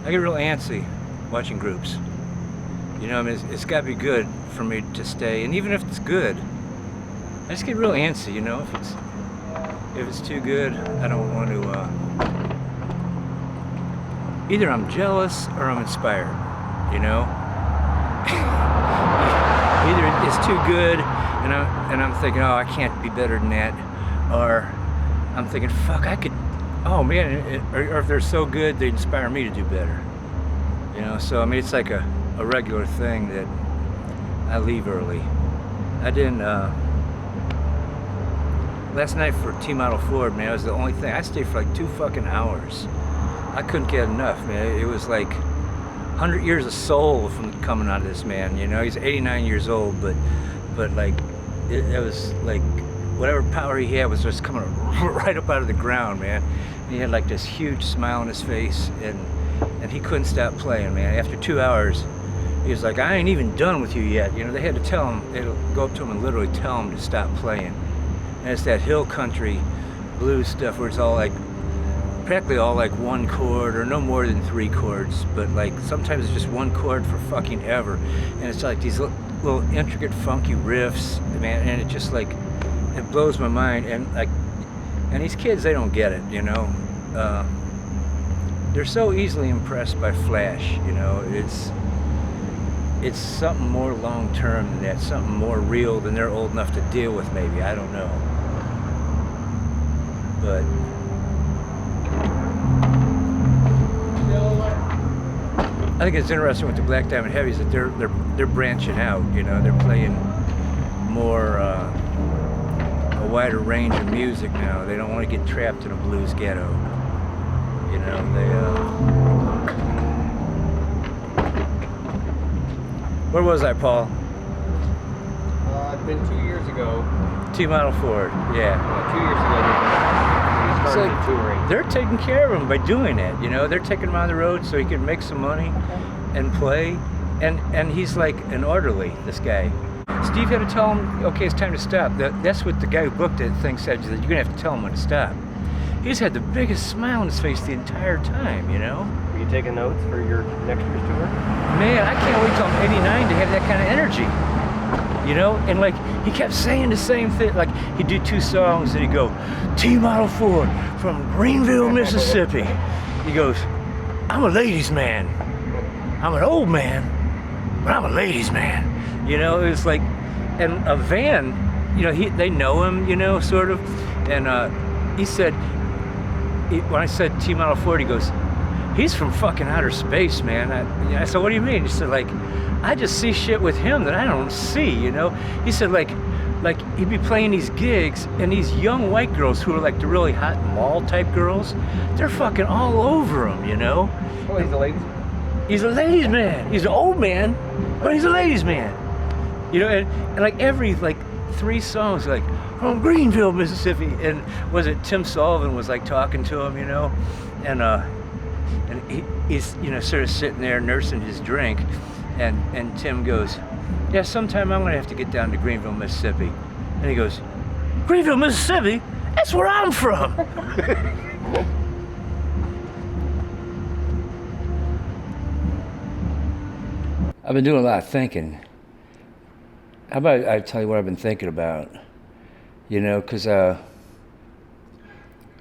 I get real antsy watching groups. You know, I mean, it's got to be good for me to stay, and even if it's good, I just get real antsy. You know, if it's too good, I don't want to. Either I'm jealous or I'm inspired. You know, either it's too good, and I'm thinking, oh, I can't be better than that, or I'm thinking, fuck, I could. Oh man, or if they're so good, they inspire me to do better. You know, so I mean, it's like a regular thing that I leave early. I didn't, last night for T-Model Ford, man, it was the only thing. I stayed for like 2 fucking hours. I couldn't get enough, man. It was like 100 years of soul from coming out of this man, you know. He's 89 years old, but like, it was like, whatever power he had was just coming right up out of the ground, man. And he had like this huge smile on his face, and he couldn't stop playing, man. After 2 hours, he was like, I ain't even done with you yet. You know, they had to tell him, they'd go up to him and literally tell him to stop playing. And it's that hill country blues stuff where it's all like, practically all like 1 chord or no more than 3 chords, but like sometimes it's just 1 chord for fucking ever. And it's like these little intricate funky riffs, man, and it just like, it blows my mind. And like, and these kids, they don't get it, you know. They're so easily impressed by flash, you know. It's something more long-term than that, something more real than they're old enough to deal with, maybe. I don't know. But I think it's interesting with the Black Diamond Heavies that they're branching out, you know. They're playing more a wider range of music now. They don't want to get trapped in a blues ghetto. You know, where was I, Paul? It's been 2 years ago. T-Model Ford, yeah. 2 years ago, we started touring. They're taking care of him by doing it, you know. They're taking him on the road so he can make some money and play. And he's like an orderly, this guy. Steve had to tell him, okay, it's time to stop. That's what the guy who booked it thing said, that you're gonna have to tell him when to stop. He's had the biggest smile on his face the entire time, you know? Are you taking notes for your next year's tour? Man, I can't wait till I'm 89 to have that kind of energy. You know? And like, he kept saying the same thing. Like, he'd do 2 songs and he'd go, T-Model Ford from Greenville, Mississippi. He goes, I'm a ladies' man. I'm an old man, but I'm a ladies' man. You know, it was like, and a van, you know, they know him, you know, sort of. And he said, when I said T-Model Ford, he goes, he's from fucking outer space, man. I said, what do you mean? He said, like, I just see shit with him that I don't see, you know? He said, like he'd be playing these gigs, and these young white girls who are like the really hot mall type girls, they're fucking all over him, you know? Oh, he's a ladies' man? He's a ladies' man. He's an old man, but he's a ladies' man. You know, and like every, like, 3 songs, like, from Greenville, Mississippi, and was it Tim Sullivan was like talking to him, you know, and he's, you know, sort of sitting there nursing his drink, and Tim goes, yeah, sometime I'm gonna have to get down to Greenville, Mississippi. And he goes, Greenville, Mississippi? That's where I'm from. I've been doing a lot of thinking. How about I tell you what I've been thinking about? You know, because I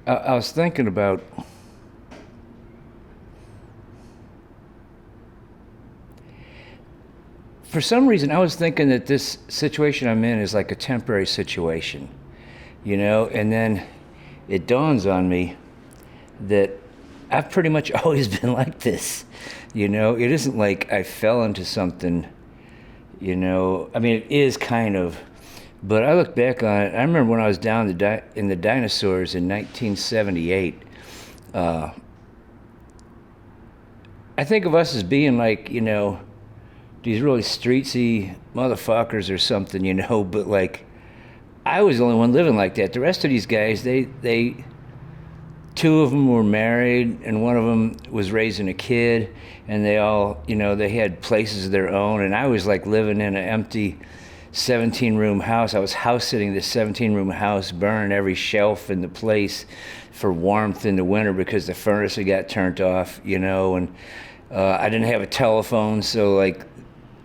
was thinking about for some reason I was thinking that this situation I'm in is like a temporary situation, you know, and then it dawns on me that I've pretty much always been like this, you know. It isn't like I fell into something, you know. I mean, it is kind of. But I look back on it, I remember when I was down in the Dinosaurs in 1978, I think of us as being like, you know, these really streetsy motherfuckers or something, you know, but like, I was the only one living like that. The rest of these guys, they 2 of them were married and 1 of them was raising a kid, and they all, you know, they had places of their own, and I was like living in an empty 17-room house. I was house sitting this 17-room house, burning every shelf in the place, for warmth in the winter because the furnace had got turned off, you know, and I didn't have a telephone, so like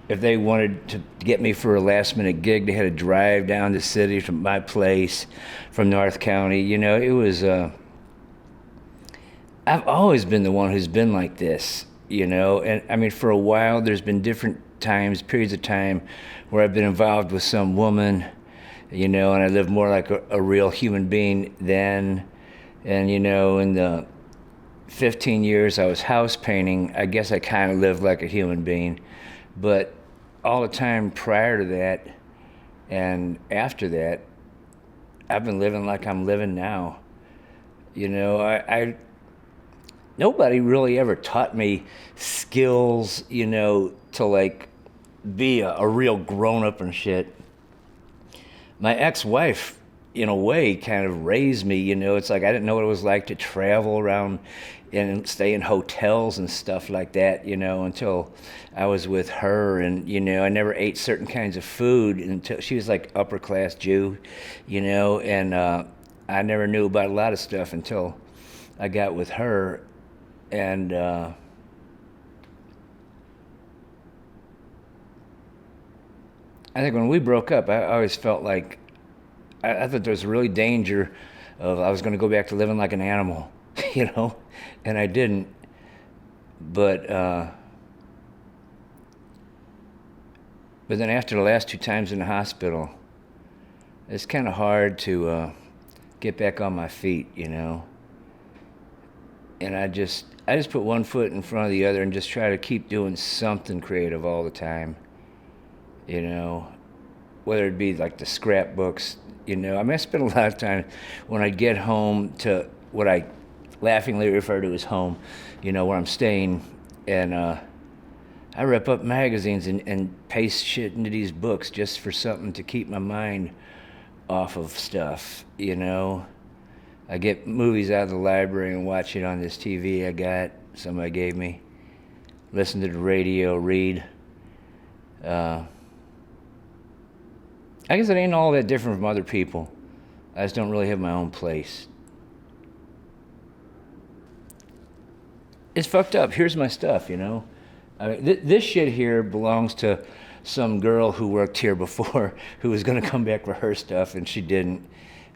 if they wanted to get me for a last minute gig, they had to drive down the city from my place from North County. You know, it was, I've always been the one who's been like this, you know, and I mean, for a while, there's been different times, periods of time where I've been involved with some woman, you know, and I lived more like a real human being then. And, you know, in the 15 years I was house painting, I guess I kind of lived like a human being. But all the time prior to that and after that, I've been living like I'm living now. You know, I nobody really ever taught me skills, you know, to like be a real grown-up and shit. My ex-wife, in a way, kind of raised me, you know. It's like I didn't know what it was like to travel around and stay in hotels and stuff like that, you know, until I was with her. And, you know, I never ate certain kinds of food until she was like upper class Jew, you know, and I never knew about a lot of stuff until I got with her. And I think when we broke up, I always felt like I thought there was really danger of I was going to go back to living like an animal, you know, and I didn't. But then after the last 2 times in the hospital, it's kind of hard to get back on my feet, you know. And I just put one foot in front of the other and just try to keep doing something creative all the time, you know, whether it be like the scrapbooks. You know, I mean, I spent a lot of time when I get home to what I laughingly refer to as home, you know, where I'm staying, and I rip up magazines and paste shit into these books just for something to keep my mind off of stuff, you know. I get movies out of the library and watch it on this TV I got, somebody gave me, listen to the radio, read. I guess it ain't all that different from other people. I just don't really have my own place. It's fucked up. Here's my stuff, you know. I mean, this shit here belongs to some girl who worked here before who was going to come back for her stuff, and she didn't.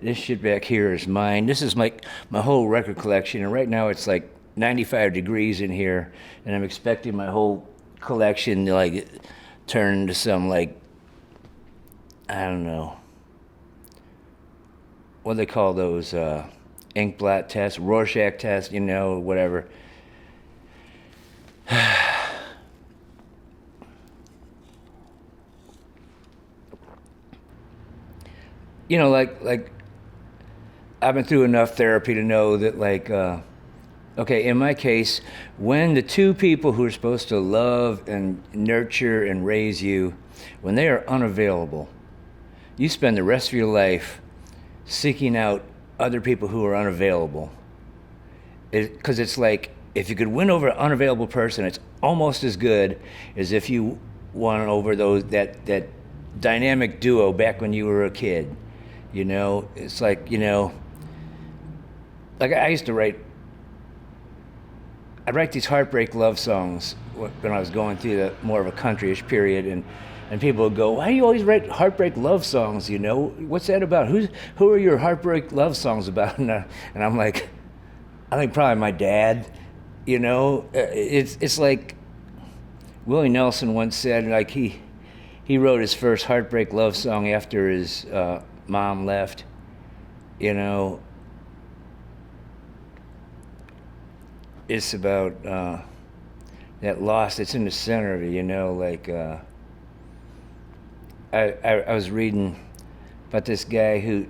This shit back here is mine. This is my whole record collection, and right now it's like 95 degrees in here, and I'm expecting my whole collection to like turn into some like, I don't know, what do they call those, ink blot tests, Rorschach tests, you know, whatever. You know, like I've been through enough therapy to know that, like, okay, in my case, when the 2 people who are supposed to love and nurture and raise you, when they are unavailable, you spend the rest of your life seeking out other people who are unavailable. Because it's like, if you could win over an unavailable person, it's almost as good as if you won over that dynamic duo back when you were a kid. You know, it's like, you know, like I used to I'd write these heartbreak love songs when I was going through more of a countryish period, and people would go, "Why do you always write heartbreak love songs? You know, what's that about? Who are your heartbreak love songs about?" And I'm like, I think probably my dad. You know, it's like Willie Nelson once said, like he wrote his first heartbreak love song after his mom left. You know, it's about that loss that's in the center of it. You know, like. I was reading about this guy who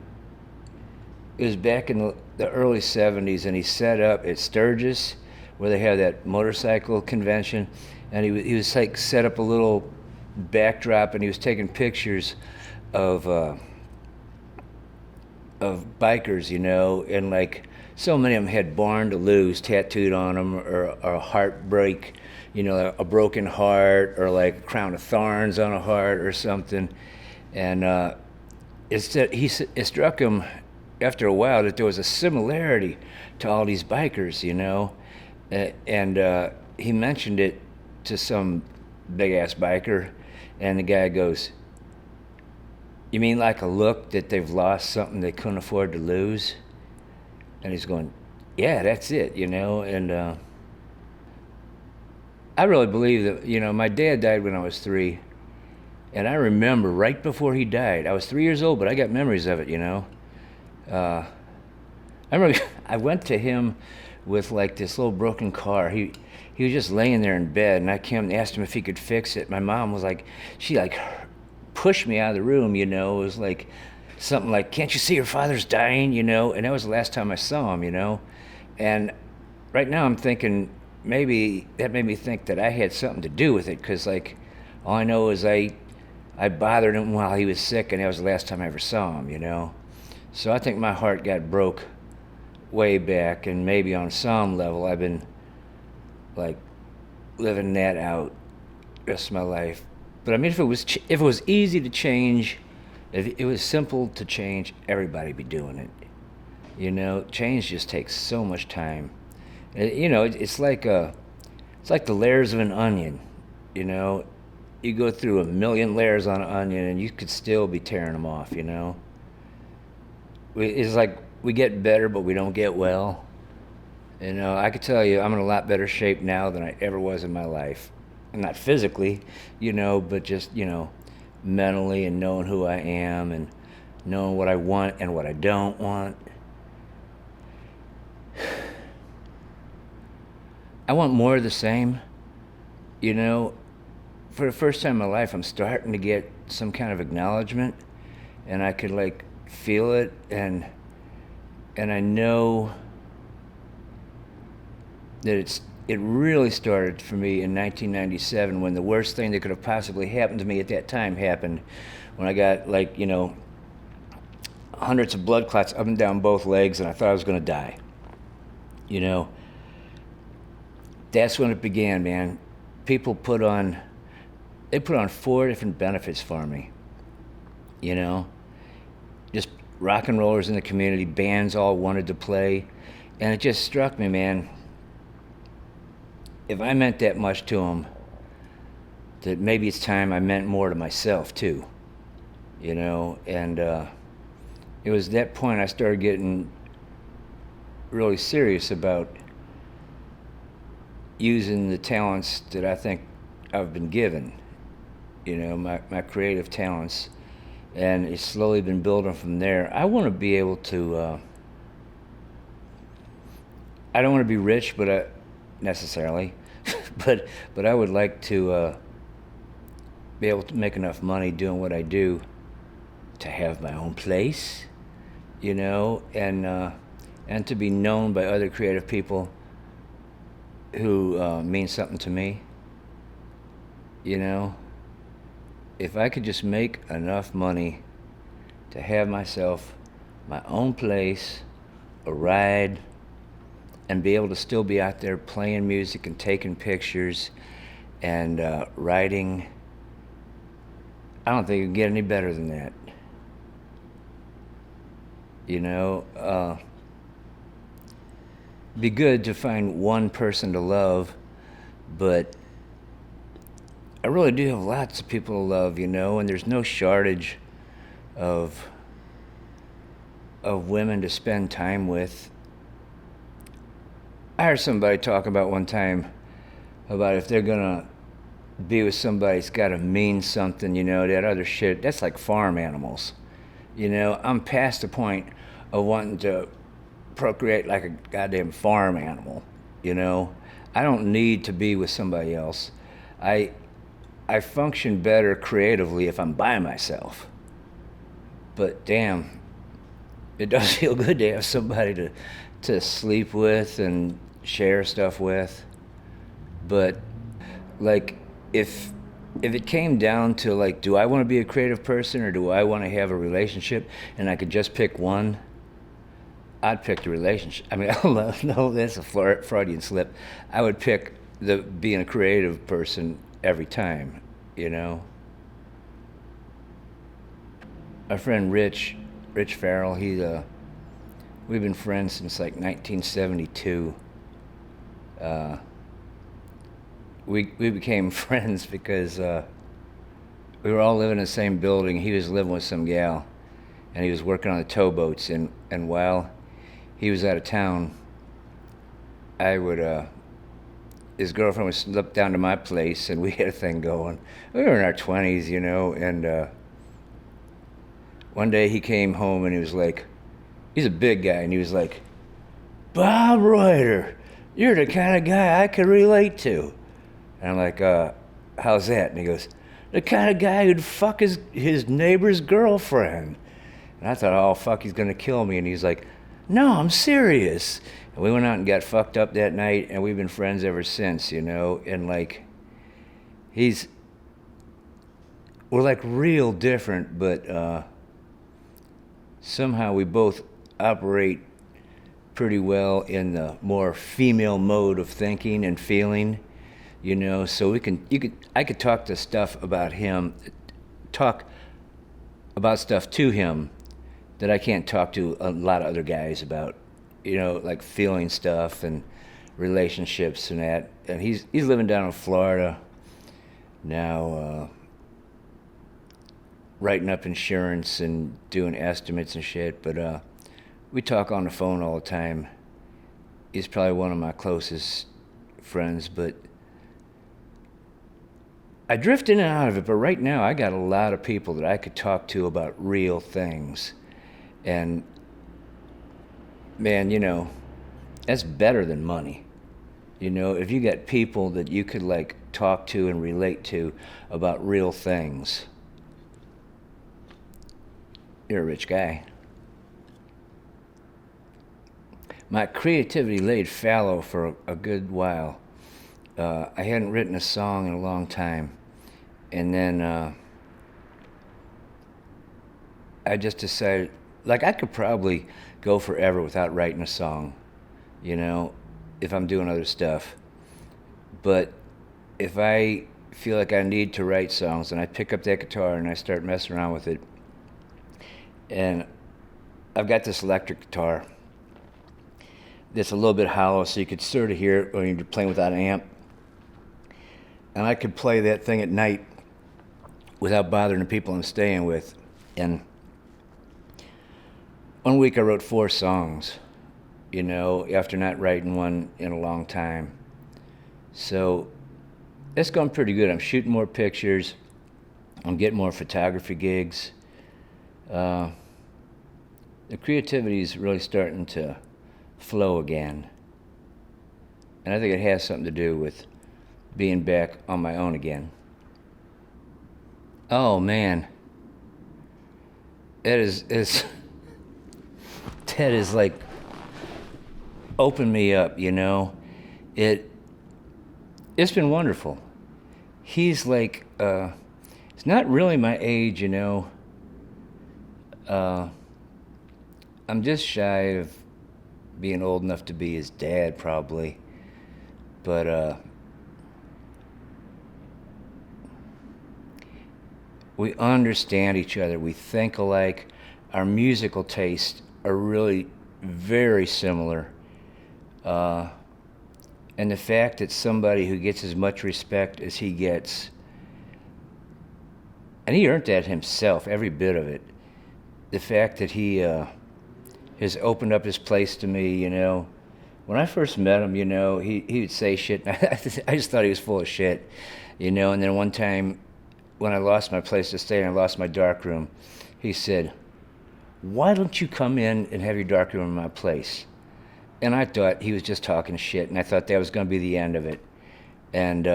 was back in the early 70s, and he set up at Sturgis, where they have that motorcycle convention, and he was like set up a little backdrop, and he was taking pictures of bikers, you know, and like so many of them had "Born to Lose" tattooed on them, or a heartbreak, you know, a broken heart, or like a crown of thorns on a heart or something. And it struck him after a while that there was a similarity to all these bikers, and he mentioned it to some big ass biker, and the guy goes, "You mean like a look that they've lost something they couldn't afford to lose?" And he's going, "Yeah, that's it, and I really believe that, my dad died when I was 3, and I remember right before he died, I was 3 years old, but I got memories of it, I remember I went to him with like this little broken car. He was just laying there in bed, and I came and asked him if he could fix it. My mom was like, she like pushed me out of the room, It was like something like, "Can't you see your father's dying?" And that was the last time I saw him, And right now I'm thinking maybe that made me think that I had something to do with it, because like all I know is I bothered him while he was sick, and that was the last time I ever saw him. So I think my heart got broke way back, and maybe on some level I've been like living that out the rest of my life. But I mean, if it was easy to change, if it was simple to change, everybody'd be doing it. Change just takes so much time. It's like the layers of an onion. You go through a million layers on an onion, and you could still be tearing them off. It's like we get better, but we don't get well. I could tell you I'm in a lot better shape now than I ever was in my life. Not physically, but just, mentally, and knowing who I am, and knowing what I want and what I don't want. I want more of the same. For the first time in my life, I'm starting to get some kind of acknowledgement, and I could like feel it, and I know that it really started for me in 1997, when the worst thing that could have possibly happened to me at that time happened, when I got like, hundreds of blood clots up and down both legs, and I thought I was going to die. That's when it began, man. People put on 4 different benefits for me. Just rock and rollers in the community, bands all wanted to play, and it just struck me, man, if I meant that much to them, that maybe it's time I meant more to myself too. And it was that point I started getting really serious about using the talents that I think I've been given, my creative talents, and it's slowly been building from there. I want to be able to, I don't want to be rich, but necessarily, but I would like to be able to make enough money doing what I do to have my own place, and to be known by other creative people who mean something to me. If I could just make enough money to have myself my own place, a ride, and be able to still be out there playing music and taking pictures and writing, I don't think it can get any better than that. Be good to find one person to love, but I really do have lots of people to love, and there's no shortage of women to spend time with. I heard somebody talk about one time about if they're gonna be with somebody, it's gotta mean something, that other shit, that's like farm animals. I'm past the point of wanting to procreate like a goddamn farm animal, I don't need to be with somebody else. I function better creatively if I'm by myself. But damn, it does feel good to have somebody to sleep with and share stuff with. But like, if it came down to like, do I want to be a creative person or do I want to have a relationship, and I could just pick one, I'd pick the relationship. I mean, no, that's a Freudian slip. I would pick being a creative person every time, Our friend Rich Farrell, We've been friends since like 1972. We became friends because we were all living in the same building. He was living with some gal, and he was working on the towboats. And while he was out of town, I would his girlfriend would slip down to my place, and we had a thing going. We were in our 20s, you know, and one day he came home and he was like, he's a big guy, and he was like, Bob Reuter, you're the kind of guy I could relate to. And I'm like, how's that? And he goes, the kind of guy who'd fuck his neighbor's girlfriend. And I thought, oh, fuck, he's gonna kill me. And he's like, no, I'm serious. And we went out and got fucked up that night, and we've been friends ever since, you know? And like, we're like real different, but somehow we both operate pretty well in the more female mode of thinking and feeling, you know? So I could talk to stuff about him, talk about stuff to him that I can't talk to a lot of other guys about, you know, like feeling stuff and relationships and that. And he's living down in Florida now, writing up insurance and doing estimates and shit. But we talk on the phone all the time. He's probably one of my closest friends, but I drift in and out of it. But right now I got a lot of people that I could talk to about real things. And man, you know, that's better than money. You know, if you got people that you could like talk to and relate to about real things, you're a rich guy. My creativity laid fallow for a good while. I hadn't written a song in a long time. And then I just decided, like, I could probably go forever without writing a song, you know, if I'm doing other stuff. But if I feel like I need to write songs, and I pick up that guitar and I start messing around with it, and I've got this electric guitar that's a little bit hollow, so you could sort of hear it when you're playing without an amp. And I could play that thing at night without bothering the people I'm staying with. And one week I wrote 4 songs, you know, after not writing one in a long time. So it's going pretty good. I'm shooting more pictures. I'm getting more photography gigs. The creativity is really starting to flow again. And I think it has something to do with being back on my own again. Oh man, that is like opened me up, you know. It's been wonderful. He's like, it's not really my age, you know. I'm just shy of being old enough to be his dad, probably. But we understand each other. We think alike. Our musical tastes are really very similar. And the fact that somebody who gets as much respect as he gets, and he earned that himself, every bit of it. The fact that he has opened up his place to me, you know. When I first met him, you know, he would say shit, and I just thought he was full of shit, you know. And then one time, when I lost my place to stay and I lost my dark room, he said, why don't you come in and have your dark room in my place? And I thought he was just talking shit, and I thought that was going to be the end of it. And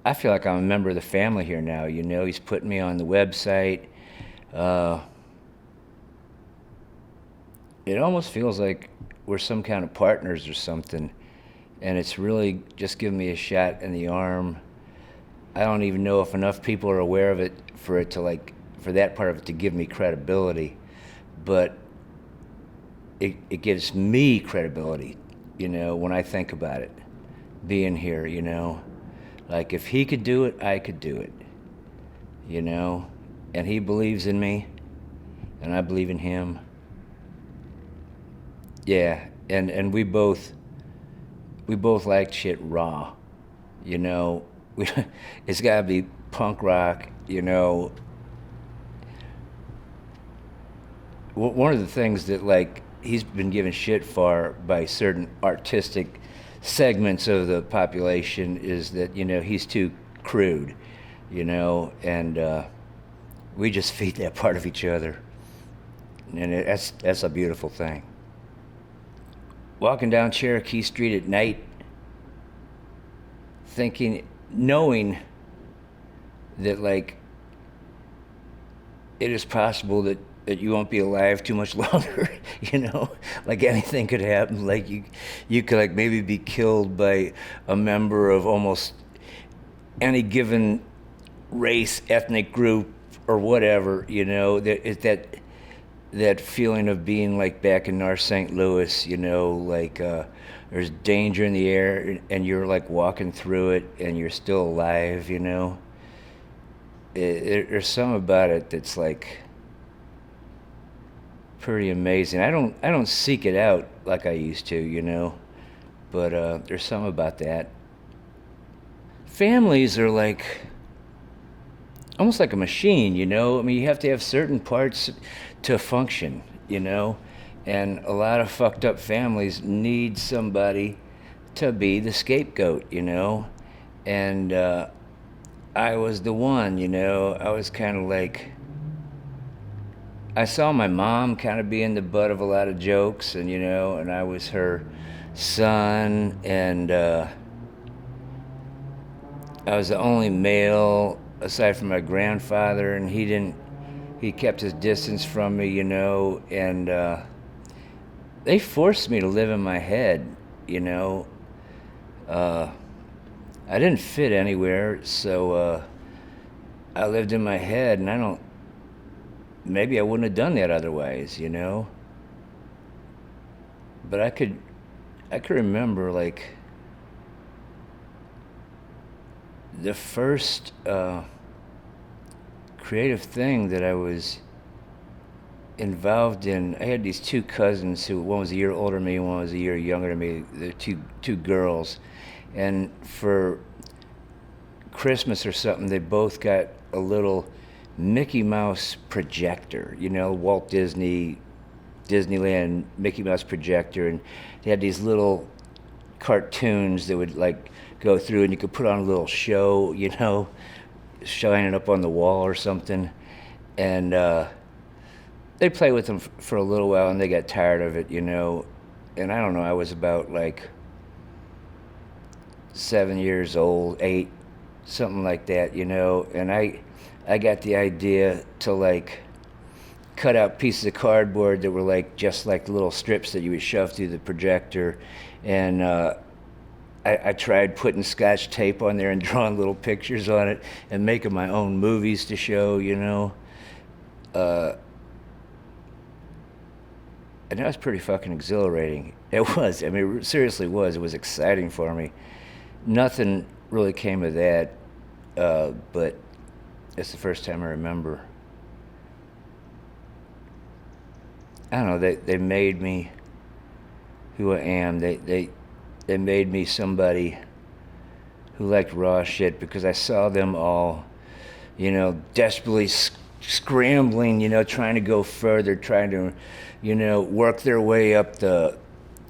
I feel like I'm a member of the family here now, you know. He's putting me on the website. It almost feels like we're some kind of partners or something. And it's really just giving me a shot in the arm. I don't even know if enough people are aware of it for that part of it to give me credibility. But it gives me credibility, you know, when I think about it, being here, you know. Like, if he could do it, I could do it, you know. And he believes in me, and I believe in him. Yeah, and we both like shit raw, you know. We, it's gotta be punk rock, you know. One of the things that, like, he's been given shit for by certain artistic segments of the population is that, you know, he's too crude, you know, and we just feed that part of each other, and that's a beautiful thing. Walking down Cherokee Street at night, knowing that, like, it is possible that you won't be alive too much longer, you know, like anything could happen. Like you could, like, maybe be killed by a member of almost any given race, ethnic group, or whatever, you know. That feeling of being, like, back in North St. Louis, you know, like there's danger in the air and you're, like, walking through it and you're still alive, you know. There's something about it that's, like, pretty amazing. I don't seek it out like I used to, you know, but there's something about that. Families are like almost like a machine, you know. I mean, you have to have certain parts to function, you know, and a lot of fucked up families need somebody to be the scapegoat, you know, and I was the one, you know. I was kind of like, I saw my mom kind of being the butt of a lot of jokes, and, you know, and I was her son, and I was the only male aside from my grandfather, and he kept his distance from me, you know, and they forced me to live in my head, you know. I didn't fit anywhere, so I lived in my head, and maybe I wouldn't have done that otherwise, you know. But I could remember, like, the first creative thing that I was involved in. I had these two cousins who, one was a year older than me, one was a year younger than me. They're two girls, and for Christmas or something, they both got a little Mickey Mouse projector, you know, Walt Disneyland Mickey Mouse projector, and they had these little cartoons that would, like, go through, and you could put on a little show, you know, shining up on the wall or something, and they played with them for a little while, and they got tired of it, you know. And I don't know, I was about, like, 7 years old, 8, something like that, you know, and I got the idea to, like, cut out pieces of cardboard that were, like, just like little strips that you would shove through the projector, and I tried putting Scotch tape on there and drawing little pictures on it and making my own movies to show, you know. And that was pretty fucking exhilarating. It was. I mean, it seriously was. It was exciting for me. Nothing really came of that, but it's the first time I remember. I don't know, they made me who I am. They made me somebody who liked raw shit, because I saw them all, you know, desperately scrambling, you know, trying to go further, trying to, you know, work their way up the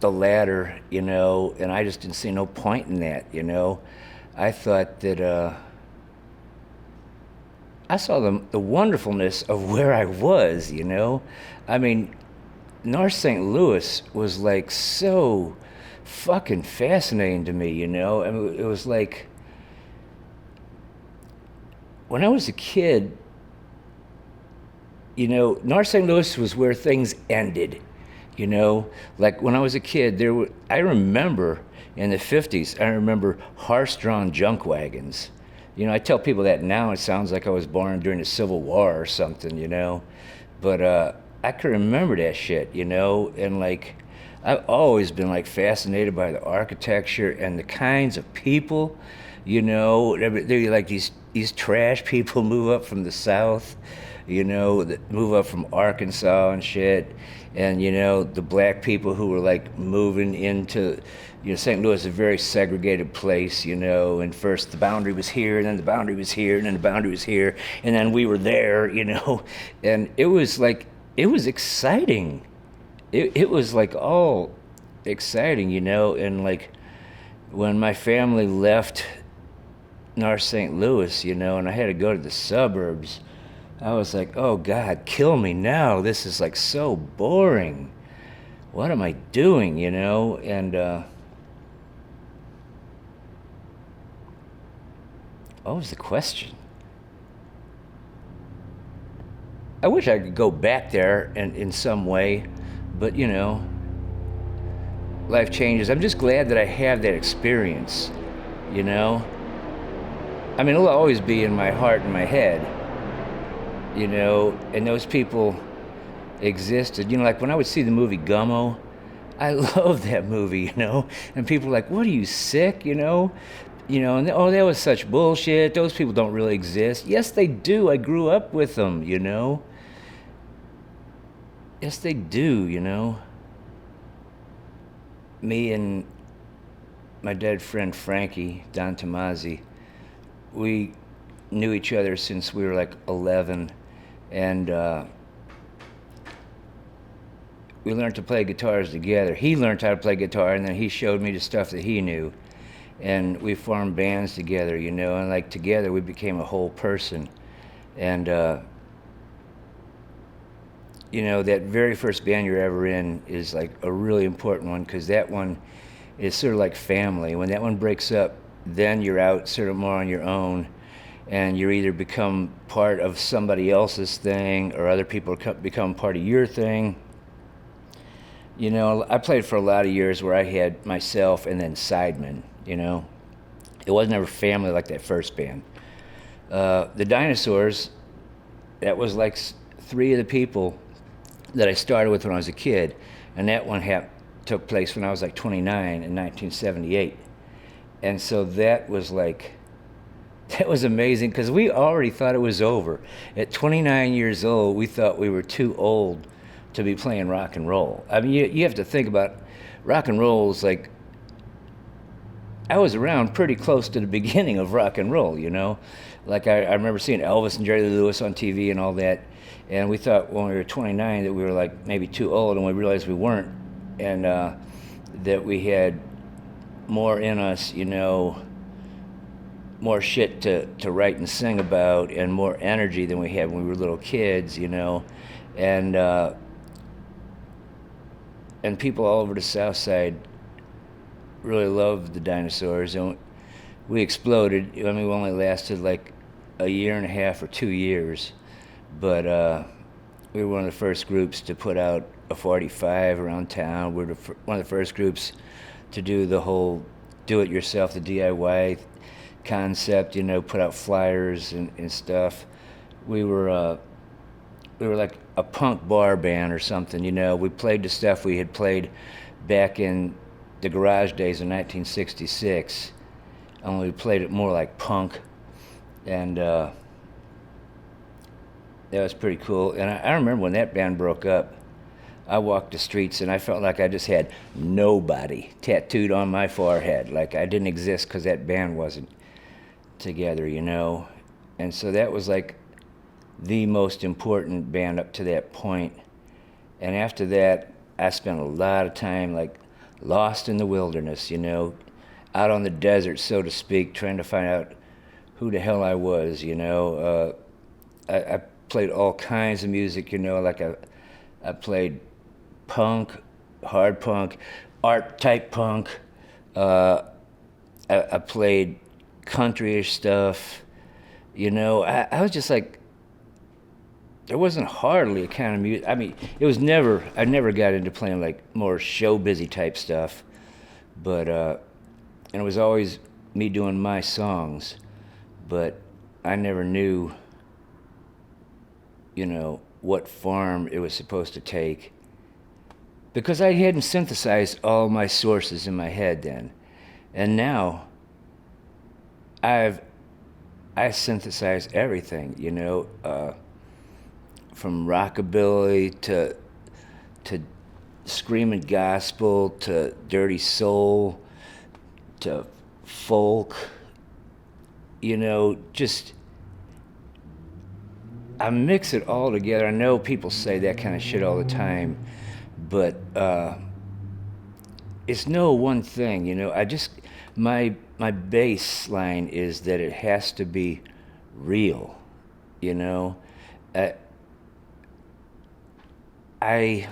ladder, you know, and I just didn't see no point in that, you know. I thought that I saw the wonderfulness of where I was, you know. I mean, North St. Louis was, like, so fucking fascinating to me, you know. I mean, it was like, when I was a kid, you know, North St. Louis was where things ended, you know. Like, when I was a kid, I remember in the 50s, I remember horse-drawn junk wagons. You know, I tell people that now, it sounds like I was born during the Civil War or something, you know. But I can remember that shit, you know, and, like, I've always been, like, fascinated by the architecture and the kinds of people, you know. They're like these these trash people move up from the South, you know, that move up from Arkansas and shit. And, you know, the black people who were like moving into, you know, St. Louis is a very segregated place, you know, and first the boundary was here, and then the boundary was here, and then the boundary was here, and then we were there, you know. And it was like, it was exciting. It was like all exciting, you know. And like when my family left North St. Louis, you know, and I had to go to the suburbs, I was like, oh God, kill me now. This is like so boring. What am I doing, you know? And what was the question? I wish I could go back there in some way, but you know, life changes. I'm just glad that I have that experience, you know? I mean, it'll always be in my heart and my head, you know, and those people existed. You know, like when I would see the movie Gummo, I love that movie, you know, and people are like, what are you, sick, you know, and oh, that was such bullshit. Those people don't really exist. Yes, they do. I grew up with them, you know. Yes, they do, you know. Me and my dead friend Frankie, Don Tomasi, we knew each other since we were like 11, and we learned to play guitars together. He learned how to play guitar, and then he showed me the stuff that he knew, and we formed bands together, you know, and like together we became a whole person. And you know, that very first band you're ever in is like a really important one, because that one is sort of like family. When that one breaks up, then you're out sort of more on your own, and you either become part of somebody else's thing or other people become part of your thing. You know, I played for a lot of years where I had myself and then sidemen, you know. It wasn't ever family like that first band. The Dinosaurs, that was like three of the people that I started with when I was a kid, and that one took place when I was like 29 in 1978. And so that was amazing, because we already thought it was over. At 29 years old, we thought we were too old to be playing rock and roll. I mean, you have to think about rock and roll is like, I was around pretty close to the beginning of rock and roll, you know? Like I remember seeing Elvis and Jerry Lee Lewis on TV and all that, and we thought when we were 29 that we were like maybe too old, and we realized we weren't, and that we had more in us, you know, more shit to write and sing about, and more energy than we had when we were little kids, you know. And people all over the South Side really loved the Dinosaurs, and we exploded. I mean, we only lasted like a year and a half or 2 years, but we were one of the first groups to put out a 45 around town. We were one of the first groups to do the whole do-it-yourself, the DIY concept, you know, put out flyers and stuff. We were like a punk bar band or something, you know. We played the stuff we had played back in the garage days in 1966, only we played it more like punk, and that was pretty cool. And I remember when that band broke up, I walked the streets and I felt like I just had nobody tattooed on my forehead, like I didn't exist because that band wasn't together, you know. And so that was like the most important band up to that point. And after that, I spent a lot of time like lost in the wilderness, you know, out on the desert, so to speak, trying to find out who the hell I was, you know. I played all kinds of music, you know, like I played punk, hard punk, art type punk. I played country-ish stuff, you know. I was just like, there wasn't hardly a kind of music. I mean, I never got into playing like more show busy type stuff, but, and it was always me doing my songs, but I never knew, you know, what form it was supposed to take, because I hadn't synthesized all my sources in my head then. And now I've I synthesize everything, you know, from rockabilly to screaming gospel to dirty soul to folk, you know, just I mix it all together. I know people say that kind of shit all the time, but it's no one thing, you know. My baseline is that it has to be real, you know. Uh, I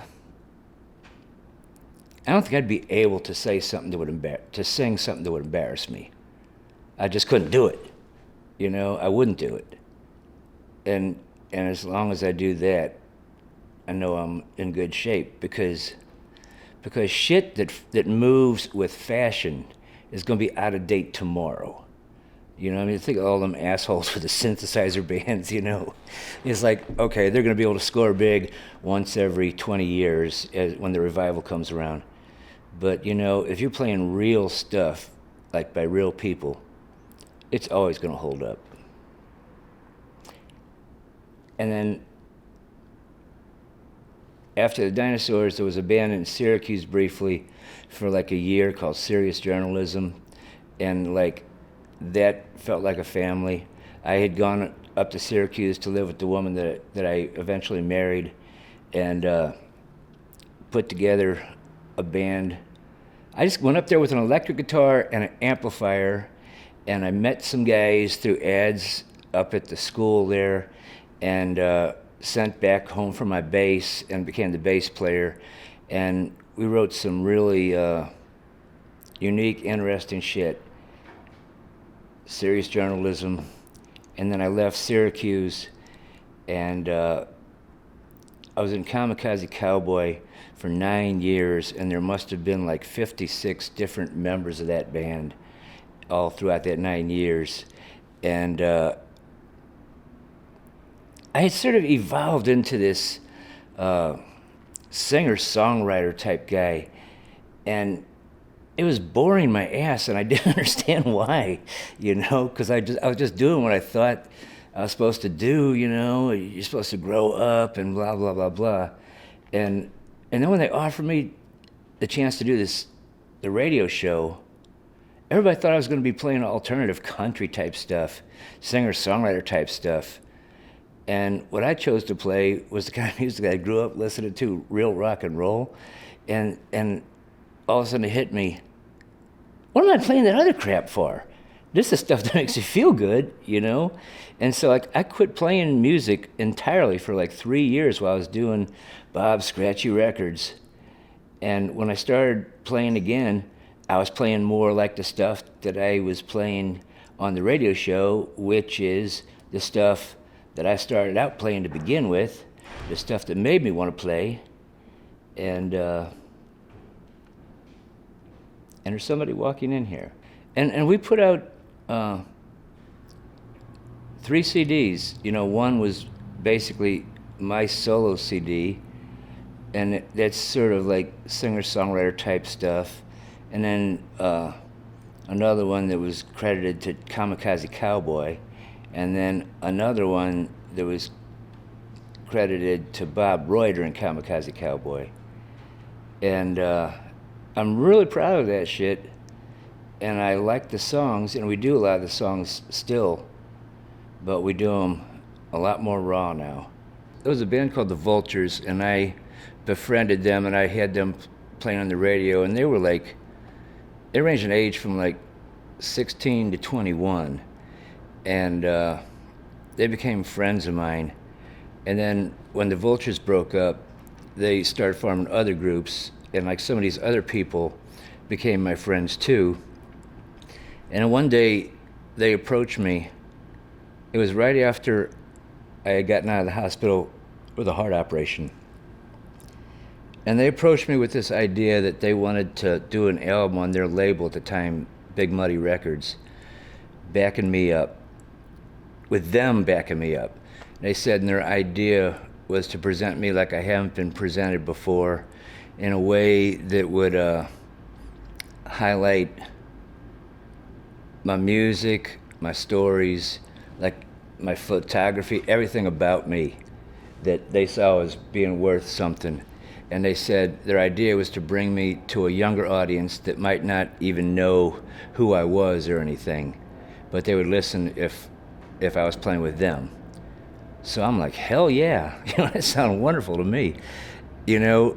don't think I'd be able to say something that would sing something that would embarrass me. I just couldn't do it, you know. I wouldn't do it, and as long as I do that, I know I'm in good shape because shit that moves with fashion is going to be out of date tomorrow. You know, I mean, think of all them assholes with the synthesizer bands, you know. It's like, okay, they're going to be able to score big once every 20 years when the revival comes around. But, you know, if you're playing real stuff, like by real people, it's always going to hold up. And then after the Dinosaurs, there was a band in Syracuse briefly for like a year called Serious Journalism, and like that felt like a family. I had gone up to Syracuse to live with the woman that I eventually married, and put together a band. I just went up there with an electric guitar and an amplifier, and I met some guys through ads up at the school there, and sent back home for my bass and became the bass player. And we wrote some really unique, interesting shit. Serious Journalism. And then I left Syracuse, and I was in Kamikaze Cowboy for 9 years, and there must have been like 56 different members of that band all throughout that 9 years. And I had sort of evolved into this singer-songwriter type guy, and it was boring my ass, and I didn't understand why, you know, because I was just doing what I thought I was supposed to do, you know. You're supposed to grow up and blah blah blah blah, and then when they offered me the chance to do the radio show, everybody thought I was going to be playing alternative country type stuff, singer-songwriter type stuff. And what I chose to play was the kind of music that I grew up listening to, real rock and roll. And all of a sudden it hit me, what am I playing that other crap for? This is stuff that makes you feel good, you know? And so I quit playing music entirely for like 3 years while I was doing Bob's Scratchy Records. And when I started playing again, I was playing more like the stuff that I was playing on the radio show, which is the stuff that I started out playing to begin with, the stuff that made me want to play. And there's somebody walking in here. And we put out 3 CDs. You know, one was basically my solo CD, and that's sort of like singer-songwriter type stuff. And then another one that was credited to Kamikaze Cowboy, and then another one that was credited to Bob Reuter and Kamikaze Cowboy. And I'm really proud of that shit, and I like the songs, and we do a lot of the songs still, but we do them a lot more raw now. There was a band called the Vultures, and I befriended them, and I had them playing on the radio, and they ranged in age from like 16 to 21. And they became friends of mine. And then when the Vultures broke up, they started forming other groups, and like some of these other people became my friends too. And one day they approached me. It was right after I had gotten out of the hospital with a heart operation. And they approached me with this idea that they wanted to do an album on their label at the time, Big Muddy Records, backing me up. With them backing me up. They said their idea was to present me like I haven't been presented before, in a way that would highlight my music, my stories, like my photography, everything about me that they saw as being worth something. And they said their idea was to bring me to a younger audience that might not even know who I was or anything, but they would listen if I was playing with them. So I'm like, hell yeah, that sounds wonderful to me,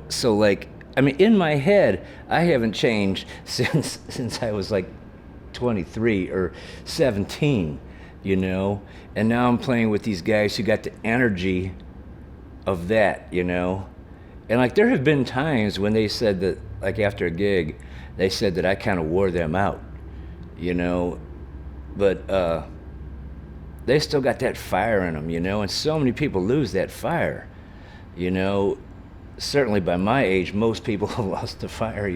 So like, I mean, in my head, I haven't changed since I was like 23 or 17, and now I'm playing with these guys who got the energy of that, And like, there have been times when they said that, like after a gig, they said that I kind of wore them out, but they still got that fire in them, and so many people lose that fire, Certainly by my age, most people have lost the fire,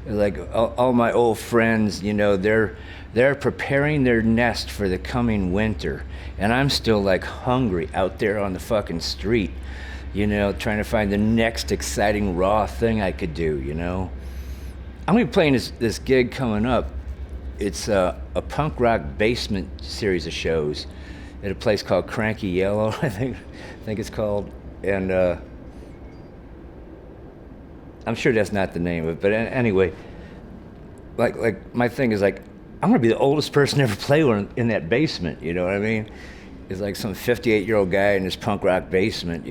Like all my old friends, they're preparing their nest for the coming winter, and I'm still like hungry out there on the fucking street, trying to find the next exciting raw thing I could do, I'm gonna be playing this gig coming up. It's a punk rock basement series of shows at a place called Cranky Yellow, I think it's called, and I'm sure that's not the name of it, but anyway, like my thing is like, I'm gonna be the oldest person to ever play one in that basement, you know what I mean? It's like some 58-year-old guy in this punk rock basement,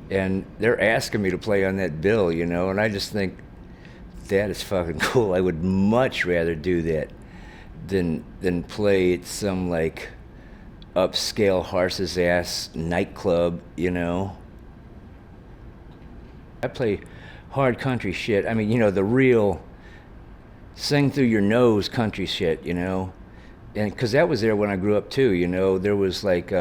and they're asking me to play on that bill, and I just think that is fucking cool. I would much rather do that than play at some like upscale horse's ass nightclub, I play hard country shit. I mean, the real sing through your nose country shit, and because that was there when I grew up too, there was like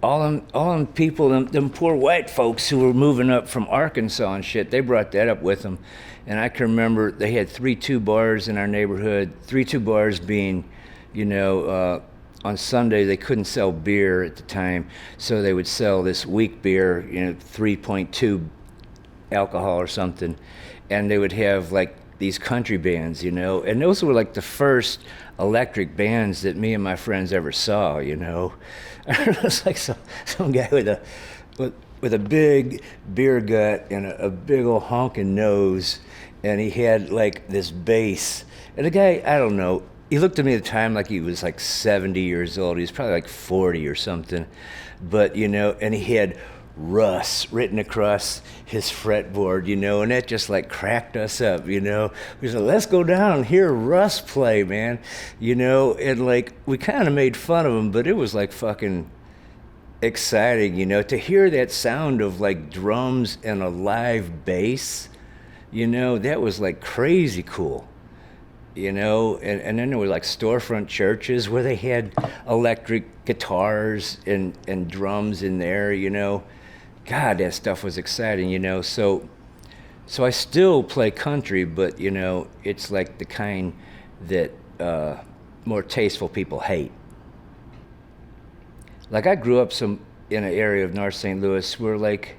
all them people, them poor white folks who were moving up from Arkansas and shit, they brought that up with them. And I can remember they had 3-2 bars in our neighborhood, 3-2 bars being, on Sunday they couldn't sell beer at the time, so they would sell this weak beer, 3.2 alcohol or something, and they would have like these country bands, and those were like the first electric bands that me and my friends ever saw, It was like some guy with a big beer gut and a big old honking nose, and he had like this bass, and the guy, I don't know, he looked at me at the time like he was like 70 years old. He was probably like 40 or something, but and he had Russ written across his fretboard, and that just like cracked us up, We said, let's go down and hear Russ play, man, and like we kind of made fun of him, but it was like fucking exciting, to hear that sound of like drums and a live bass, that was like crazy cool. And then there were like storefront churches where they had electric guitars and drums in there, God, that stuff was exciting, So I still play country, but, it's like the kind that more tasteful people hate. Like I grew up in an area of North St. Louis where like,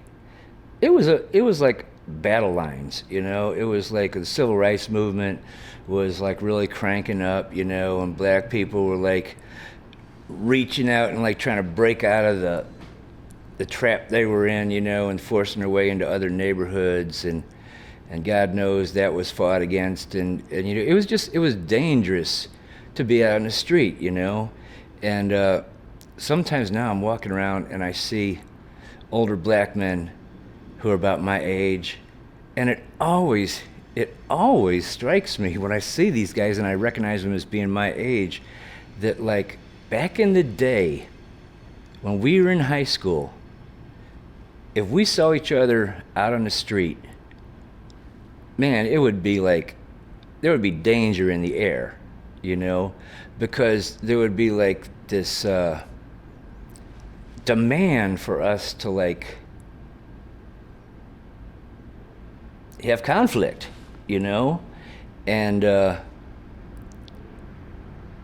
it was like battle lines, It was like the civil rights movement was like really cranking up, and black people were like reaching out and like trying to break out of the trap they were in, and forcing their way into other neighborhoods, and God knows that was fought against, and it was dangerous to be out on the street, and sometimes now I'm walking around and I see older black men who are about my age, and it always strikes me when I see these guys and I recognize them as being my age, that like back in the day when we were in high school, if we saw each other out on the street, man, it would be like there would be danger in the air, because there would be like this demand for us to like have conflict, and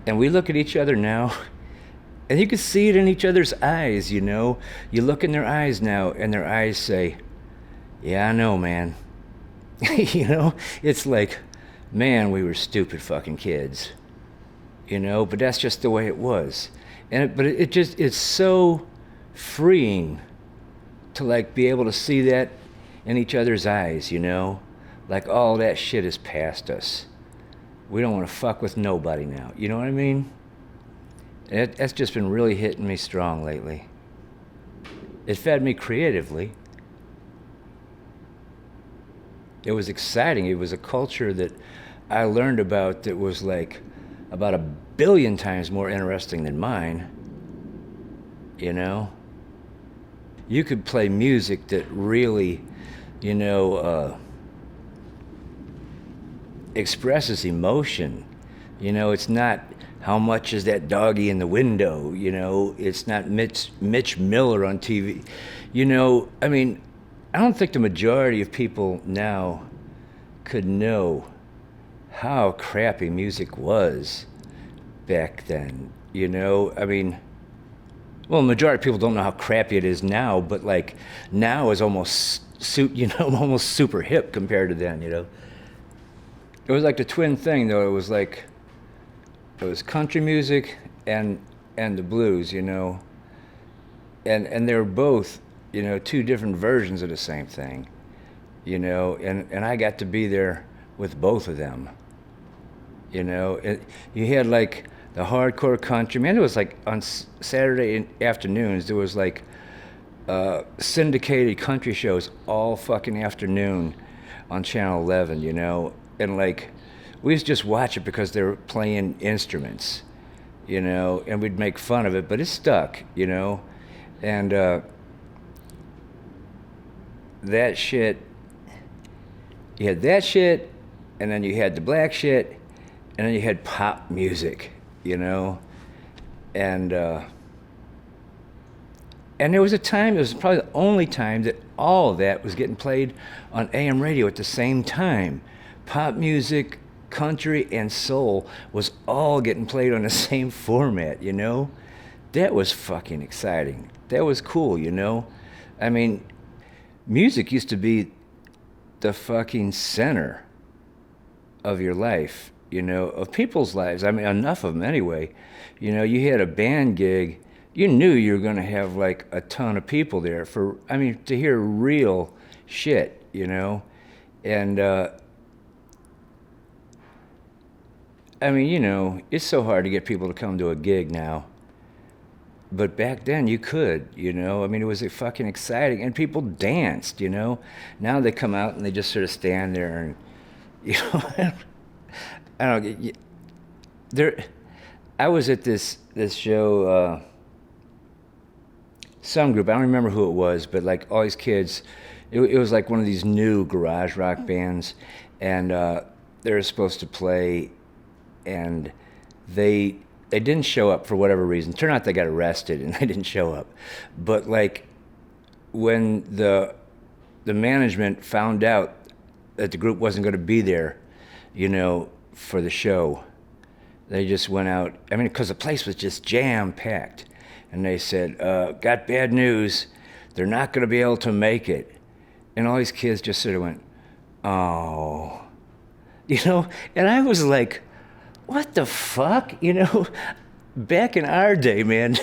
we look at each other now, and you can see it in each other's eyes, You look in their eyes now, and their eyes say, yeah, I know, man. It's like, man, we were stupid fucking kids. you know, but that's just the way it was. But it just, it's so freeing to like be able to see that in each other's eyes, you know? Like all that shit is past us. We don't want to fuck with nobody now, you know what I mean? That's just been really hitting me strong lately. It fed me creatively. It was exciting. It was a culture that I learned about that was like about 1 billion times more interesting than mine, you know? You could play music that really, you know, expresses emotion. You know, it's not how much is that doggy in the window, you know? It's not Mitch Miller on TV. You know, I mean, I don't think the majority of people now could know how crappy music was back then, you know? I mean, well, the majority of people don't know how crappy it is now, but like now is almost, you know, almost super hip compared to then, you know? It was like the twin thing, though. It was like, it was country music and the blues, you know? And they were both, you know, two different versions of the same thing, you know? And I got to be there with both of them, you know? You had like the hardcore country, man, it was like on Saturday afternoons, there was like syndicated country shows all fucking afternoon on Channel 11, you know? And like, we used to just watch it because they were playing instruments, you know, and we'd make fun of it, but it stuck, you know? And that shit, you had that shit, and then you had the black shit, and then you had pop music, you know? And there was a time, it was probably the only time that all of that was getting played on AM radio at the same time. Pop music, country, and soul was all getting played on the same format, you know? That was fucking exciting. That was cool, you know? I mean, music used to be the fucking center of your life, you know, of people's lives. I mean, enough of them anyway. You know, you had a band gig, you knew you were going to have like a ton of people there for, I mean, to hear real shit, you know? And, I mean, you know, it's so hard to get people to come to a gig now. But back then you could, you know? I mean, it was fucking exciting. And people danced, you know? Now they come out and they just sort of stand there and, you know, I don't know. I was at this show, some group, I don't remember who it was, but like all these kids, it was like one of these new garage rock bands. And they were supposed to play, and they didn't show up for whatever reason. Turned out they got arrested and they didn't show up. But like when the management found out that the group wasn't going to be there, you know, for the show, they just went out. I mean, because the place was just jam-packed. And they said, got bad news. They're not going to be able to make it. And all these kids just sort of went, oh. You know? And I was like, what the fuck? You know, back in our day, man,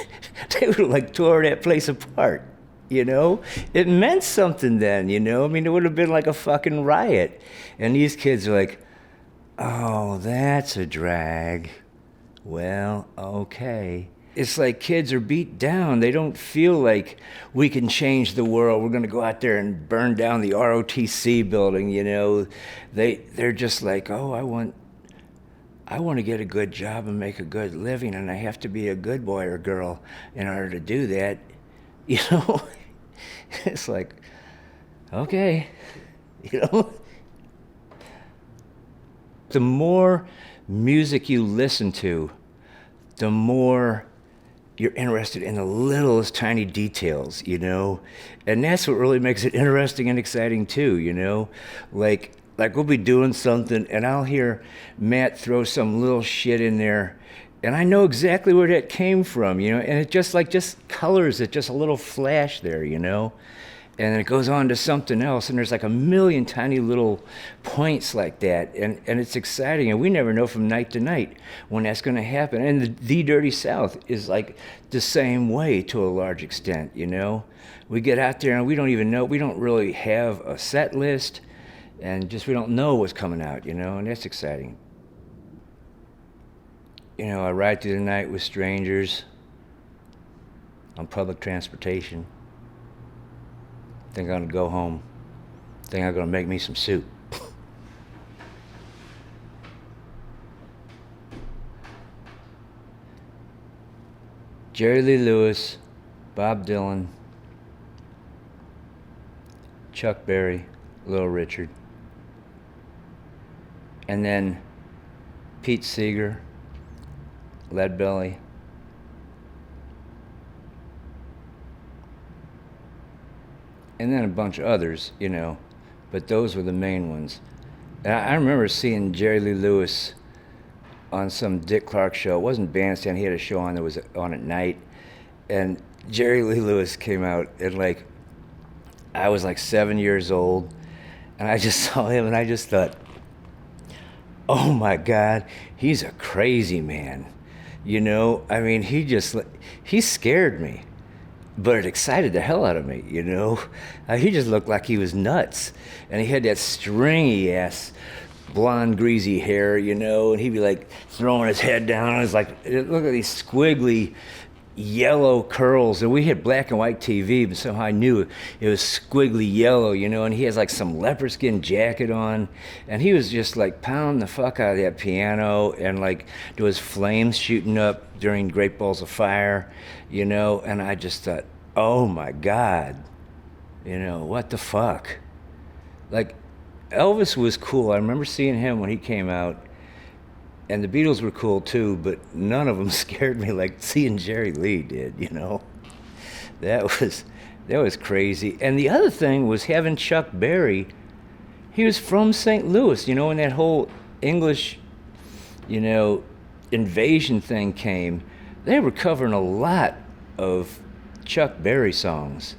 they would have like tore that place apart, you know? It meant something then, you know? I mean, it would have been like a fucking riot. And these kids are like, oh, that's a drag. Well, okay. It's like kids are beat down. They don't feel like we can change the world. We're going to go out there and burn down the ROTC building, you know? They're just like, oh, I want to get a good job and make a good living, and I have to be a good boy or girl in order to do that. You know? It's like, okay, you know? The more music you listen to, the more you're interested in the littlest tiny details, you know? And that's what really makes it interesting and exciting too, you know? Like we'll be doing something and I'll hear Matt throw some little shit in there and I know exactly where that came from, you know? And it just colors it, just a little flash there, you know? and then it goes on to something else, and there's like a million tiny little points like that, and it's exciting, and we never know from night to night when that's going to happen. And the Dirty South is like the same way to a large extent, you know. We get out there and we don't even know, we don't really have a set list, and just we don't know what's coming out, you know, and that's exciting. You know, I ride through the night with strangers on public transportation. Think I'm gonna go home. Think I'm gonna make me some soup. Jerry Lee Lewis, Bob Dylan, Chuck Berry, Little Richard, and then Pete Seeger, Leadbelly, and then a bunch of others, you know, but those were the main ones. And I remember seeing Jerry Lee Lewis on some Dick Clark show. It wasn't Bandstand, he had a show on that was on at night, and Jerry Lee Lewis came out, and like, I was like 7 years old, and I just saw him, and I just thought, oh my God, he's a crazy man, you know? I mean, he scared me, but it excited the hell out of me, you know? He just looked like he was nuts, and he had that stringy ass blonde greasy hair, you know, and he'd be like throwing his head down, and it was like, look at these squiggly yellow curls, and we had black and white TV, but somehow I knew it was squiggly yellow, you know, and he has like some leopard skin jacket on, and he was just like pounding the fuck out of that piano, and like there was flames shooting up during Great Balls of Fire, you know, and I just thought, oh my God, you know, what the fuck? Like, Elvis was cool. I remember seeing him when he came out, and the Beatles were cool too, but none of them scared me like seeing Jerry Lee did, you know? That was crazy. And the other thing was having Chuck Berry. He was from St. Louis, you know, when that whole English, you know, invasion thing came, they were covering a lot of Chuck Berry songs.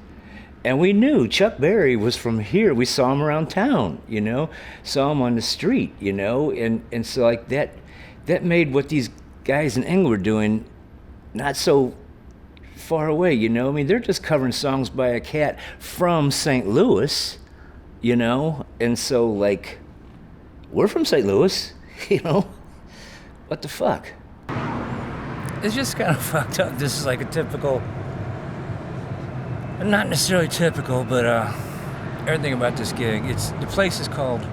And we knew Chuck Berry was from here. We saw him around town, you know, saw him on the street, you know, and so like that made what these guys in England were doing not so far away, you know. I mean, they're just covering songs by a cat from St. Louis, you know, and so like, we're from St. Louis, you know, what the fuck? It's just kind of fucked up. This is like a typical, not necessarily typical, but everything about this gig. The place is called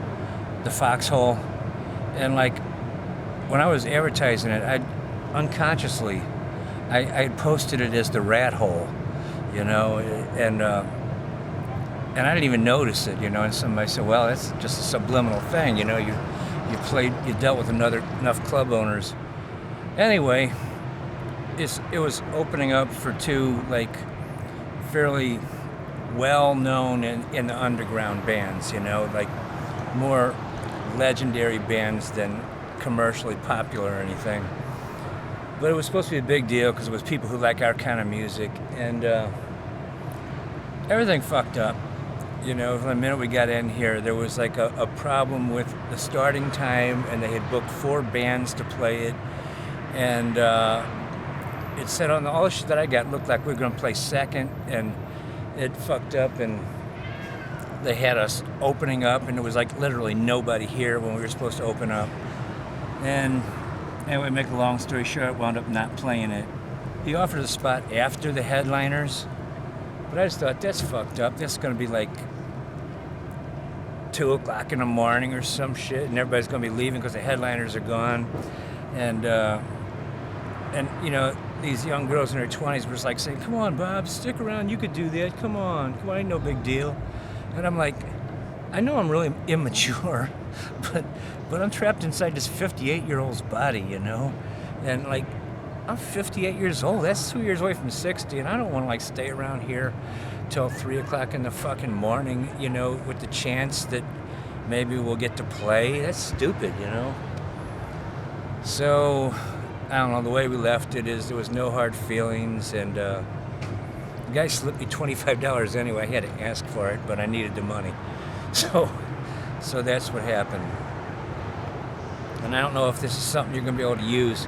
the Foxhole, and like when I was advertising it, I unconsciously I posted it as the Rat Hole, you know, and I didn't even notice it, you know. And somebody said, "Well, that's just a subliminal thing, you know. You dealt with enough club owners." Anyway, it was opening up for two like fairly well-known in the underground bands, you know, like more legendary bands than commercially popular or anything. But it was supposed to be a big deal because it was people who like our kind of music, and everything fucked up. You know, from the minute we got in here, there was like a problem with the starting time, and they had booked 4 bands to play it, and it said on all the shit that I got looked like we were going to play second, and it fucked up, and they had us opening up, and there was like literally nobody here when we were supposed to open up. And anyway, make a long story short, wound up not playing it. He offered a spot after the headliners, but I just thought, that's fucked up. That's going to be like 2 o'clock in the morning or some shit, and everybody's going to be leaving because the headliners are gone. And you know, these young girls in their 20s were just like saying, "Come on, Bob, stick around, you could do that, come on, ain't no big deal." And I'm like, I know I'm really immature, but I'm trapped inside this 58-year-old's body, you know? And like, I'm 58 years old, that's 2 years away from 60, and I don't want to like stay around here till 3 o'clock in the fucking morning, you know, with the chance that maybe we'll get to play. That's stupid, you know? So, I don't know, the way we left it is there was no hard feelings, and The guy slipped me $25 anyway. I had to ask for it, but I needed the money. So that's what happened. And I don't know if this is something you're going to be able to use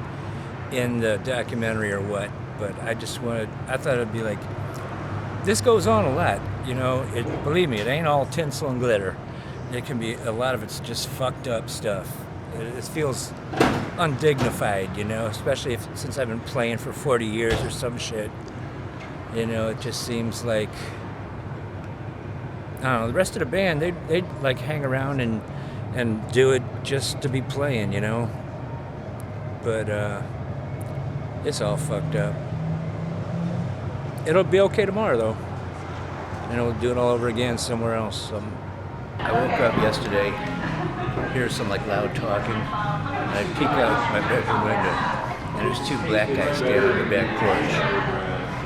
in the documentary or what, but I thought it'd be like, this goes on a lot, you know. Believe me, it ain't all tinsel and glitter. It can be, a lot of it's just fucked up stuff. It feels undignified, you know, especially since I've been playing for 40 years or some shit. You know, it just seems like, I don't know, the rest of the band, they'd like hang around and do it just to be playing, you know. But it's all fucked up. It'll be okay tomorrow, though. And we'll do it all over again somewhere else. I woke up yesterday, hear some like loud talking, and I peek out my bedroom window, and there's two black guys standing on the back porch.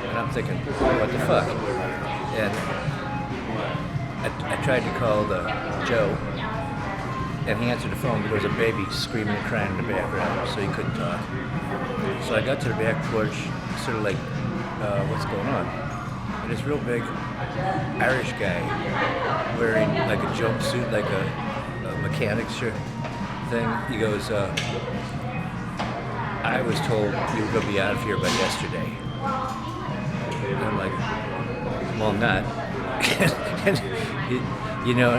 And I'm thinking, what the fuck? And I tried to call Joe, and he answered the phone, but there was a baby screaming and crying in the background, so he couldn't talk. So I got to the back porch, sort of like, what's going on? And this real big Irish guy wearing like a jumpsuit, like a mechanic's shirt thing. He goes, I was told you were going to be out of here by yesterday. And I'm like, well, I'm not. And you know,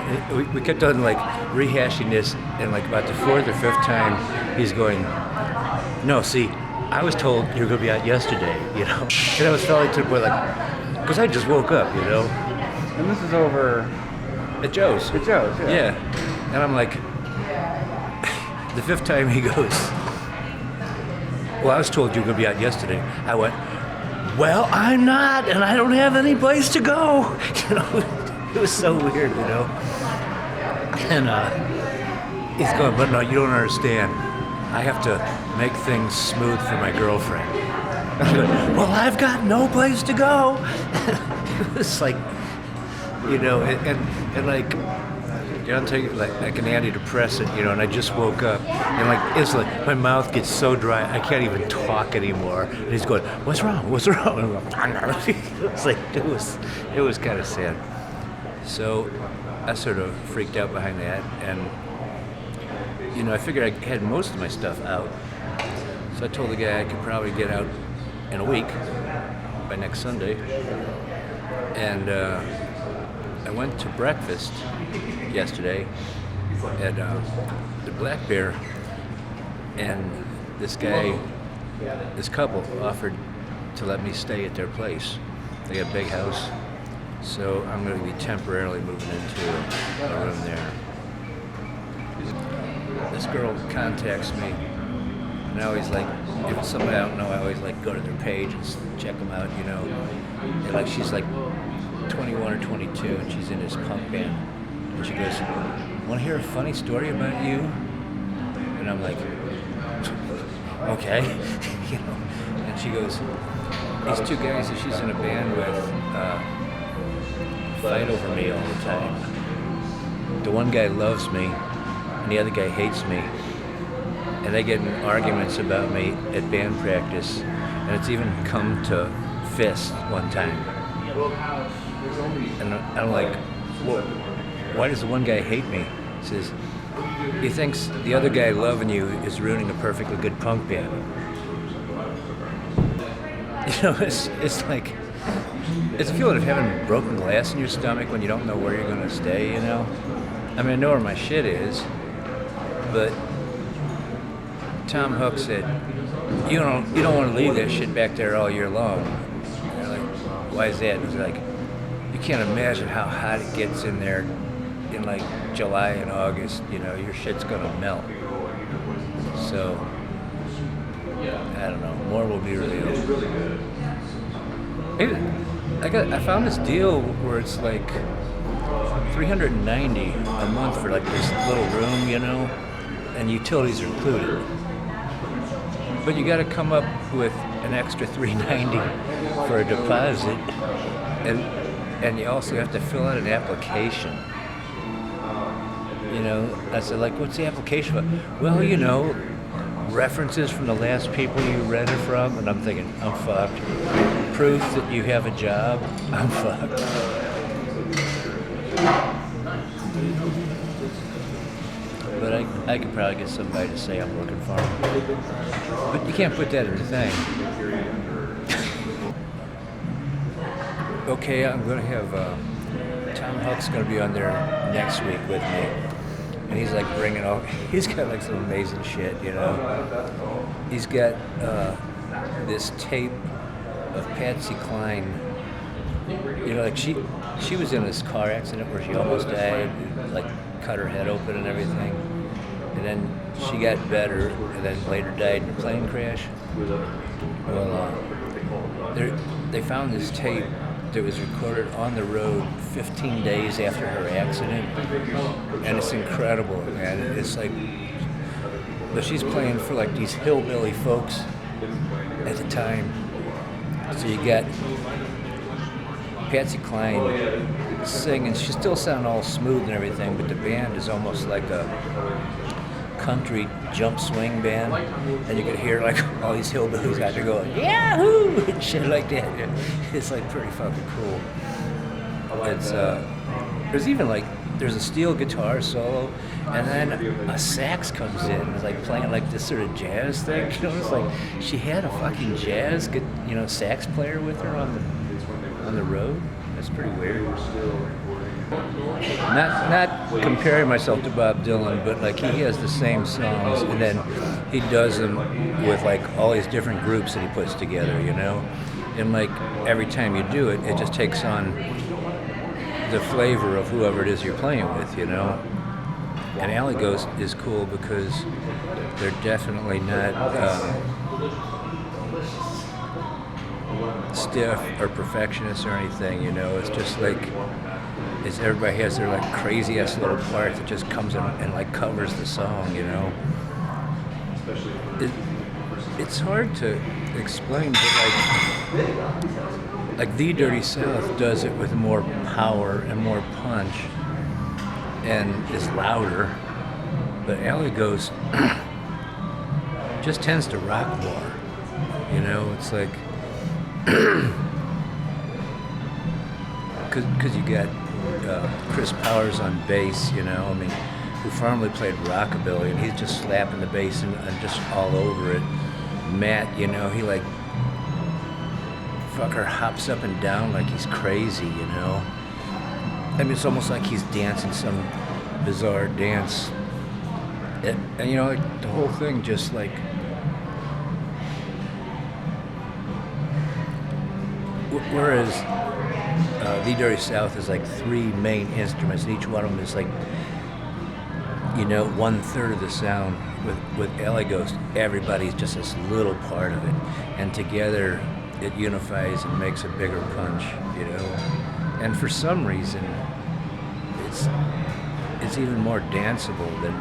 we kept on like rehashing this, and like about the fourth or fifth time, he's going, no, see, I was told you were going to be out yesterday, you know. And I was falling to the point like, because I just woke up, you know. And this is over at Joe's. At Joe's, yeah. Yeah. And I'm like, the fifth time he goes, well, I was told you were going to be out yesterday. I went, well, I'm not, and I don't have any place to go. You know, it was so weird, you know. And he's going, but no, you don't understand. I have to make things smooth for my girlfriend. Well, I've got no place to go. It was like, you know, and like, you know, I'm taking like an antidepressant, you know, and I just woke up, and like instantly my mouth gets so dry I can't even talk anymore. And he's going, "What's wrong? What's wrong?" And I'm like, it was kind of sad. So I sort of freaked out behind that, and you know, I figured I had most of my stuff out. So I told the guy I could probably get out in a week, by next Sunday. And I went to breakfast yesterday at the Black Bear, and this couple offered to let me stay at their place. They got a big house, so I'm going to be temporarily moving into a room there. This girl contacts me, and I always like, if it's somebody I don't know, I always like go to their page and check them out, you know. And like, she's like 21 or 22, and she's in this punk band. And she goes, want to hear a funny story about you? And I'm like, okay. You know. And she goes, these two guys that she's in a band with fight over me all the time. The one guy loves me, and the other guy hates me. And they get in arguments about me at band practice, and it's even come to fist one time. And I'm like, well, why does the one guy hate me? He says, he thinks the other guy loving you is ruining a perfectly good punk band. You know, it's like, it's a feeling of having broken glass in your stomach when you don't know where you're going to stay, you know? I mean, I know where my shit is, but Tom Hook said, you don't want to leave that shit back there all year long. And they're like, why is that? And he's like, you can't imagine how hot it gets in there in like July and August, you know, your shit's gonna melt. So, I don't know, more will be revealed. I found this deal where it's like $390 a month for like this little room, you know, and utilities are included. But you gotta come up with an extra $390 for a deposit, and you also have to fill out an application. You know, I said, like, what's the application for? Well, you know, references from the last people you rented from, and I'm thinking, I'm fucked. proof that you have a job, I'm fucked. But I could probably get somebody to say I'm working for them. But you can't put that in the thing. Okay, I'm going to have Tom Huck's going to be on there next week with me. And he's like bringing all, he's got like some amazing shit, you know. He's got this tape of Patsy Cline. You know, like she was in this car accident where she almost died, like cut her head open and everything. And then she got better and then later died in a plane crash. Well, they found this tape that was recorded on the road 15 days after her accident, and it's incredible, man. It's like, but she's playing for like these hillbilly folks at the time. So you got Patsy Cline singing. She still sound all smooth and everything, but the band is almost like a country jump swing band, and you could hear like all these hillbillies out there going yahoo and shit like that. It's like pretty fucking cool. It's there's even like there's a steel guitar solo, and then a sax comes in. It's like playing like this sort of jazz thing. You know, it's like she had a fucking jazz, sax player with her on the road. That's pretty weird. Not comparing myself to Bob Dylan, but like he has the same songs, and then he does them with like all these different groups that he puts together, you know. And like every time you do it, it just takes on the flavor of whoever it is you're playing with, you know. And Alley Ghost is cool because they're definitely not stiff or perfectionist or anything, you know. It's just like everybody has their like crazy ass little part that just comes in and like covers the song, you know. It's hard to explain, but like The Dirty South does it with more power and more punch and is louder, but Alley Ghost just tends to rock more, you know. It's like because you got Chris Powers on bass, you know, I mean, who formerly played rockabilly, and he's just slapping the bass and just all over it. Matt, you know, he like fucker hops up and down like he's crazy, you know. I mean, it's almost like he's dancing some bizarre dance. And you know, like, the whole thing just like whereas The Dirty South is like three main instruments, and each one of them is like, you know, 1/3 of the sound. With Alley Ghost, everybody's just this little part of it, and together it unifies and makes a bigger punch, you know. And for some reason, it's even more danceable than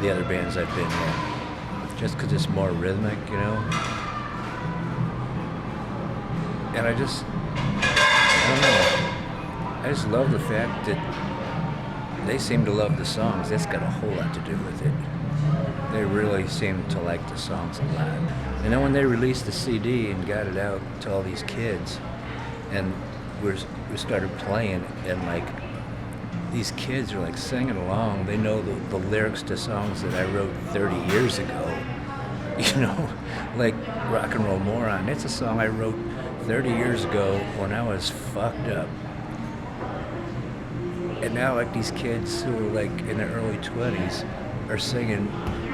the other bands I've been in, just because it's more rhythmic, you know. And I don't know, I just love the fact that they seem to love the songs. That's got a whole lot to do with it. They really seem to like the songs a lot. And then when they released the CD and got it out to all these kids, and we started playing, and like these kids are like singing along. They know the lyrics to songs that I wrote 30 years ago. You know, like Rock and Roll Moron. It's a song I wrote 30 years ago when I was fucked up. And now like these kids who are like in their early 20s are singing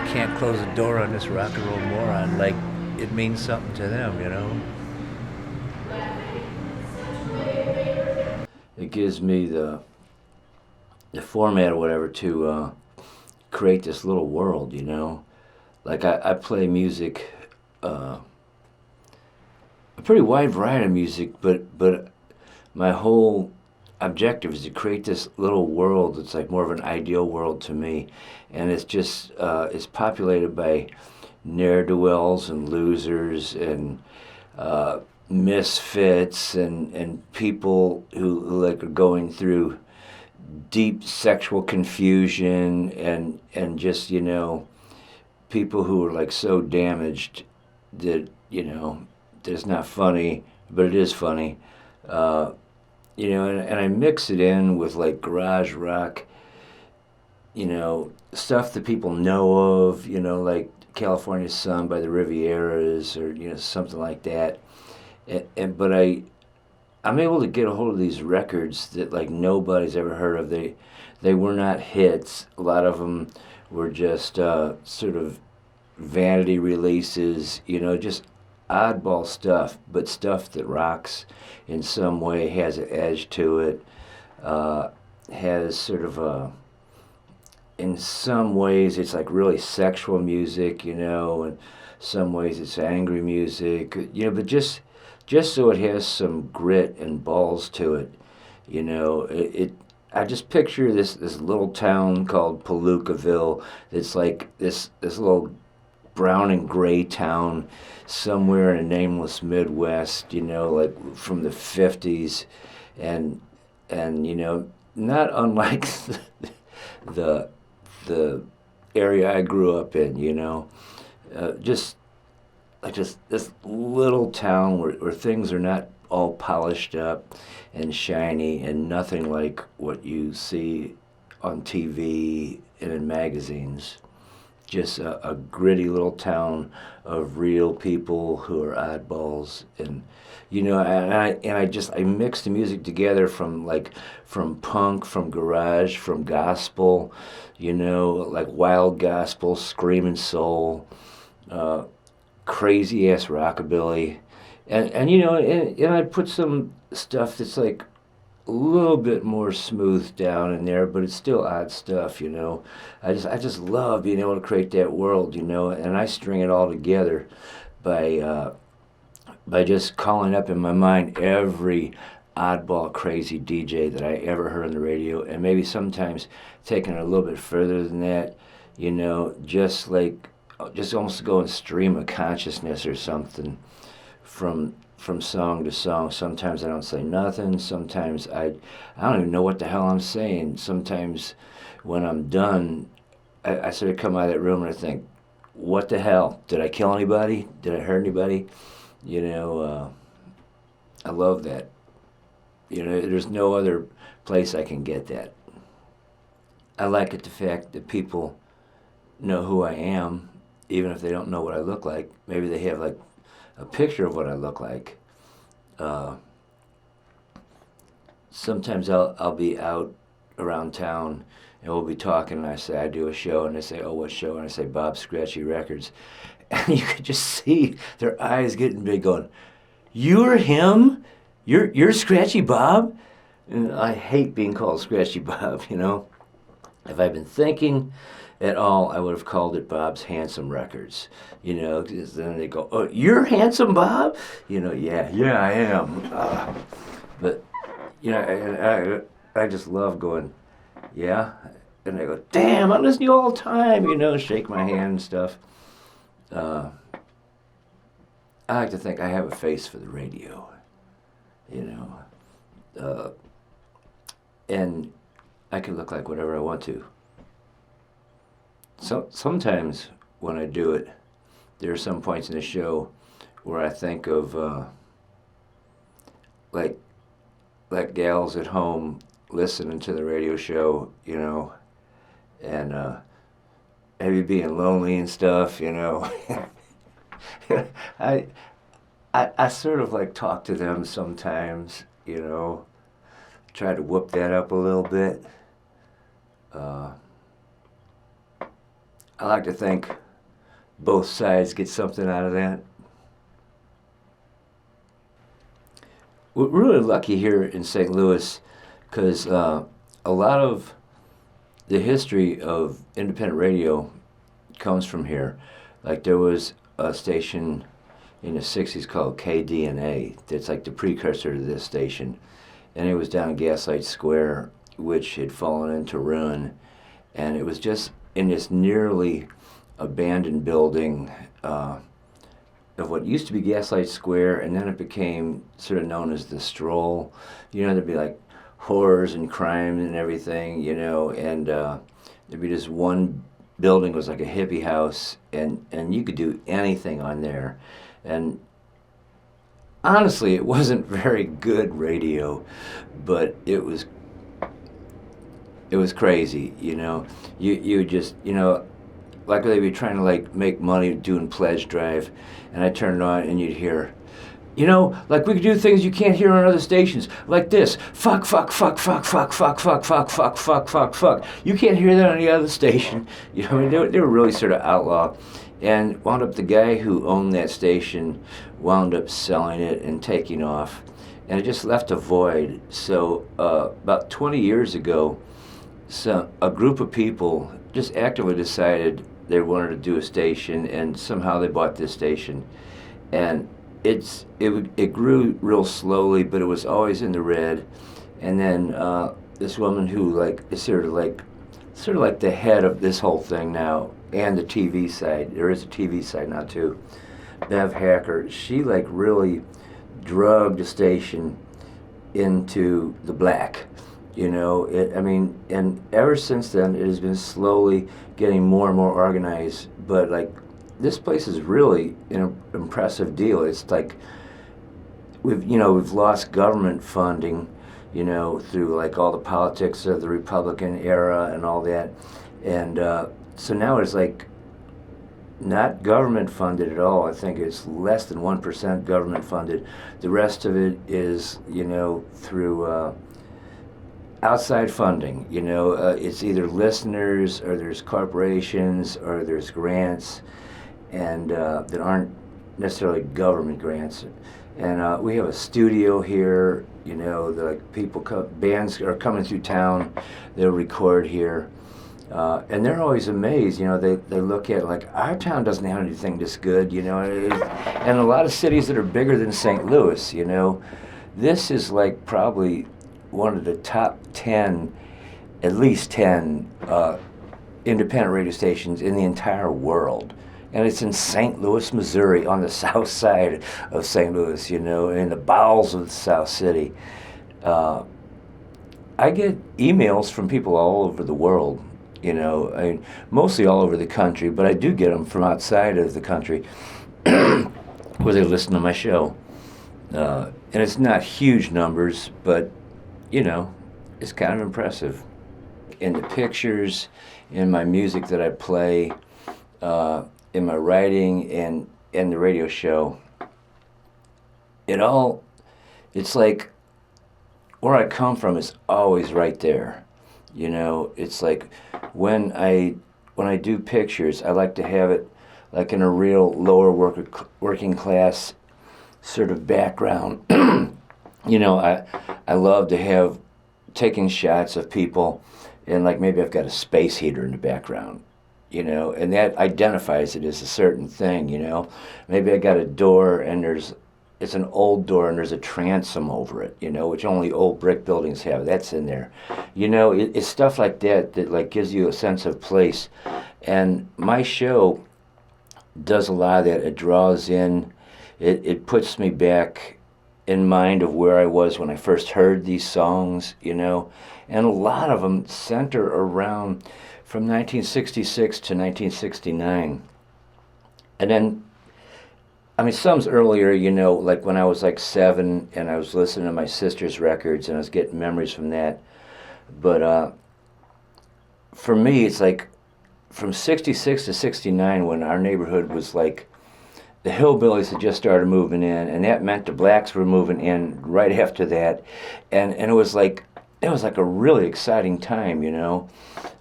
Can't Close the Door on This Rock and Roll Moron, like it means something to them, you know. It gives me the format or whatever to create this little world, you know. Like I play music, a pretty wide variety of music, but my whole objective is to create this little world that's like more of an ideal world to me, and it's just it's populated by ne'er-do-wells and losers and misfits and people who like are going through deep sexual confusion and just, you know, people who are like so damaged that, you know, that it's not funny but it is funny. You know, and I mix it in with like garage rock, you know, stuff that people know of, you know, like California Sun by the Rivieras or, you know, something like that. But I'm able to get a hold of these records that like nobody's ever heard of. They were not hits. A lot of them were just sort of vanity releases, you know, just oddball stuff, but stuff that rocks in some way, has an edge to it, has sort of a, in some ways it's like really sexual music, you know, and some ways it's angry music, you know, but just so it has some grit and balls to it, you know, I just picture this little town called Palookaville. It's like this little brown and gray town somewhere in a nameless Midwest, you know, like from the 50s, and you know, not unlike the the area I grew up in, you know, just this little town where things are not all polished up and shiny and nothing like what you see on TV and in magazines. Just a gritty little town of real people who are oddballs, and you know, I mix the music together from punk, from garage, from gospel, you know, like wild gospel, screaming soul, crazy ass rockabilly, and you know, and I put some stuff that's like a little bit more smoothed down in there, but it's still odd stuff, you know. I just love being able to create that world, you know, and I string it all together by just calling up in my mind every oddball crazy DJ that I ever heard on the radio, and maybe sometimes taking it a little bit further than that, you know, just almost go in stream of consciousness or something from song to song. Sometimes I don't say nothing. Sometimes I don't even know what the hell I'm saying. Sometimes when I'm done, I sort of come out of that room and I think, what the hell? Did I kill anybody? Did I hurt anybody? You know, I love that. You know, there's no other place I can get that. I like it, the fact that people know who I am, even if they don't know what I look like. Maybe they have like a picture of what I look like. Sometimes I'll be out around town and we'll be talking and I say I do a show and they say, oh, what show? And I say Bob Scratchy Records. And you could just see their eyes getting big going, you're him? You're Scratchy Bob? And I hate being called Scratchy Bob, you know. If I'd been thinking at all, I would have called it Bob's Handsome Records, you know, 'cause then they go, oh, you're Handsome Bob? You know, yeah, I am. But, you know, I just love going, yeah? And they go, damn, I listen to you all the time, you know, shake my hand and stuff. I like to think I have a face for the radio, you know, and I can look like whatever I want to. So sometimes when I do it, there are some points in the show where I think of like gals at home listening to the radio show, you know, and maybe being lonely and stuff, you know. I sort of like talk to them sometimes, you know, try to whoop that up a little bit. I like to think both sides get something out of that. We're really lucky here in St. Louis because a lot of the history of independent radio comes from here. Like there was a station in the 60s called KDNA that's like the precursor to this station. And it was down in Gaslight Square, which had fallen into ruin. And it was just in this nearly abandoned building of what used to be Gaslight Square, and then it became sort of known as the Stroll. You know, there'd be like horrors and crime and everything, you know, and there'd be this one building was like a hippie house, and you could do anything on there. And honestly, it wasn't very good radio, but it was crazy, you know. You just, you know, like they'd be trying to like make money doing pledge drive, and I turned it on and you'd hear, you know, like we could do things you can't hear on other stations, like this. Fuck, fuck, fuck, fuck, fuck, fuck, fuck, fuck, fuck, fuck, fuck, fuck. You can't hear that on any other station. You know, I mean, they were really sort of outlaw. And wound up the guy who owned that station wound up selling it and taking off. And it just left a void. So about 20 years ago, a group of people just actively decided they wanted to do a station, and somehow they bought this station. And it grew real slowly, but it was always in the red. And then this woman who like is sort of like the head of this whole thing now, and the TV side. There is a TV side now too. Bev Hacker. She like really drugged the station into the black. You know, I mean, and ever since then it has been slowly getting more and more organized. But like, this place is really an impressive deal. It's like we've lost government funding, you know, through like all the politics of the Republican era and all that, and so now it's like not government funded at all. I think it's less than 1% government funded. The rest of it is, you know, through outside funding. You know, it's either listeners or there's corporations or there's grants, and that aren't necessarily government grants. And we have a studio here. You know, like bands are coming through town. They'll record here. And they're always amazed, you know, they look at like, our town doesn't have anything this good, you know, and a lot of cities that are bigger than St. Louis, you know, this is like probably one of the top 10, at least 10 independent radio stations in the entire world. And it's in St. Louis, Missouri, on the south side of St. Louis, you know, in the bowels of the South City. I get emails from people all over the world. You know, I mean, mostly all over the country, but I do get them from outside of the country where they listen to my show. And it's not huge numbers, but, you know, it's kind of impressive. In the pictures, in my music that I play, in my writing, and the radio show, it's like where I come from is always right there. You know, it's like when I do pictures, I like to have it like in a real lower working class sort of background. You know, I love to have taking shots of people, and like maybe I've got a space heater in the background, you know, and that identifies it as a certain thing, you know. Maybe I got a door and it's an old door and there's a transom over it, you know, which only old brick buildings have. That's in there. You know, it's stuff like that that like gives you a sense of place. And my show does a lot of that. It draws in, it puts me back in mind of where I was when I first heard these songs, you know. And a lot of them center around from 1966 to 1969. And then, I mean, some's earlier, you know, like when I was like 7 and I was listening to my sister's records and I was getting memories from that. But for me, it's like from 66 to 69 when our neighborhood was like, the hillbillies had just started moving in, and that meant the blacks were moving in right after that. And it was like a really exciting time, you know,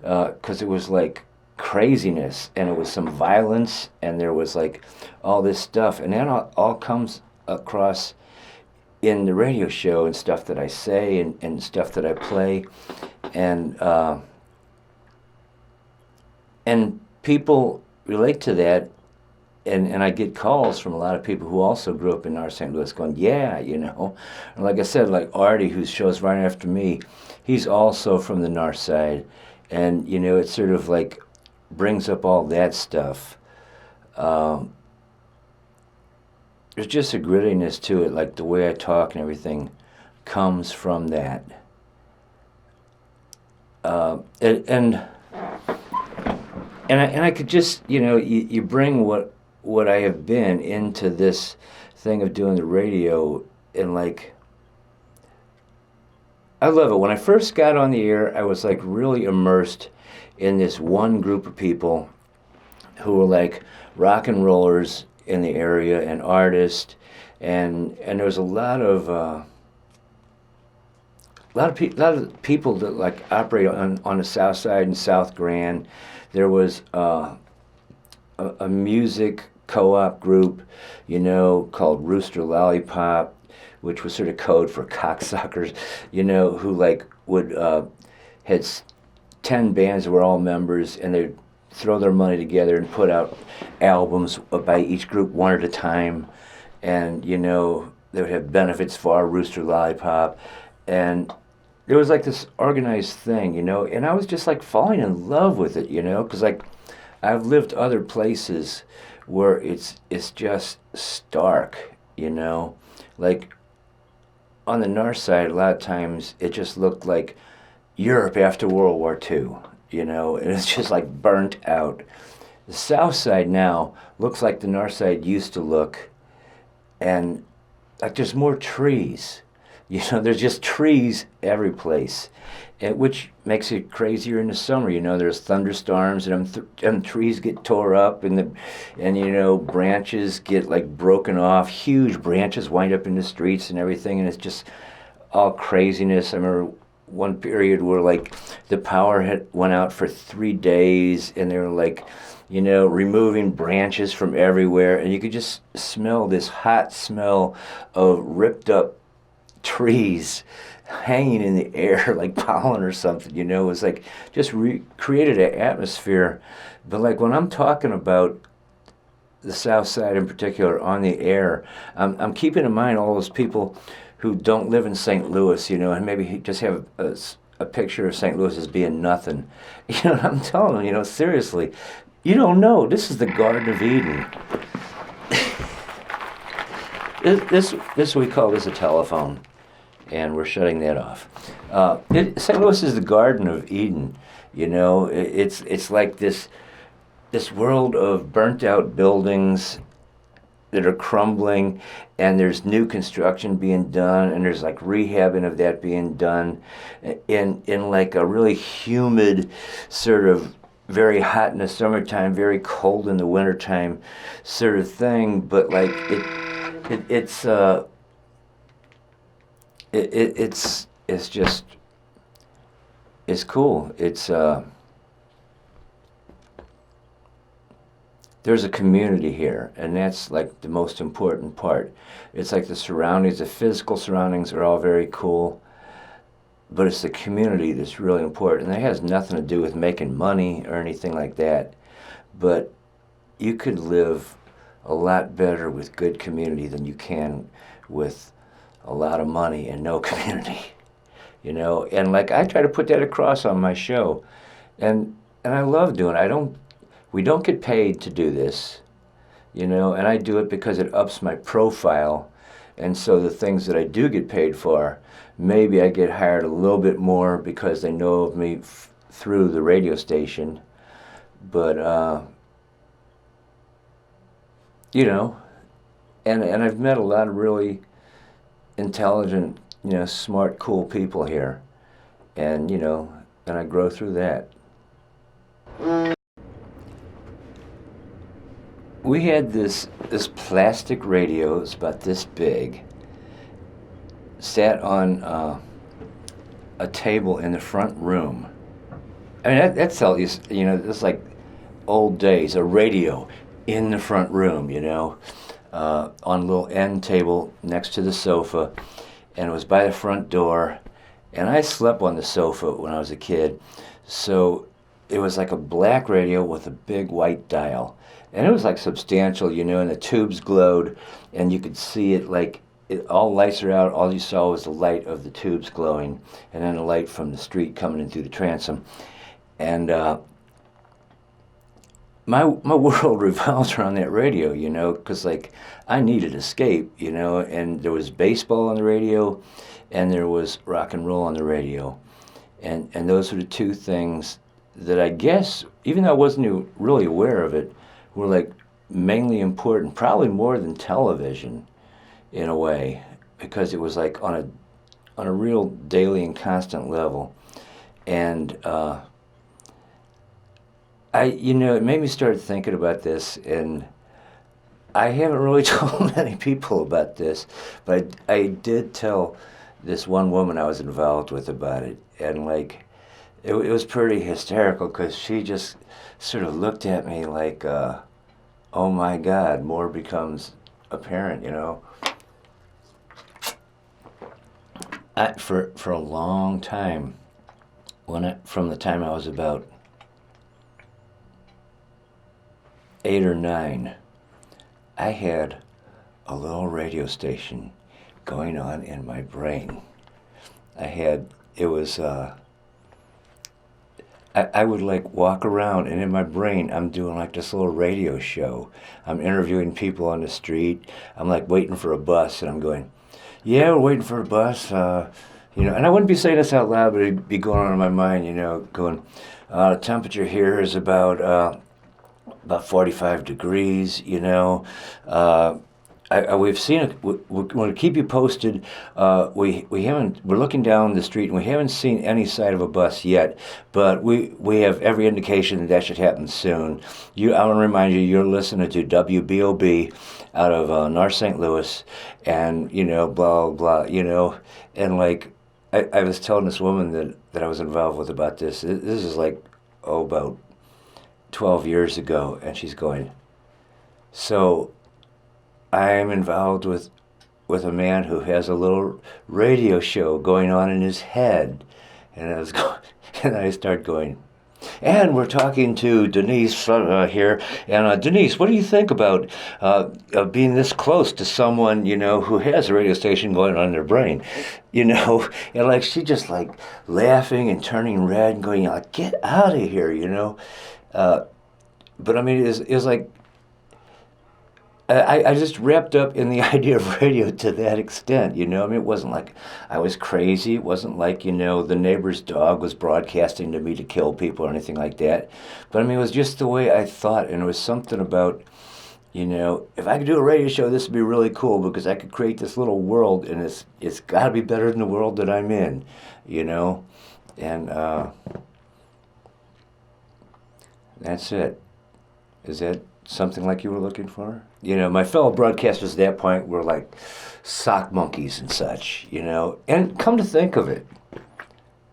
because it was like craziness, and it was some violence, and there was like all this stuff, and that all comes across in the radio show and stuff that I say and stuff that I play, and people relate to that, and I get calls from a lot of people who also grew up in North St. Louis going, yeah, you know, and like I said, like Artie, who shows right after me, he's also from the north side, and you know, it sort of like brings up all that stuff. There's just a grittiness to it, like the way I talk and everything comes from that. And I could just, you know, you bring what what I have been into this thing of doing the radio, and like, I love it. When I first got on the air, I was like really immersed in this one group of people who were like rock and rollers in the area and artists, and there was a lot of people that like operate on the South Side and South Grand. There was a music co-op group, called Rooster Lollipop, which was sort of code for cocksuckers, who like would had 10 bands that were all members, and they'd throw their money together and put out albums by each group one at a time, and they would have benefits for Rooster Lollipop, and there was like this organized thing, and I was just like falling in love with it, because like I've lived other places where it's just stark, like on the north side, a lot of times it just looked like Europe after World War II, and it's just like burnt out. The south side now looks like the north side used to look, and like there's more trees. There's just trees every place, which makes it crazier in the summer. There's thunderstorms, and trees get tore up, and branches get like broken off. Huge branches wind up in the streets and everything, and it's just all craziness. I remember one period where like the power went out for 3 days, and they were like, removing branches from everywhere, and you could just smell this hot smell of ripped up trees hanging in the air like pollen or something. It was like just created an atmosphere. But like when I'm talking about the south side in particular on the air, I'm keeping in mind all those people who don't live in St. Louis, and maybe just have a picture of St. Louis as being nothing. I'm telling them, seriously, you don't know, this is the Garden of Eden. This we call this a telephone, and we're shutting that off. St. Louis is the Garden of Eden. It's like this world of burnt out buildings that are crumbling, and there's new construction being done, and there's like rehabbing of that being done in like a really humid, sort of very hot in the summertime, very cold in the wintertime sort of thing. But like it's cool. There's a community here, and that's like the most important part. It's like the surroundings, the physical surroundings are all very cool, but it's the community that's really important. And that has nothing to do with making money or anything like that, but you could live a lot better with good community than you can with a lot of money and no community, and like I try to put that across on my show, and I love doing it. We don't get paid to do this, and I do it because it ups my profile, and so the things that I do get paid for, maybe I get hired a little bit more because they know of me through the radio station, but and I've met a lot of really intelligent, smart, cool people here, and and I grow through that. We had this plastic radio, it's about this big, sat on a table in the front room. I mean, that tells you, it's like old days, a radio in the front room, on a little end table next to the sofa, and it was by the front door, and I slept on the sofa when I was a kid, so it was like a black radio with a big white dial. And it was like substantial, and the tubes glowed, and you could see it like, all lights are out, all you saw was the light of the tubes glowing, and then the light from the street coming in through the transom. And my world revolved around that radio, because like I needed escape, and there was baseball on the radio, and there was rock and roll on the radio. And those were the two things that I guess, even though I wasn't really aware of it, were like mainly important, probably more than television in a way, because it was like on a real daily and constant level. And it made me start thinking about this, and I haven't really told many people about this, but I did tell this one woman I was involved with about it, and like, it was pretty hysterical because she just sort of looked at me like, oh my God, more becomes apparent, you know. For a long time, from the time I was about 8 or 9, I had a little radio station going on in my brain. I would like walk around, and in my brain I'm doing like this little radio show. I'm interviewing people on the street. I'm like waiting for a bus, and I'm going, yeah, we're waiting for a bus, and I wouldn't be saying this out loud, but it'd be going on in my mind, going, the temperature here is about 45 degrees, we've seen it. We're going to keep you posted. We're looking down the street and we haven't seen any sight of a bus yet, but we have every indication that should happen soon. I want to remind you, you're listening to WBOB out of North St. Louis, and blah blah, and like I was telling this woman that I was involved with about this. This is like about 12 years ago, and she's going, so I'm involved with a man who has a little radio show going on in his head. And I start going, and we're talking to Denise here. And Denise, what do you think about being this close to someone, who has a radio station going on in their brain? And like, she just like laughing and turning red and going, like, get out of here, but I mean, it was like, I just wrapped up in the idea of radio to that extent, I mean, it wasn't like I was crazy. It wasn't like, the neighbor's dog was broadcasting to me to kill people or anything like that. But I mean, it was just the way I thought, and it was something about, if I could do a radio show, this would be really cool because I could create this little world, and it's got to be better than the world that I'm in, and that's it. Is that something like you were looking for? My fellow broadcasters at that point were like sock monkeys and such, And come to think of it,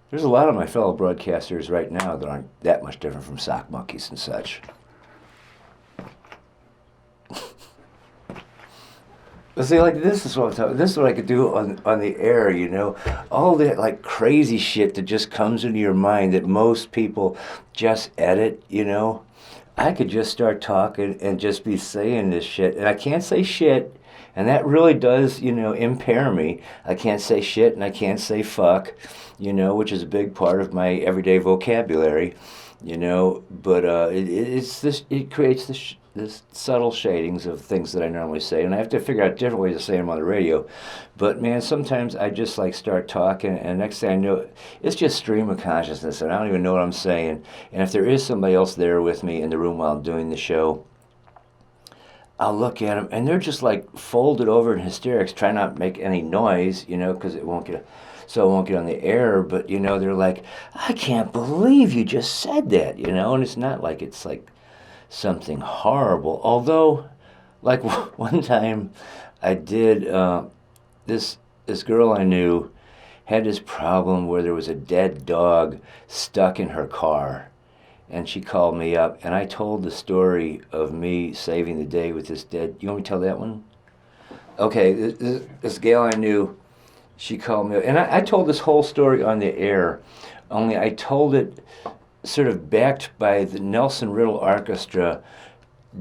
there's a lot of my fellow broadcasters right now that aren't that much different from sock monkeys and such. But see, like, this is what I'm talking. This is what I could do on the air, all that like crazy shit that just comes into your mind that most people just edit, I could just start talking and just be saying this shit, and I can't say shit, and that really does, impair me. I can't say shit, and I can't say fuck, which is a big part of my everyday vocabulary, but it creates this subtle shadings of things that I normally say, and I have to figure out different ways of saying them on the radio. But man, sometimes I just like start talking, and next thing I know, it's just stream of consciousness, and I don't even know what I'm saying. And if there is somebody else there with me in the room while I'm doing the show, I'll look at them, and they're just like folded over in hysterics, trying not to make any noise, because it won't get on the air. But they're like, I can't believe you just said that, and it's not like it's like something horrible. Although, like one time, I did. This girl I knew had this problem where there was a dead dog stuck in her car, and she called me up, and I told the story of me saving the day with this dead. You want me to tell that one? Okay, this gal I knew, she called me up, and I told this whole story on the air. Only I told it sort of backed by the Nelson Riddle Orchestra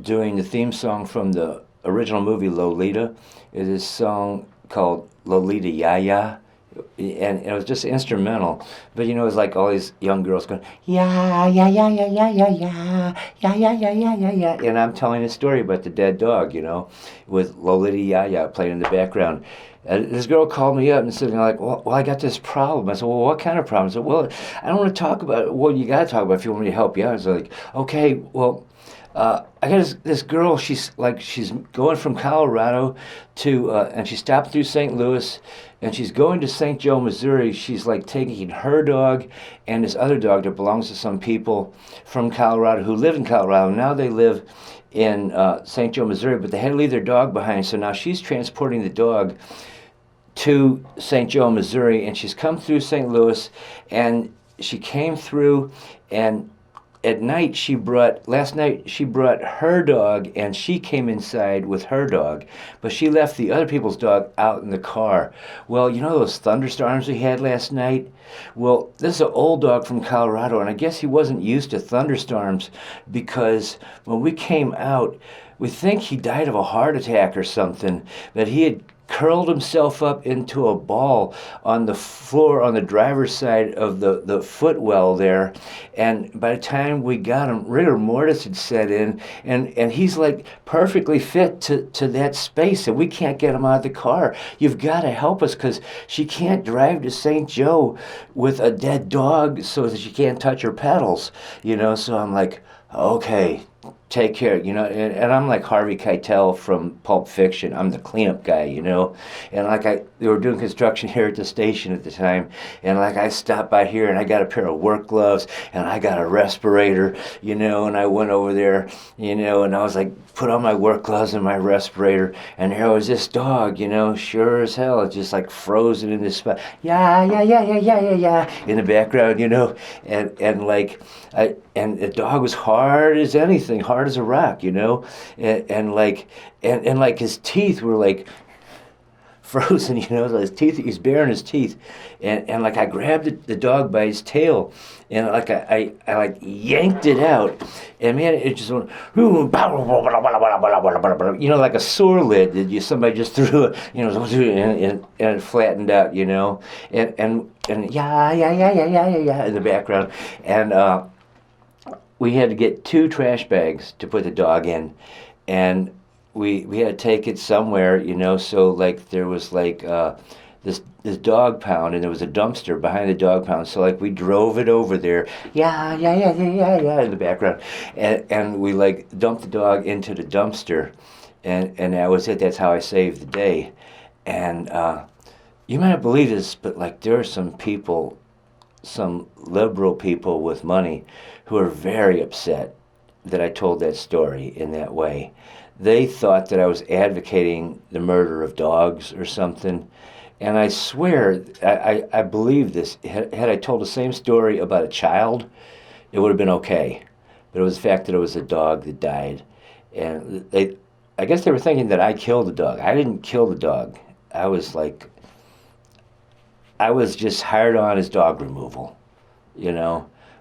doing the theme song from the original movie Lolita. It is a song called Lolita Ya Ya, and it was just instrumental. But it was like all these young girls going, ya ya ya ya ya ya ya ya ya ya ya ya ya, and I'm telling a story about the dead dog, with Lolita Ya Ya playing in the background. This girl called me up and said, like, well, I got this problem. I said, well, what kind of problem? I said, well, I don't want to talk about it. Well, you got to talk about it if you want me to help you out. I was like, okay, well, I got this girl. She's going from Colorado to, and she stopped through St. Louis, and she's going to St. Joe, Missouri. She's like taking her dog and this other dog that belongs to some people from Colorado who live in Colorado. Now they live in St. Joe, Missouri, but they had to leave their dog behind. So now she's transporting the dog to St. Joe, Missouri, and she's come through St. Louis, and she came through, and at night last night she brought her dog, and she came inside with her dog, but she left the other people's dog out in the car. Well, you know those thunderstorms we had last night? Well, this is an old dog from Colorado, and I guess he wasn't used to thunderstorms, because when we came out, we think he died of a heart attack or something, but he had curled himself up into a ball on the floor on the driver's side of the footwell there, and by the time we got him, rigor mortis had set in, and he's like perfectly fit to that space, and we can't get him out of the car. You've got to help us, because she can't drive to St. Joe with a dead dog so that she can't touch her pedals, so I'm like, okay, take care, and I'm like Harvey Keitel from Pulp Fiction. I'm the cleanup guy, and they were doing construction here at the station at the time, and I stopped by here, and I got a pair of work gloves, and I got a respirator, and I went over there, and I was like, put on my work gloves and my respirator, and there was this dog, sure as hell, it's just like frozen in this spot, yeah, in the background, and the dog was hard as anything, hard as a rock, and his teeth were like frozen, his teeth, he's baring his teeth, and I grabbed the dog by his tail, and I yanked it out, and man, it just went, like a sore lid that somebody just threw it, and it flattened out, and yeah in the background, and we had to get 2 trash bags to put the dog in, and we had to take it somewhere, so there was this dog pound, and there was a dumpster behind the dog pound, so we drove it over there, yeah in the background, and we dumped the dog into the dumpster, and that was it. That's how I saved the day. And you might not believe this, but there are some people, some liberal people with money, who are very upset that I told that story in that way. They thought that I was advocating the murder of dogs or something, and I swear I believe this. Had I told the same story about a child, it would have been okay, but it was the fact that it was a dog that died, and I guess they were thinking that I killed the dog. I didn't kill the dog. I was just hired on as dog removal,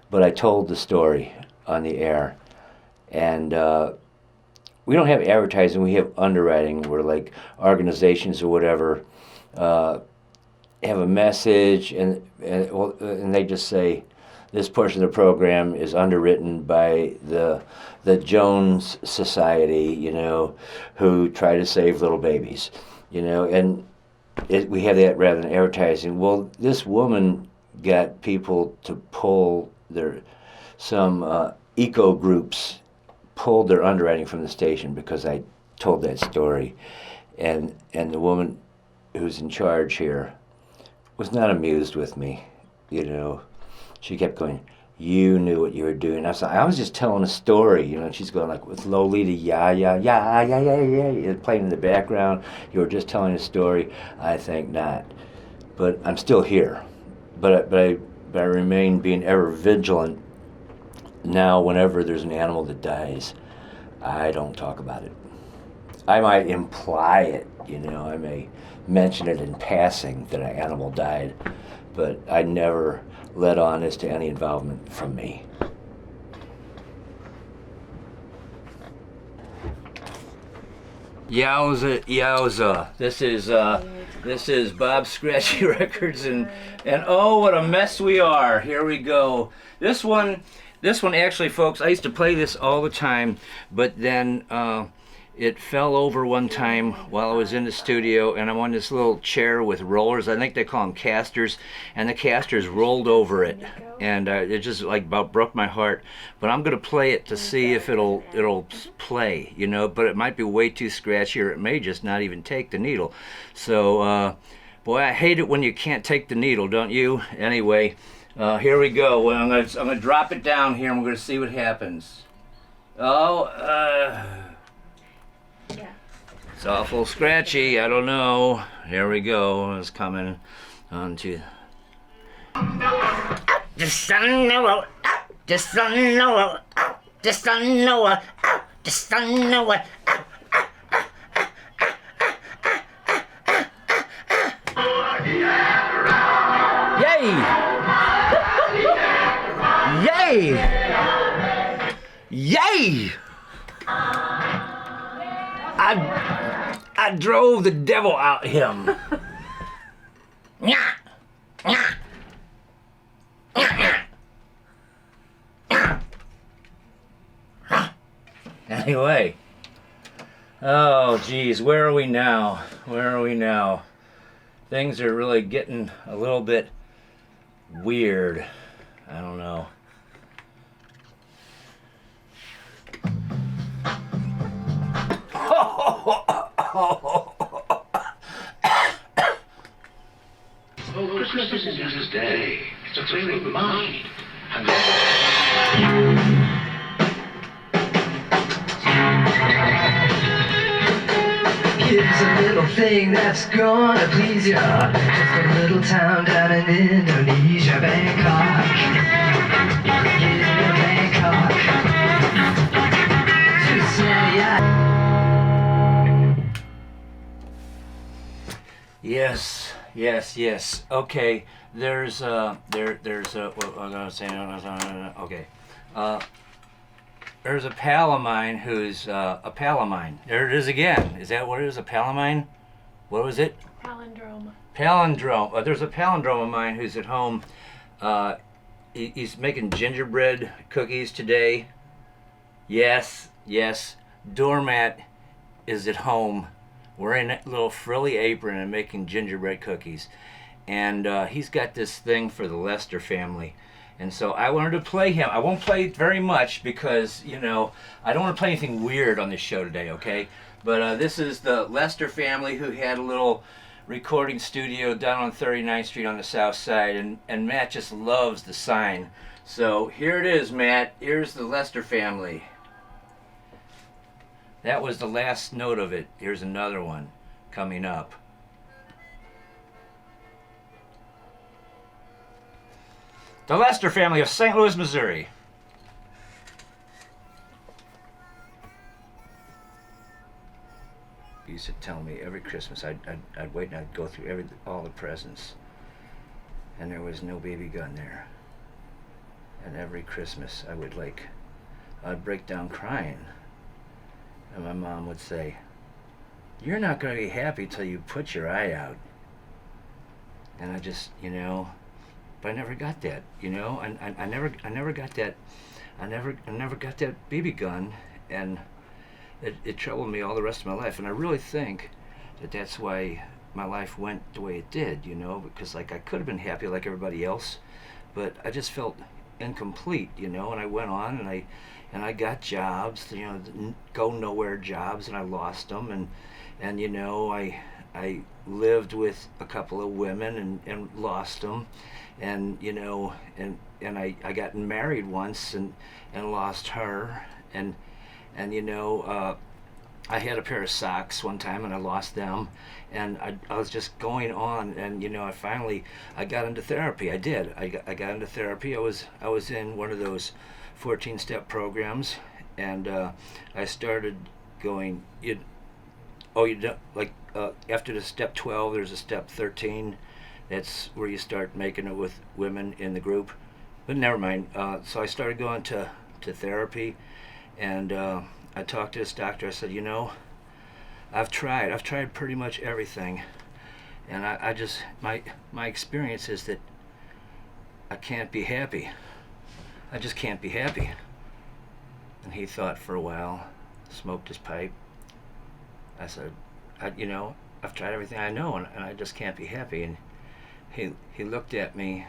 but I told the story on the air. And we don't have advertising, we have underwriting, where organizations or whatever have a message, and they just say, this portion of the program is underwritten by the Jones Society, who try to save little babies, and we have that rather than advertising. Well, this woman got people to pull some eco groups pulled their underwriting from the station because I told that story, and the woman who's in charge here was not amused with me, She kept going, you knew what you were doing. I was just telling a story, and she's going with Lolita, yeah, playing in the background. You were just telling a story. I think not, but I'm still here. But I remain being ever vigilant. Now, whenever there's an animal that dies, I don't talk about it. I might imply it, I may mention it in passing that an animal died, but I never let on as to any involvement from me. Yowza. This is Bob's Scratchy Records, and oh, what a mess we are. Here we go. This one actually, folks, I used to play this all the time, but then it fell over one time while I was in the studio, and I'm on this little chair with rollers. I think they call them casters, and the casters rolled over it, and it just like about broke my heart. But I'm gonna play it to see if it'll play, you know. But it might be way too scratchy, or it may just not even take the needle. So, boy, I hate it when you can't take the needle, don't you? Anyway, here we go. Well, I'm gonna drop it down here, and we're gonna see what happens. Oh, Yeah. it's awful scratchy. I don't know. Here we go. It's coming onto. Just don't know. Just don't know. Just don't know. Just don't know. Yay! Yay! Yay! I drove the devil out him. Anyway. Oh, geez, where are we now? Where are we now? Things are really getting a little bit weird. I don't know. Oh, Christmas isn't just a day. It's a frame of mind. Here's a little thing that's gonna please ya. Just a little town down in Indonesia, Bangkok. Yeah, Bangkok. Too sunny, Yes, yes, yes. Okay, there's what I'm gonna say. Okay, there's a pal of mine who's a pal of mine. There it is again. Is that what it is? A pal of mine? What was it? Palindrome. Palindrome. There's a palindrome of mine who's at home. He's making gingerbread cookies today. Yes, yes. Doormat is at home wearing a little frilly apron and making gingerbread cookies. And he's got this thing for the Lester family. And so I wanted to play him. I won't play very much because, you know, I don't want to play anything weird on this show today, okay? But this is the Lester family who had a little recording studio down on 39th Street on the south side. And Matt just loves the sign. So here it is, Matt. Here's the Lester family. That was the last note of it. Here's another one coming up. The Lester family of St. Louis, Missouri. He used to tell me every Christmas I'd wait and I'd go through all the presents, and there was no baby gun there. And every Christmas I'd break down crying. And my mom would say, "You're not going to be happy till you put your eye out." And I just, you know, but I never got that, you know. I never got that. I never got that BB gun, and it troubled me all the rest of my life. And I really think that that's why my life went the way it did, you know, because like I could have been happy like everybody else, but I just felt incomplete, you know. And I went on and I got jobs, you know, go nowhere jobs, and I lost them, and you know, I lived with a couple of women and lost them, and you know, and I got married once and lost her, and you know, I had a pair of socks one time and I lost them, and I was just going on, and you know, I got into therapy. I did. I got into therapy. I was in one of those 14-step programs, and I started going. After the step 12, there's a step 13. That's where you start making it with women in the group. But never mind. So I started going to therapy, and I talked to this doctor. I said, you know, I've tried pretty much everything, and I just my experience is that I can't be happy. I just can't be happy. And he thought for a while, smoked his pipe, I said, I've tried everything I know, and I just can't be happy. And he looked at me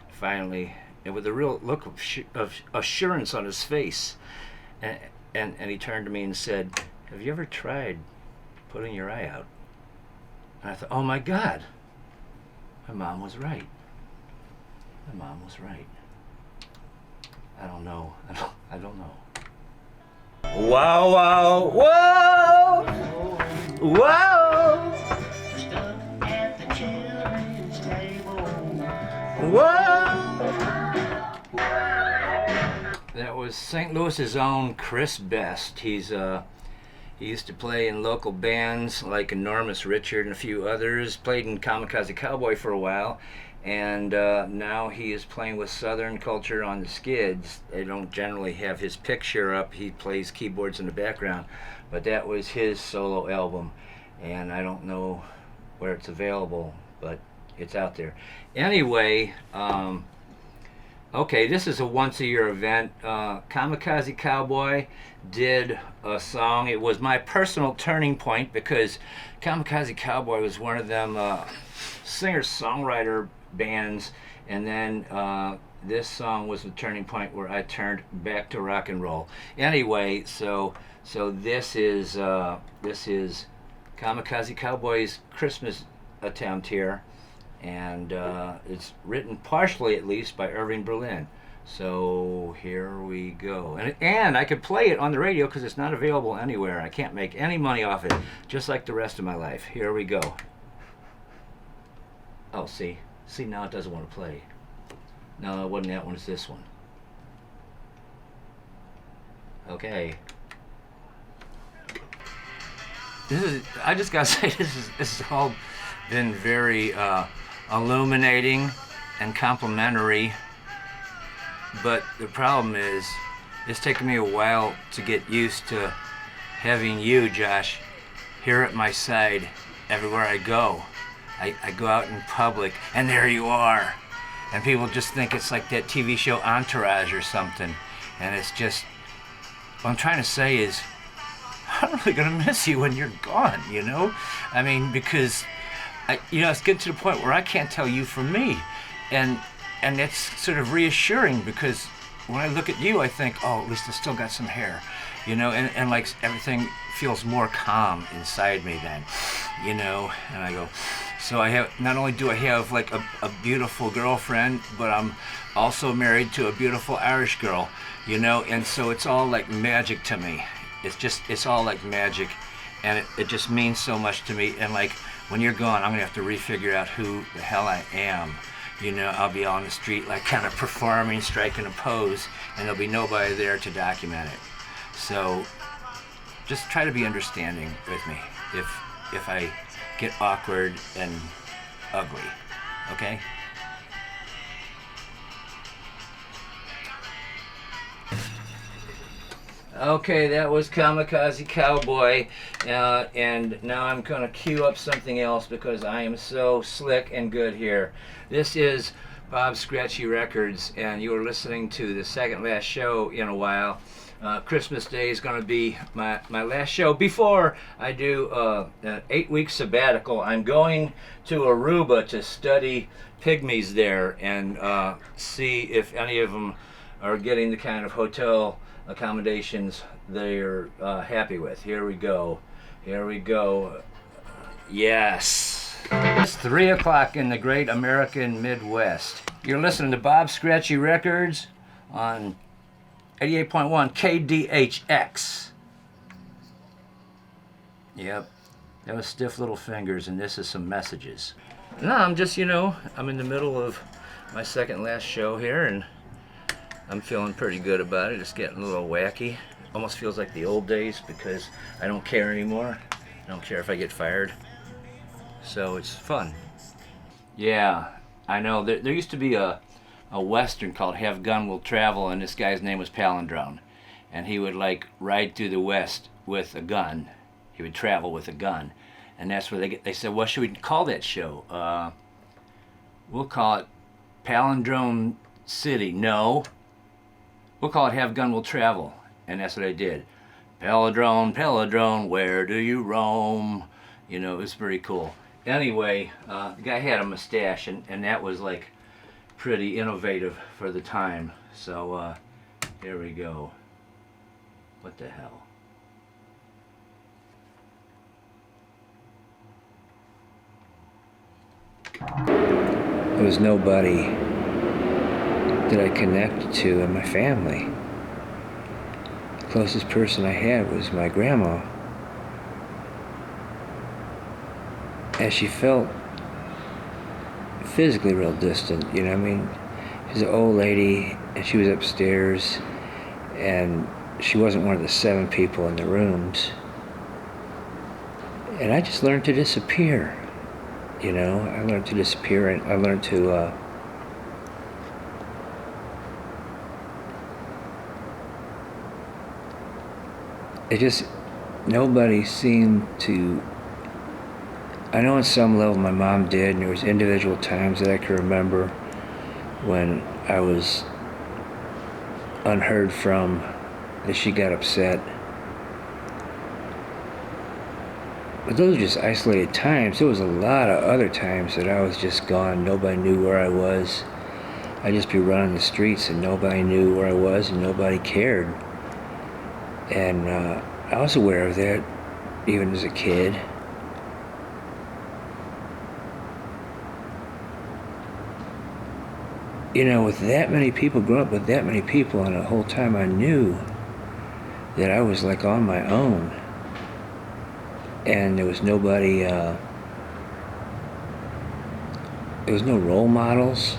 finally, and with a real look of assurance on his face, and he turned to me and said, "Have you ever tried putting your eye out?" And I thought, oh my God, my mom was right. My mom was right. I don't know. I don't know. Wow, wow, whoa! Whoa! At the children's table. Whoa! That was St. Louis's own Chris Best. He used to play in local bands like Enormous Richard and a few others. Played in Kamikaze Cowboy for a while, and now he is playing with Southern Culture on the Skids. They don't generally have his picture up. He plays keyboards in the background, but that was his solo album, and I don't know where it's available, but it's out there. Anyway, okay, this is a once-a-year event. Kamikaze Cowboy did a song. It was my personal turning point because Kamikaze Cowboy was one of them singer-songwriter bands, and then this song was the turning point where I turned back to rock and roll. Anyway, so this is Kamikaze Cowboy's Christmas attempt here, and it's written partially, at least, by Irving Berlin. So here we go, and I could play it on the radio because it's not available anywhere. I can't make any money off it, just like the rest of my life. Here we go. Oh, see now it doesn't want to play. No, it wasn't that one. It's this one. Okay. I just gotta say, this has all been very illuminating and complimentary, but the problem is it's taken me a while to get used to having you, Josh, here at my side everywhere I go. I go out in public and there you are, and people just think it's like that TV show Entourage or something, and it's just, what I'm trying to say is, I'm really gonna miss you when you're gone, you know? I mean, because it's getting to the point where I can't tell you from me, and it's sort of reassuring because when I look at you, I think, oh, at least I still got some hair, and like everything feels more calm inside me then, and I go, so I have, not only do I have like a beautiful girlfriend, but I'm also married to a beautiful Irish girl, and so it's all like magic to me. It's all like magic, and it just means so much to me. And like, when you're gone, I'm gonna have to refigure out who the hell I am. I'll be on the street like kind of performing, striking a pose, and there'll be nobody there to document it. So just try to be understanding with me if I get awkward and ugly, okay? Okay, that was Kamikaze Cowboy, and now I'm going to cue up something else because I am so slick and good here. This is Bob's Scratchy Records, and you are listening to the second last show in a while. Christmas Day is going to be my last show before I do an 8-week sabbatical. I'm going to Aruba to study pygmies there and see if any of them are getting the kind of hotel accommodations they're happy with. Here we go. Yes. It's 3 o'clock in the great American Midwest. You're listening to Bob Scratchy Records on 88.1 KDHX. Yep. That was Stiff Little Fingers, and this is some messages. No, I'm just, I'm in the middle of my second last show here, and I'm feeling pretty good about it. It's getting a little wacky. Almost feels like the old days because I don't care anymore. I don't care if I get fired. So it's fun. Yeah, I know. There used to be a Western called Have Gun Will Travel, and this guy's name was Palindrome. And he would like ride through the West with a gun. He would travel with a gun. And that's where they said, what should we call that show? We'll call it Palindrome City. No. We'll call it Have Gun Will Travel, and that's what I did. Peladrone, Peladrone, where do you roam? You know, it was pretty cool. Anyway, the guy had a mustache, and that was like pretty innovative for the time. So here we go. What the hell? There was nobody that I connected to in my family. The closest person I had was my grandma. And she felt physically real distant, you know what I mean? She's an old lady, and she was upstairs, and she wasn't one of the 7 people in the rooms. And I just learned to disappear, you know? I learned to disappear, and I learned to, it just, nobody seemed to, I know on some level my mom did, and there was individual times that I can remember when I was unheard from, that she got upset. But those were just isolated times. There was a lot of other times that I was just gone. Nobody knew where I was. I'd just be running the streets and nobody knew where I was and nobody cared. And I was aware of that even as a kid. You know, with that many people, growing up with that many people, and the whole time I knew that I was like on my own. And there was nobody, there was no role models.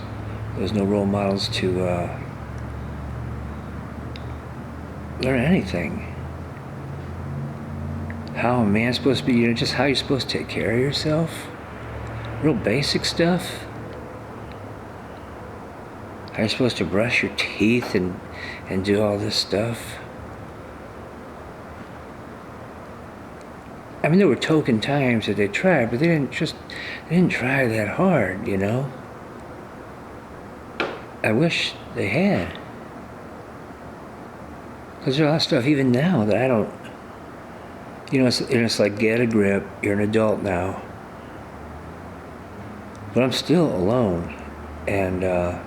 There was no role models to learn anything. How a man's supposed to be, you know, just how you're supposed to take care of yourself. Real basic stuff. How you're supposed to brush your teeth and do all this stuff. I mean, there were token times that they tried, but they didn't try that hard, you know? I wish they had. Because there's a lot of stuff even now that I don't, you know, it's like, get a grip, you're an adult now. But I'm still alone, and a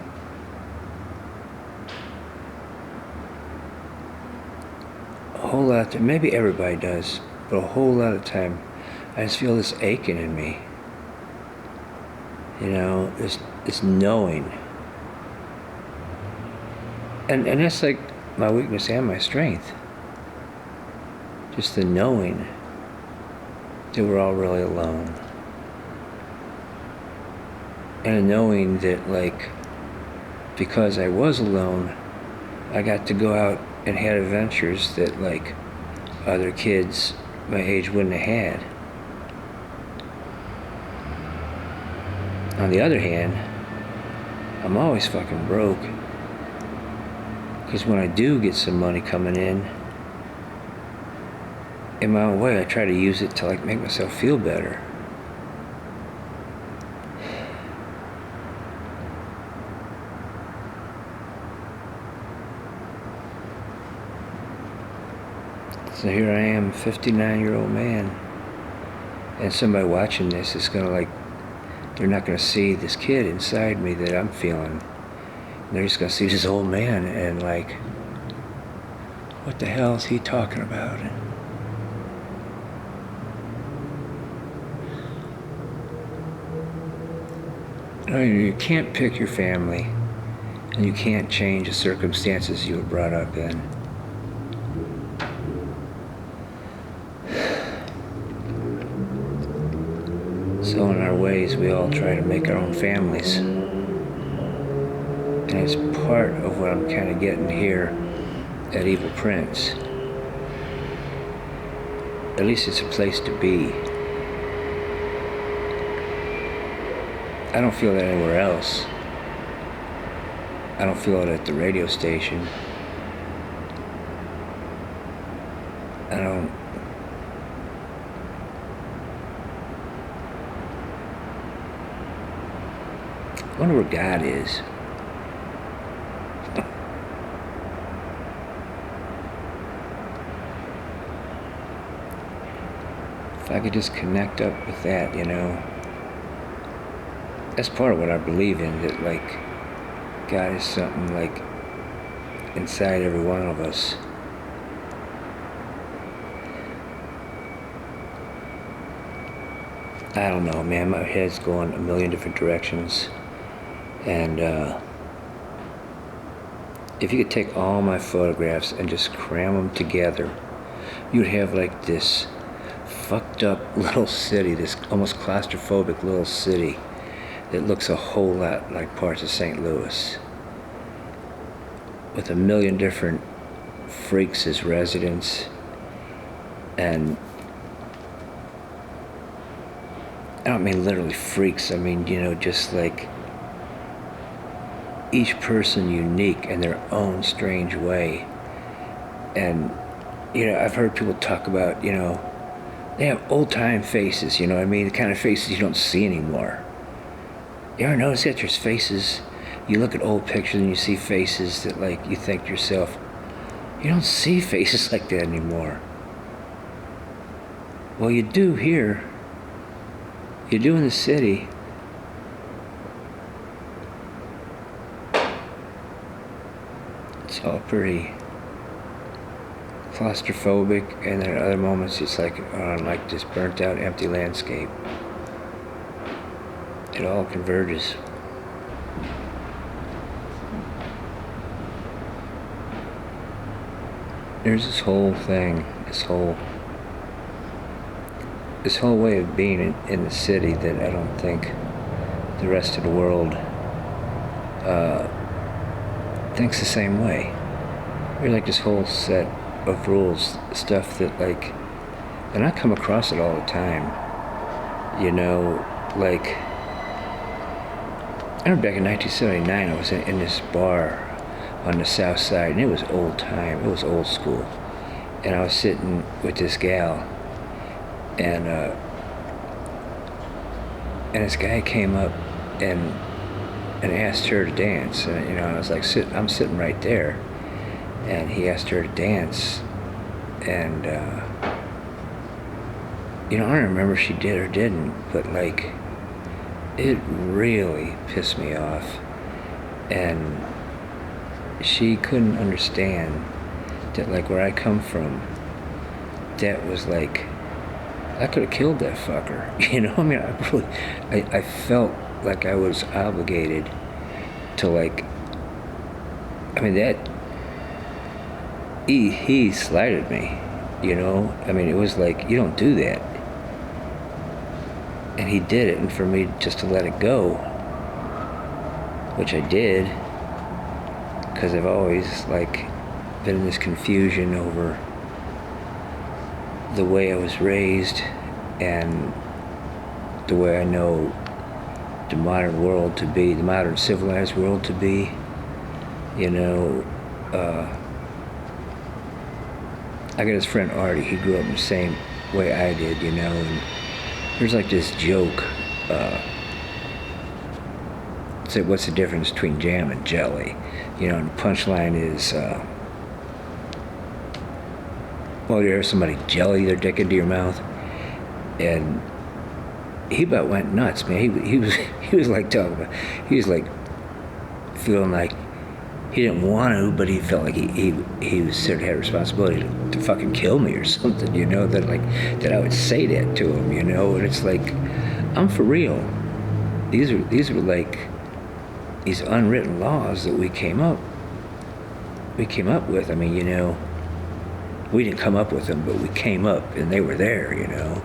whole lot, maybe everybody does, but a whole lot of time, I just feel this aching in me. You know, this knowing. And that's like my weakness and my strength. Just the knowing that we're all really alone. And a knowing that, like, because I was alone, I got to go out and had adventures that, like, other kids my age wouldn't have had. On the other hand, I'm always fucking broke. Because when I do get some money coming in my own way, I try to use it to, like, make myself feel better. So here I am, 59-year-old man, and somebody watching this is gonna, like, they're not gonna see this kid inside me that I'm feeling. They're just gonna see this old man and, like, what the hell is he talking about? You can't pick your family, and you can't change the circumstances you were brought up in. So in our ways, we all try to make our own families. And it's part of what I'm kind of getting here at Evil Prince. At least it's a place to be. I don't feel that anywhere else. I don't feel it at the radio station. I don't. I wonder where God is. if I could just connect up with that, you know. That's part of what I believe in, that like God is something like inside every one of us. I don't know, man, my head's going a million different directions. And if you could take all my photographs and just cram them together, you'd have like this fucked up little city, this almost claustrophobic little city that looks a whole lot like parts of St. Louis, with a million different freaks as residents. And I don't mean literally freaks, I mean, you know, just like each person unique in their own strange way. And, you know, I've heard people talk about, you know, they have old-time faces, you know what I mean? The kind of faces you don't see anymore. You ever notice that there's faces, you look at old pictures and you see faces that, like, you think to yourself, you don't see faces like that anymore. Well, you do here. You do in the city. It's all pretty claustrophobic, and then at other moments it's like on like this burnt out empty landscape. It all converges. There's this whole thing, this whole way of being in the city that I don't think the rest of the world thinks the same way. There's like this whole set of rules, stuff that like, and I come across it all the time, you know, like, I remember back in 1979 I was in this bar on the south side, and it was old time, it was old school, and I was sitting with this gal, and this guy came up and asked her to dance, and you know, I was like, I'm sitting right there, and he asked her to dance, and you know, I don't remember if she did or didn't, but like, it really pissed me off, and she couldn't understand that, like, where I come from, that was like, I could have killed that fucker, you know. I mean, I felt like I was obligated to, like, I mean, that he slighted me, you know. I mean, it was like, you don't do that, and he did it, and for me just to let it go, which I did, because I've always like been in this confusion over the way I was raised and the way I know the modern world to be, the modern civilized world to be, you know. I got this friend Artie, he grew up in the same way I did, you know, and there's like this joke, say, what's the difference between jam and jelly? You know, and the punchline is, well, you hear somebody jelly their dick into your mouth, and he about went nuts, man. He was like talking about, he was like feeling like he didn't want to, but he felt like he was sort of had a responsibility to fucking kill me or something, you know, that like, that I would say that to him, you know. And it's like, I'm for real. These are like these unwritten laws that we came up with. I mean, you know, we didn't come up with them, but we came up and they were there, you know.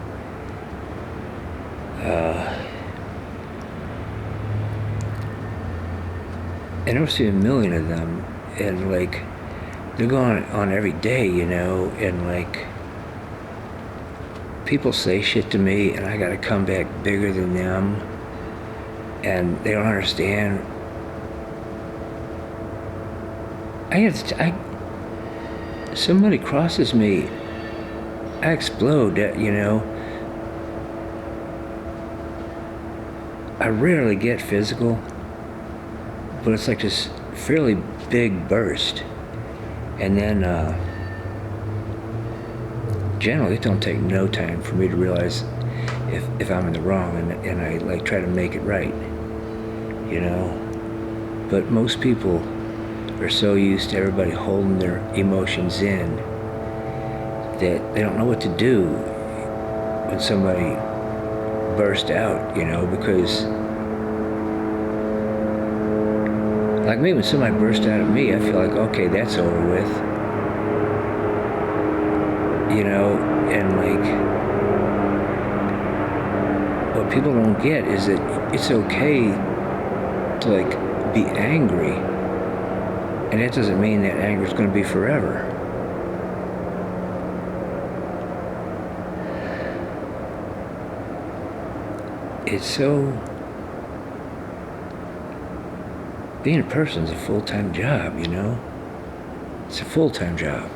And I see a million of them, and like, they're going on every day, you know, and like, people say shit to me and I gotta come back bigger than them, and they don't understand. Somebody crosses me, I explode, you know. I rarely get physical, but it's like this fairly big burst, and then generally it don't take no time for me to realize if I'm in the wrong, and I like try to make it right, you know. But most people are so used to everybody holding their emotions in that they don't know what to do when somebody bursts out, you know, because like me, when somebody bursts out at me, I feel like, okay, that's over with, you know. And like, what people don't get is that it's okay to like be angry, and that doesn't mean that anger is going to be forever. It's so, being a person's a full-time job, you know. It's a full-time job.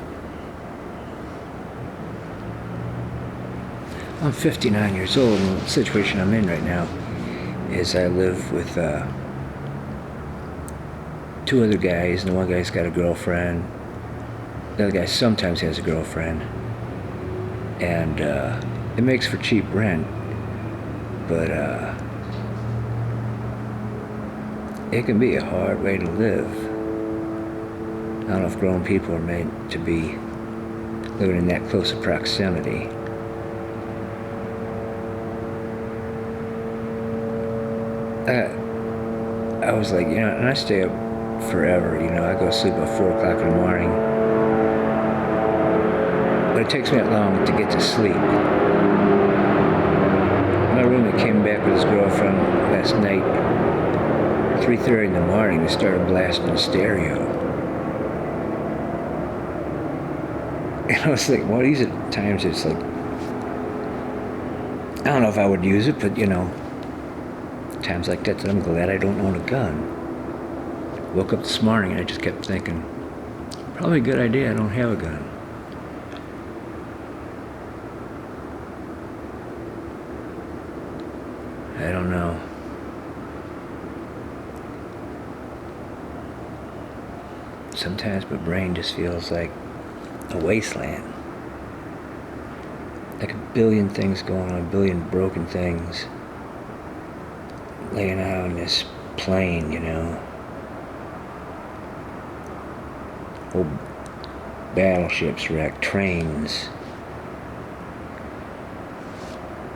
I'm 59 years old, and the situation I'm in right now is I live with two other guys, and the one guy's got a girlfriend. The other guy sometimes has a girlfriend, and it makes for cheap rent, but it can be a hard way to live. I don't know if grown people are made to be living in that close of proximity. I was like, you know, and I stay up forever, you know. I go to sleep at 4 o'clock in the morning, but it takes me that long to get to sleep. My roommate came back with his girlfriend last night, 3:30 in the morning. They started blasting the stereo, and I was like, well, these are times it's like, I don't know if I would use it, but you know, times like that I'm glad I don't own a gun. Woke up this morning and I just kept thinking, probably a good idea I don't have a gun. I don't know. Sometimes my brain just feels like a wasteland. Like a billion things going on, a billion broken things laying out on this plane, you know. Old battleships wrecked, trains,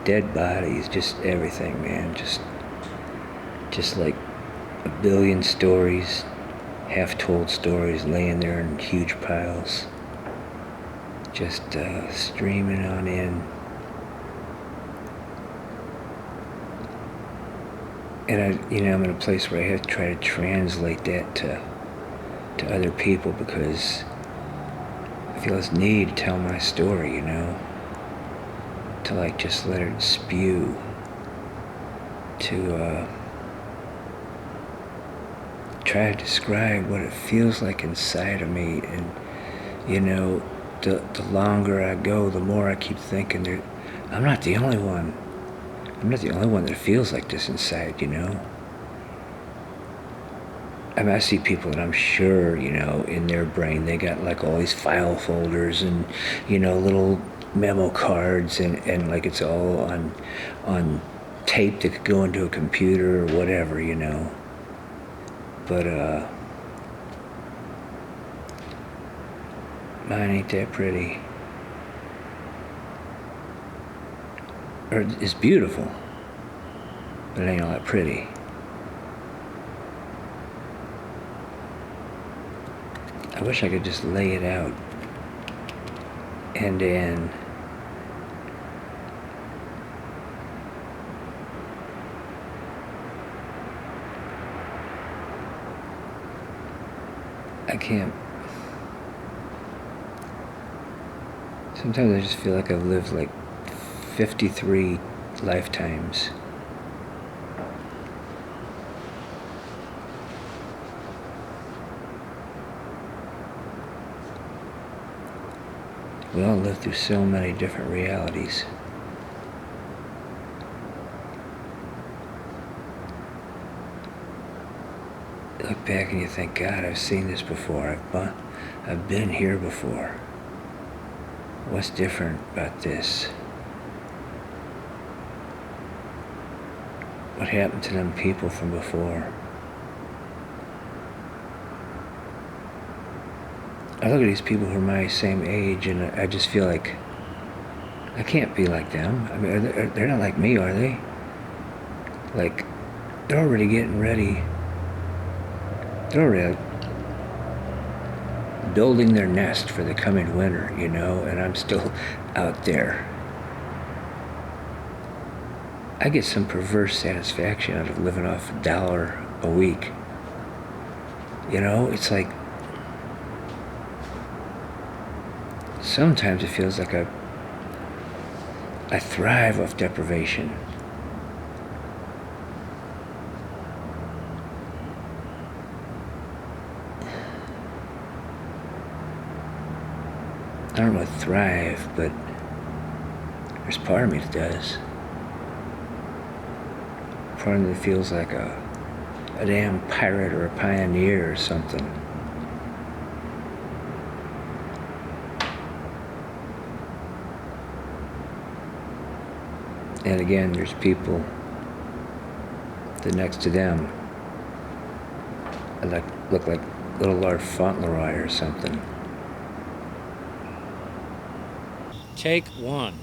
dead bodies, just everything, man. Just like a billion stories, half-told stories laying there in huge piles, just streaming on in. And I'm in a place where I have to try to translate that to other people, because I feel this need to tell my story, you know, to like just let it spew, to try to describe what it feels like inside of me. And you know, the longer I go, the more I keep thinking I'm not the only one. I'm not the only one that feels like this inside, you know. I mean, I see people that I'm sure, you know, in their brain, they got like all these file folders and, you know, little memo cards, and like it's all on tape that could go into a computer or whatever, you know. But mine ain't that pretty. Or it's beautiful, but it ain't all that pretty. I wish I could just lay it out end to end. I can't. Sometimes I just feel like I've lived like 53 lifetimes. We all live through so many different realities. You look back and you think, God, I've seen this before. I've been here before. What's different about this? What happened to them people from before? I look at these people who are my same age, and I just feel like I can't be like them. I mean, they're not like me, are they? Like, they're already getting ready. They're already building their nest for the coming winter, you know, and I'm still out there. I get some perverse satisfaction out of living off $1 a week. You know, it's like, sometimes it feels like I thrive off deprivation. I don't know what thrive, but there's part of me that does. Part of me that feels like a damn pirate or a pioneer or something. And again, there's people that next to them look like little Lord Fauntleroy or something. Take one.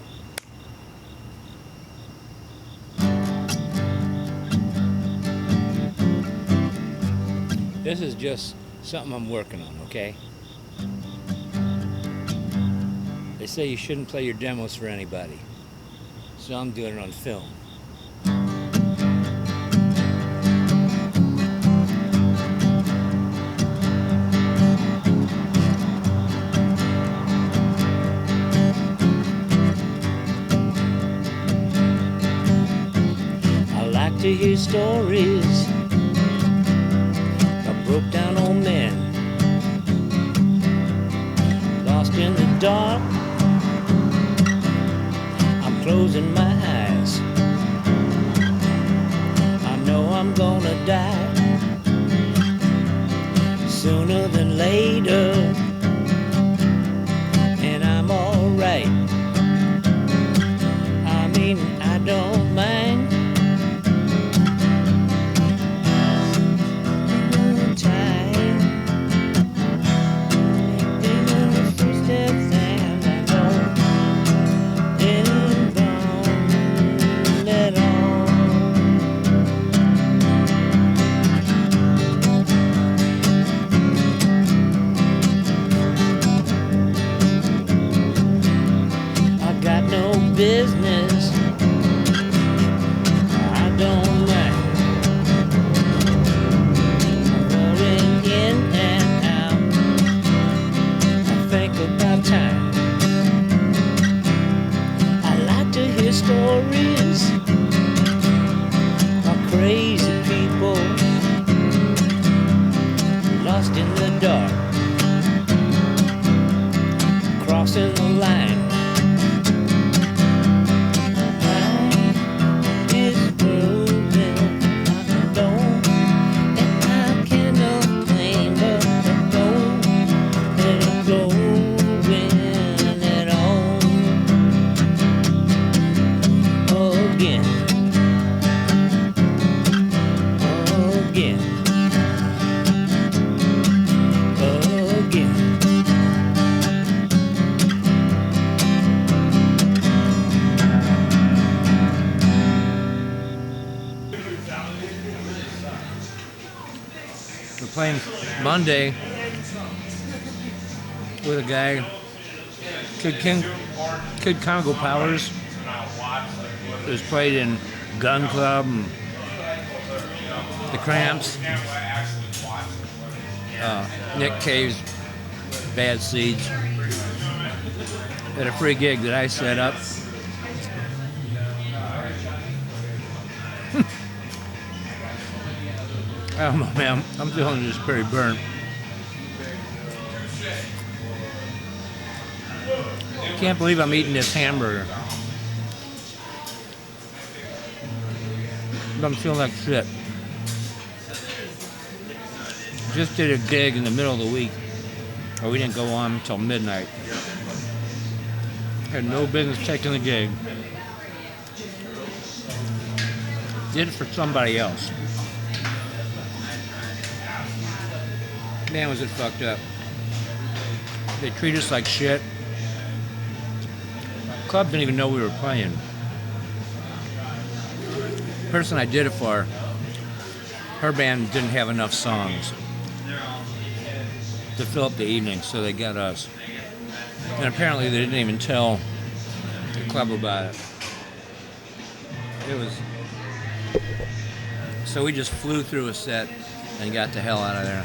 This is just something I'm working on, okay? They say you shouldn't play your demos for anybody, so I'm doing it on film. I like to hear stories of broke down old men lost in the dark. I'm closing my eyes. I know I'm gonna die sooner than later, and I'm alright. I mean, I don't mind. Business, I don't mind. I'm running in and out. I think about time. I like to hear stories of crazy people lost in the dark, crossing the line. We're playing Monday with a guy, Kid Congo Powers, who's played in Gun Club and The Cramps, Nick Cave's Bad Seeds, at a free gig that I set up. I don't know, man. I'm feeling just pretty burnt. Can't believe I'm eating this hamburger. But I'm feeling like shit. Just did a gig in the middle of the week, or we didn't go on until midnight. Had no business taking the gig. Did it for somebody else. Man, was it fucked up. They treat us like shit. The club didn't even know we were playing. The person I did it for, her band didn't have enough songs to fill up the evening, so they got us. And apparently they didn't even tell the club about it. It was... So we just flew through a set and got the hell out of there.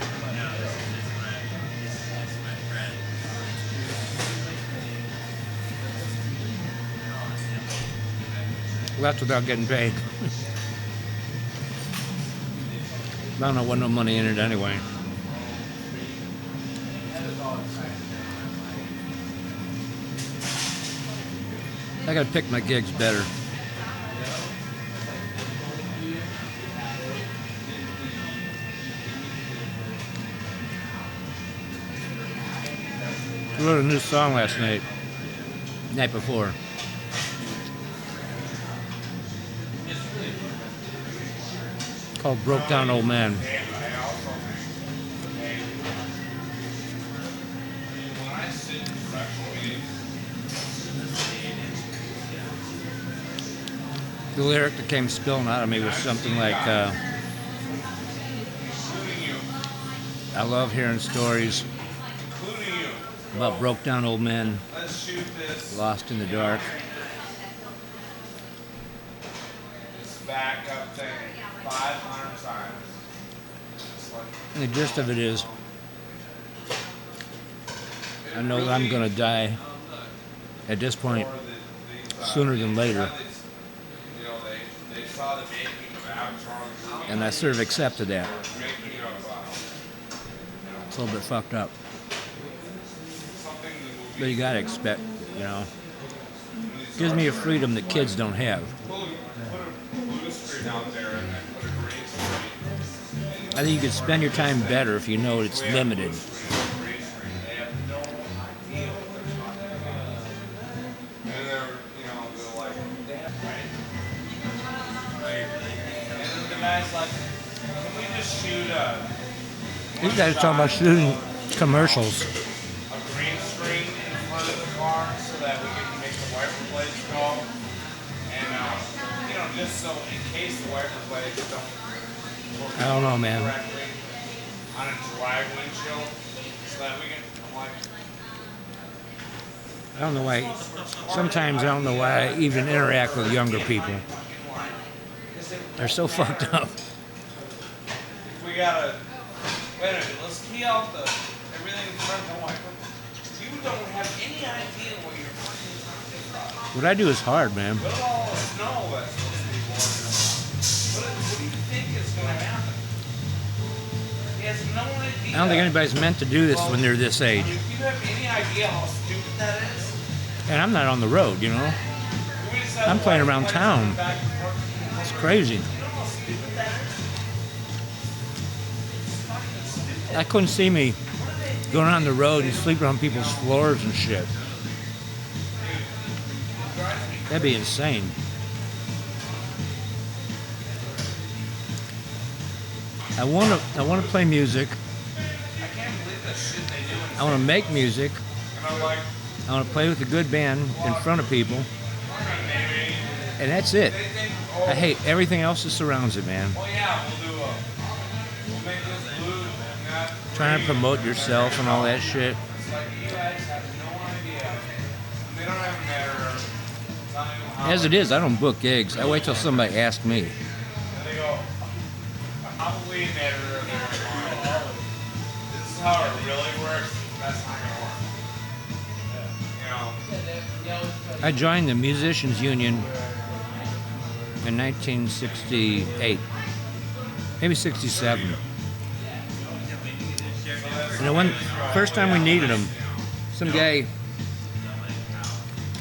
Left without getting paid. I don't know what no money in it anyway. I gotta pick my gigs better. I wrote a new song last night before. Called Broke Down Old Man. The lyric that came spilling out of me was something like, I love hearing stories about broke down old men lost in the dark. Back up thing 500 times. And the gist of it is, I know that I'm going to die at this point sooner than later. They saw the making of Armstrong. And I sort of accepted that. It's a little bit fucked up. But you gotta expect, you know. Gives me a freedom that kids don't have. I think you could spend your time better if you know it's limited. These guys are talking about shooting commercials. A green screen in front of the car so that we can make the wiper blades go. And, just so in case the wiper blades don't work I don't know, man. correctly on a dry windshield, so that we can, I don't know why. Sometimes I don't know why I even interact with younger people. They're so fucked up. we gotta, wait a minute, let's key out everything in front of the wiper. You don't have any idea what you're fucking talking about. What I do is hard, man. Look at all the snow that's supposed to be blowing around. What do you think is going to happen? He has no idea. I don't think anybody's meant to do this when they're this age. If you have any idea how stupid that is, And I'm not on the road, you know. I'm playing around town. It's crazy. I couldn't see me going on the road and sleeping on people's floors and shit. That'd be insane. I want to play music. I want to make music. I want to play with a good band in front of people. And that's it. I hate everything else that surrounds it, man. we'll make this blue and that. Trying to promote yourself and all that shit. It's like you guys have no idea. They don't have an editor. As it is, I don't book gigs. I wait till somebody asks me. And they go, probably an editor there. This is how it really works. That's not gonna work. I joined the Musicians Union in 1968, maybe 67. And first time we needed them, some guy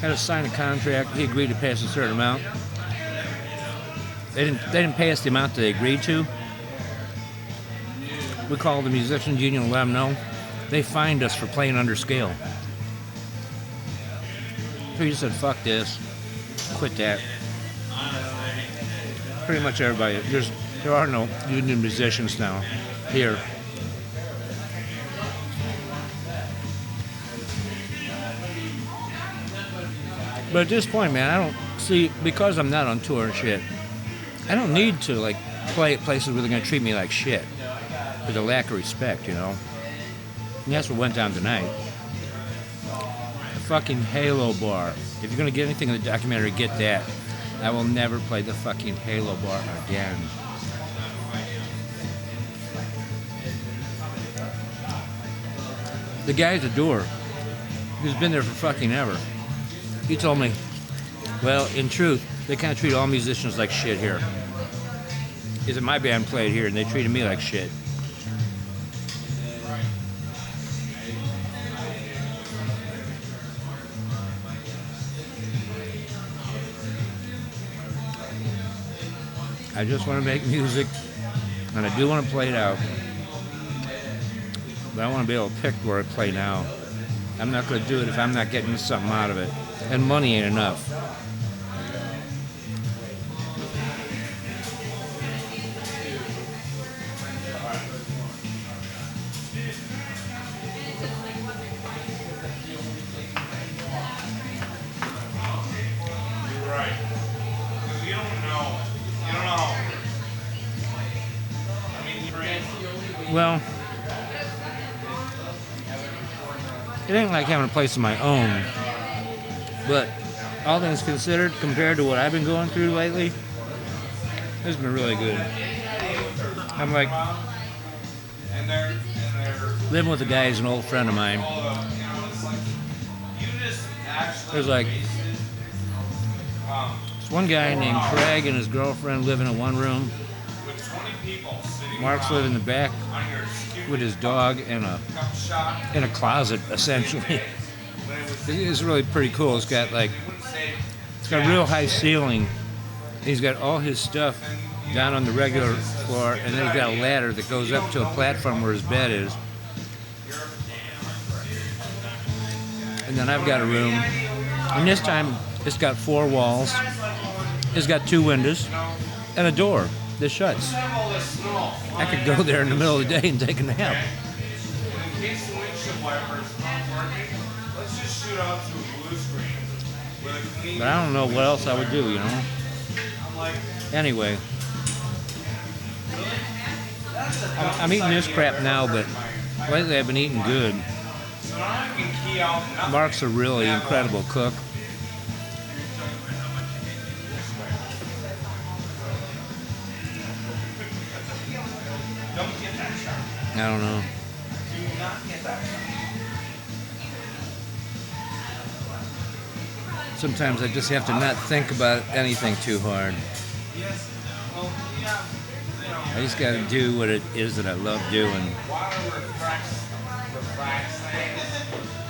had to sign a contract. He agreed to pay us a certain amount. They didn't pay us the amount that they agreed to. We called the Musicians Union and let them know. They fined us for playing under scale. So he said, fuck this, quit that. Pretty much everybody, there are no union musicians now here. But at this point, man, I don't see, because I'm not on tour and shit, I don't need to like play at places where they're gonna treat me like shit with a lack of respect, you know. And that's what went down tonight. The fucking Halo Bar. If you're gonna get anything in the documentary, get that. I will never play the fucking Halo Bar again. The guy at the door, who's been there for fucking ever, he told me, well, in truth, they kind of treat all musicians like shit here. He said, my band played here and they treated me like shit. I just want to make music, and I do want to play it out. But I want to be able to pick where I play now. I'm not going to do it if I'm not getting something out of it. And money ain't enough. You're right. Because you don't know. You don't know. I mean, you're Well, it ain't like having a place of my own. But all things considered, compared to what I've been going through lately, it's been really good. I'm like, and they're living with a guy who's an old friend of mine. you just actually There's like this one guy named Craig and his girlfriend living in one room. with 20 people sitting Mark's living in the back on your stupid with his dog in a cup shot. closet, essentially. When it was It's really pretty cool. It's got like, it's got a real high ceiling. He's got all his stuff down on the regular floor, and then he's got a ladder that goes up to a platform where his bed is. And then I've got a room, and this time it's got 4 walls. It's got 2 windows and a door that shuts. I could go there in the middle of the day and take a nap. in case the windshield wipers aren't working, let's just shoot out to a blue screen with a clean. But I don't know what else I would do, you know? I'm like, Anyway, I'm eating this crap now, but lately I've been eating good. so now I can key out nothing. Mark's a really incredible cook. Don't get that shot. I don't know. Do not get that shot. Sometimes I just have to not think about anything too hard. Yes. Well, yeah. You know, I just got to do what it is that I love doing. water refracts things.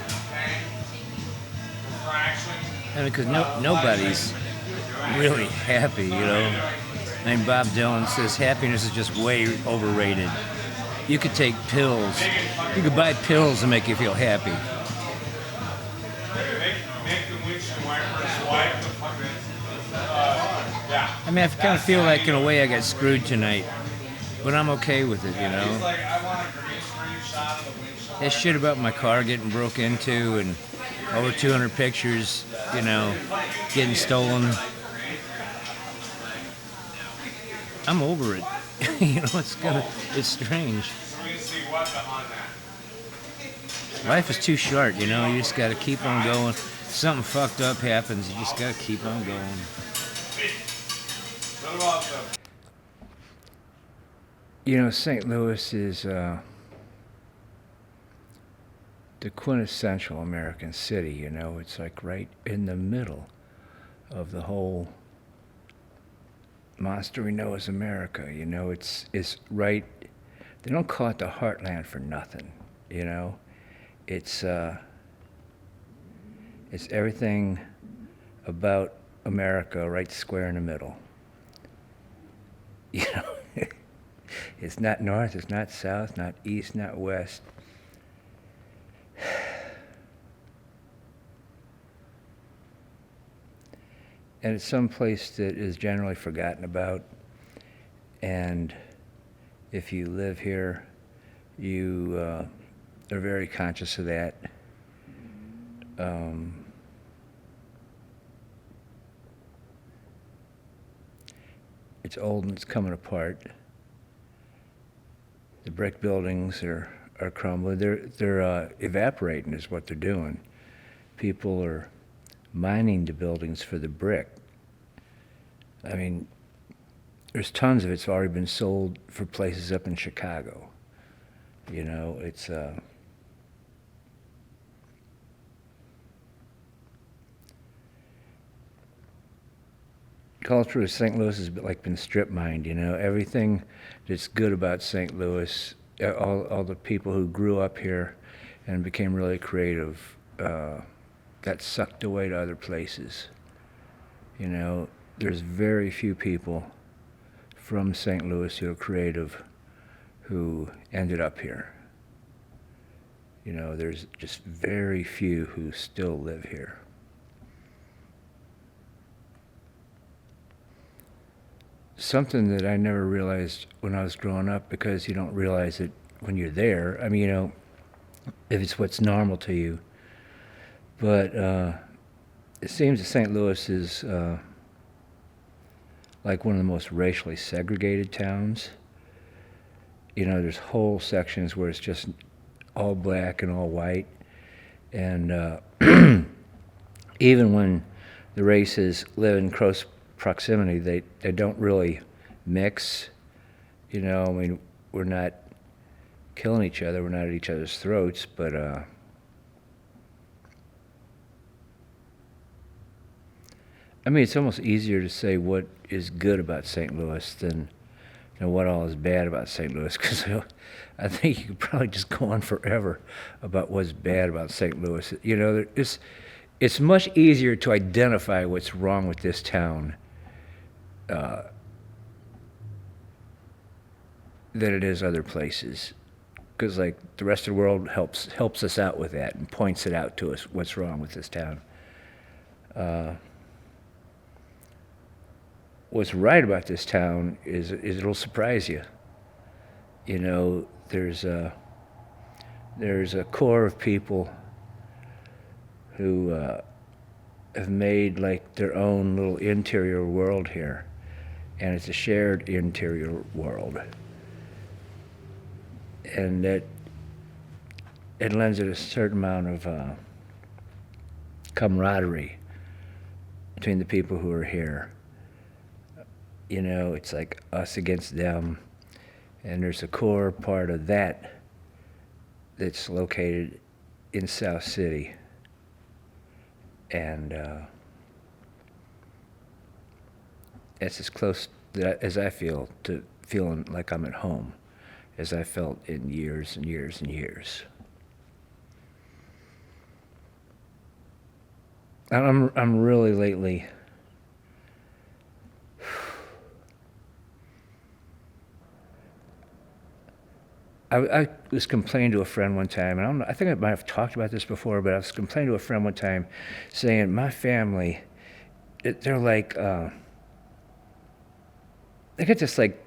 Okay. Refraction. I mean, because nobody's really happy, you know. I mean, Bob Dylan says happiness is just way overrated. You could take pills. You could buy pills to make you feel happy. Make the windshield wipers wipe the fucking. Yeah. I mean, I kind of feel like in a way I got screwed tonight, but I'm okay with it, you know. He's like, I want a green screen shot of the windshield. That shit about my car getting broke into and over 200 pictures, you know, getting stolen. I'm over it. You know, it's strange. So we can see what on that. Life is too short, you know. You just got to keep on going. Something fucked up happens. You just got to keep on going. What about the You know, St. Louis is the quintessential American city, you know. It's like right in the middle of the whole monster we know as America, you know. It's right, they don't call it the heartland for nothing, you know. It's everything about America right square in the middle. You know, it's not north, it's not south, not east, not west. and it's some place that is generally forgotten about. And if you live here, you are very conscious of that. It's old and it's coming apart. The brick buildings are crumbling. They're evaporating is what they're doing. People are mining the buildings for the brick. I mean, there's tons of it's already been sold for places up in Chicago. You know, it's culture of St. Louis has been strip mined. You know, everything that's good about St. Louis, all the people who grew up here and became really creative, got sucked away to other places. You know, there's very few people from St. Louis who are creative who ended up here. You know, there's just very few who still live here. Something that I never realized when I was growing up, because you don't realize it when you're there. I mean, you know, if it's what's normal to you. But it seems that St. Louis is like one of the most racially segregated towns. You know, there's whole sections where it's just all black and all white. And even when the races live in close proximity, they don't really mix. You know, I mean, we're not killing each other, we're not at each other's throats, but I mean, it's almost easier to say what is good about St. Louis than what all is bad about St. Louis, because I think you could probably just go on forever about what's bad about St. Louis. You know, it's much easier to identify what's wrong with this town than it is other places, because like the rest of the world helps us out with that and points it out to us what's wrong with this town. What's right about this town is it'll surprise you. You know, there's a core of people who have made like their own little interior world here, and it's a shared interior world, and that it lends it a certain amount of camaraderie between the people who are here. You know, it's like us against them, and there's a core part of that that's located in South City, and it's as close as I feel to feeling like I'm at home as I felt in years and years and years. And I'm really lately I was complaining to a friend one time, and I don't know, I think I might have talked about this before, but I was complaining to a friend one time saying my family, they're like, they got this like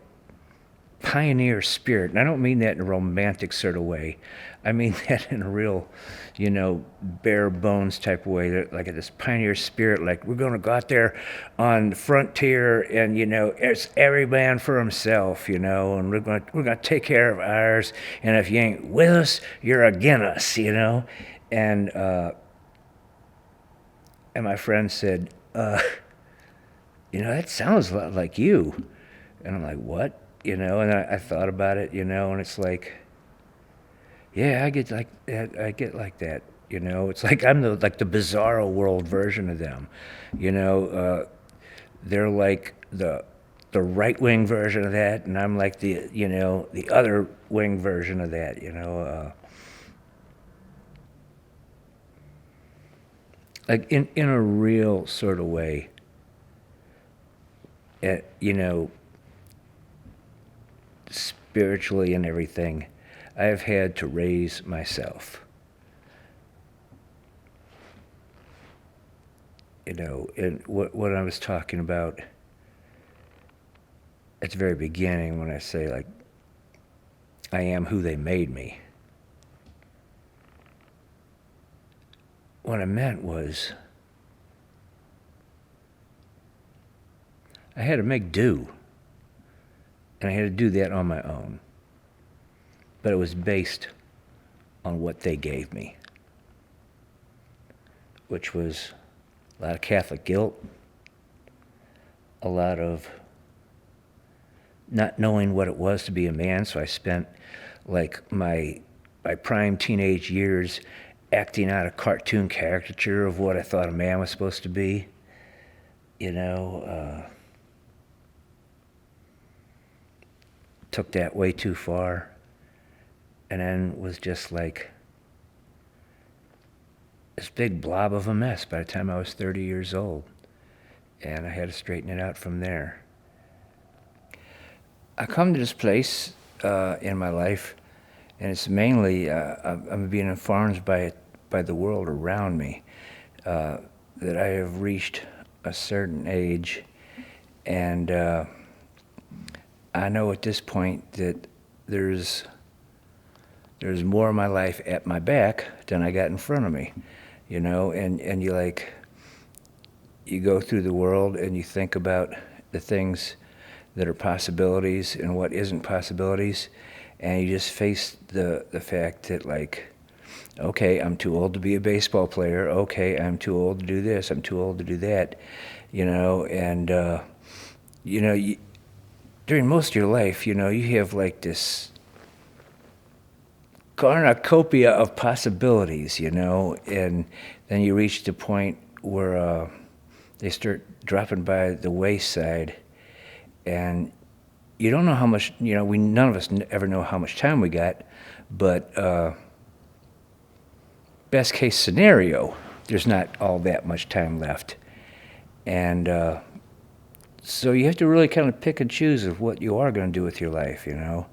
pioneer spirit, and I don't mean that in a romantic sort of way. I mean that in a real, you know, bare bones type of way. They're like this pioneer spirit, like we're going to go out there on the frontier, and you know, it's every man for himself, you know, and we're going to take care of ours. And if you ain't with us, you're against us, you know. And my friend said, you know, that sounds a lot like you. And I'm like, what? You know, and I thought about it, you know, and it's like, yeah, I get like that, you know. It's like I'm the bizarro world version of them, you know. They're like the right wing version of that, and I'm like the other wing version of that, you know. Like in a real sort of way, you know. Spiritually and everything, I've had to raise myself. You know, and what I was talking about at the very beginning when I say, like, I am who they made me. What I meant was I had to make do, and I had to do that on my own. But it was based on what they gave me, which was a lot of Catholic guilt, a lot of not knowing what it was to be a man, so I spent like my prime teenage years acting out a cartoon caricature of what I thought a man was supposed to be. You know, took that way too far, and then was just like this big blob of a mess by the time I was 30 years old, and I had to straighten it out from there. I come to this place in my life, and it's mainly I'm being informed by the world around me, that I have reached a certain age, and I know at this point that there's more of my life at my back than I got in front of me, you know, and you go through the world and you think about the things that are possibilities and what isn't possibilities, and you just face the fact that, like, okay, I'm too old to be a baseball player, okay, I'm too old to do this, I'm too old to do that, you know, and during most of your life, you know, you have like this cornucopia of possibilities, you know, and then you reach the point where they start dropping by the wayside, and you don't know how much, you know, none of us ever know how much time we got, but best case scenario, there's not all that much time left. And so you have to really kind of pick and choose of what you are going to do with your life, you know.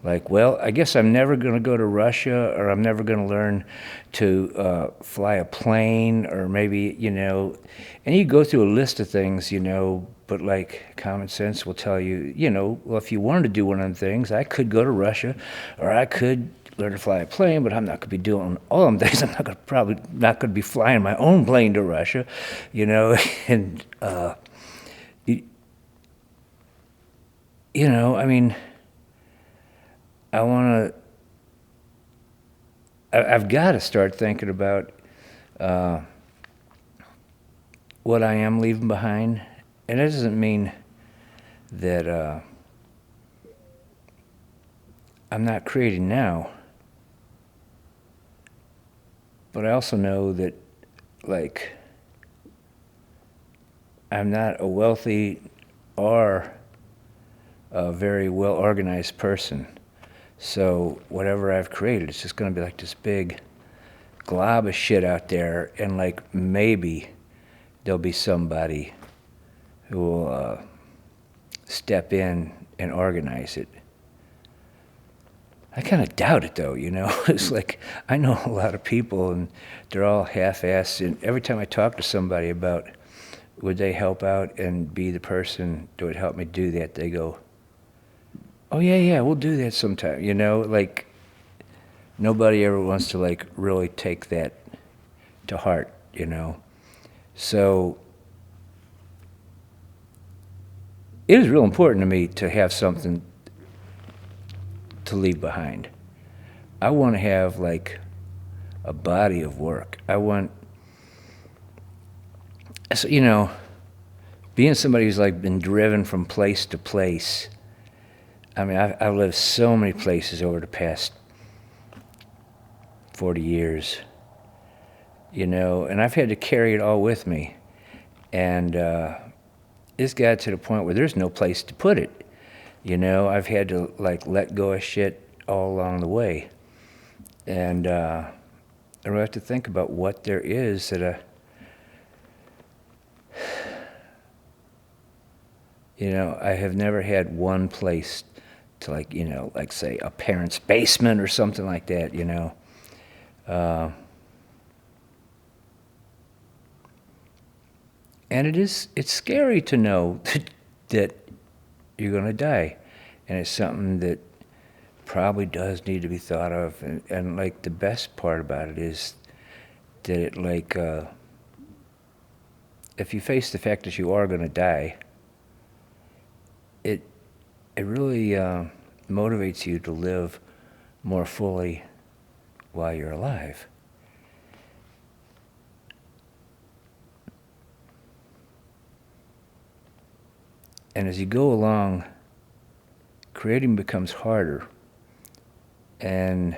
Like, well, I guess I'm never going to go to Russia, or I'm never going to learn to fly a plane, or maybe, you know, and you go through a list of things, you know, but like common sense will tell you, you know, well, if you wanted to do one of them things, I could go to Russia, or I could learn to fly a plane, but I'm not going to be doing all them things. I'm probably not going to be flying my own plane to Russia, you know, and, you know, I mean, I've got to start thinking about what I am leaving behind. And that doesn't mean that I'm not creating now. But I also know that, like, I'm not a wealthy or a very well-organized person. So whatever I've created, it's just going to be like this big glob of shit out there, and like maybe there'll be somebody who will step in and organize it. I kind of doubt it, though, you know. It's like, I know a lot of people, and they're all half-assed, and every time I talk to somebody about would they help out and be the person that would help me do that, they go, oh, yeah, we'll do that sometime, you know? Like, nobody ever wants to, like, really take that to heart, you know? So it is real important to me to have something to leave behind. I want to have, like, a body of work. I want, so, you know, being somebody who's, like, been driven from place to place. I mean, I've lived so many places over the past 40 years, you know, and I've had to carry it all with me. And it's got to the point where there's no place to put it. You know, I've had to, like, let go of shit all along the way. And I really have to think about what there is that you know, I have never had one place to, like, you know, like, say, a parent's basement or something like that, you know. And it's scary to know that you're going to die. And it's something that probably does need to be thought of. And like, the best part about it is that it, like, if you face the fact that you are going to die, it really motivates you to live more fully while you're alive. And as you go along, creating becomes harder, and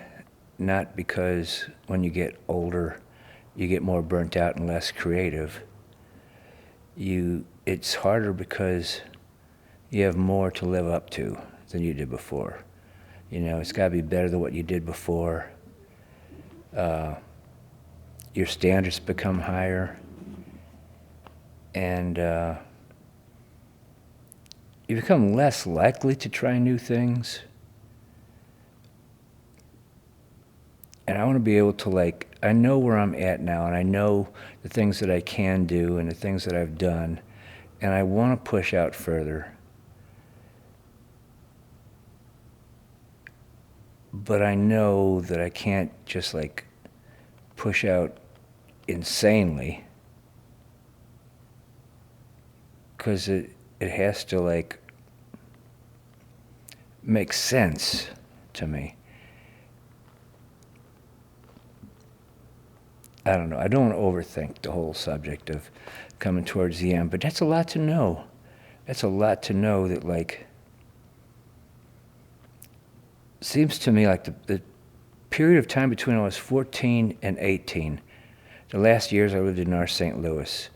not because when you get older you get more burnt out and less creative. It's harder because you have more to live up to than you did before. You know, it's got to be better than what you did before. Your standards become higher, and you become less likely to try new things. And I want to be able to, like, I know where I'm at now, and I know the things that I can do and the things that I've done, and I want to push out further. But I know that I can't just, like, push out insanely, because it has to, like, make sense to me. I don't know. I don't want to overthink the whole subject of coming towards the end, but that's a lot to know. That's a lot to know that, like, seems to me like the period of time between I was 14 and 18, the last years I lived in North St. Louis,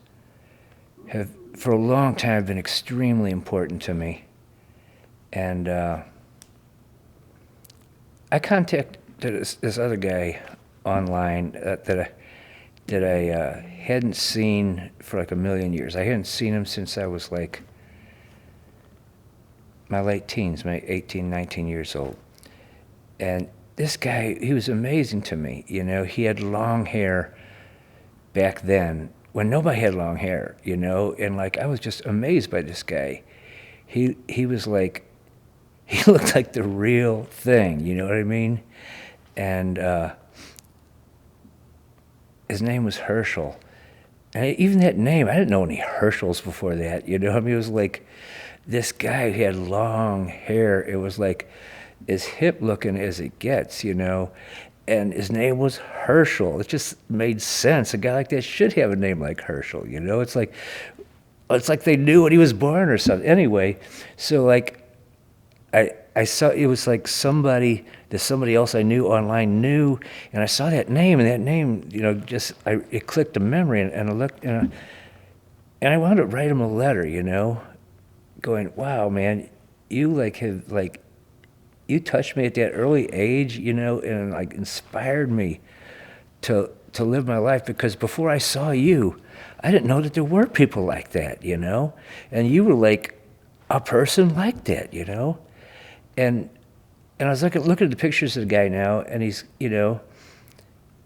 have for a long time been extremely important to me. And I contacted this other guy online that I hadn't seen for like a million years. I hadn't seen him since I was like my late teens, my 18, 19 years old. And this guy, he was amazing to me. You know, he had long hair back then when nobody had long hair, you know, and like I was just amazed by this guy. He was like, he looked like the real thing, you know what I mean? And his name was Herschel. And even that name, I didn't know any Herschels before that, you know? I mean, it was like this guy who had long hair. It was like as hip looking as it gets, you know? And his name was Herschel. It just made sense. A guy like that should have a name like Herschel, you know? It's like they knew when he was born or something. Anyway, so like I saw, it was like somebody else I knew online knew, and I saw that name, and that name, you know, just, it clicked a memory, and I looked, and I wanted to write him a letter, you know, going, wow, man, you like have, like, you touched me at that early age, you know, and like inspired me to live my life, because before I saw you, I didn't know that there were people like that, you know, and you were like a person like that, you know. And I was looking at the pictures of the guy now, and he's, you know,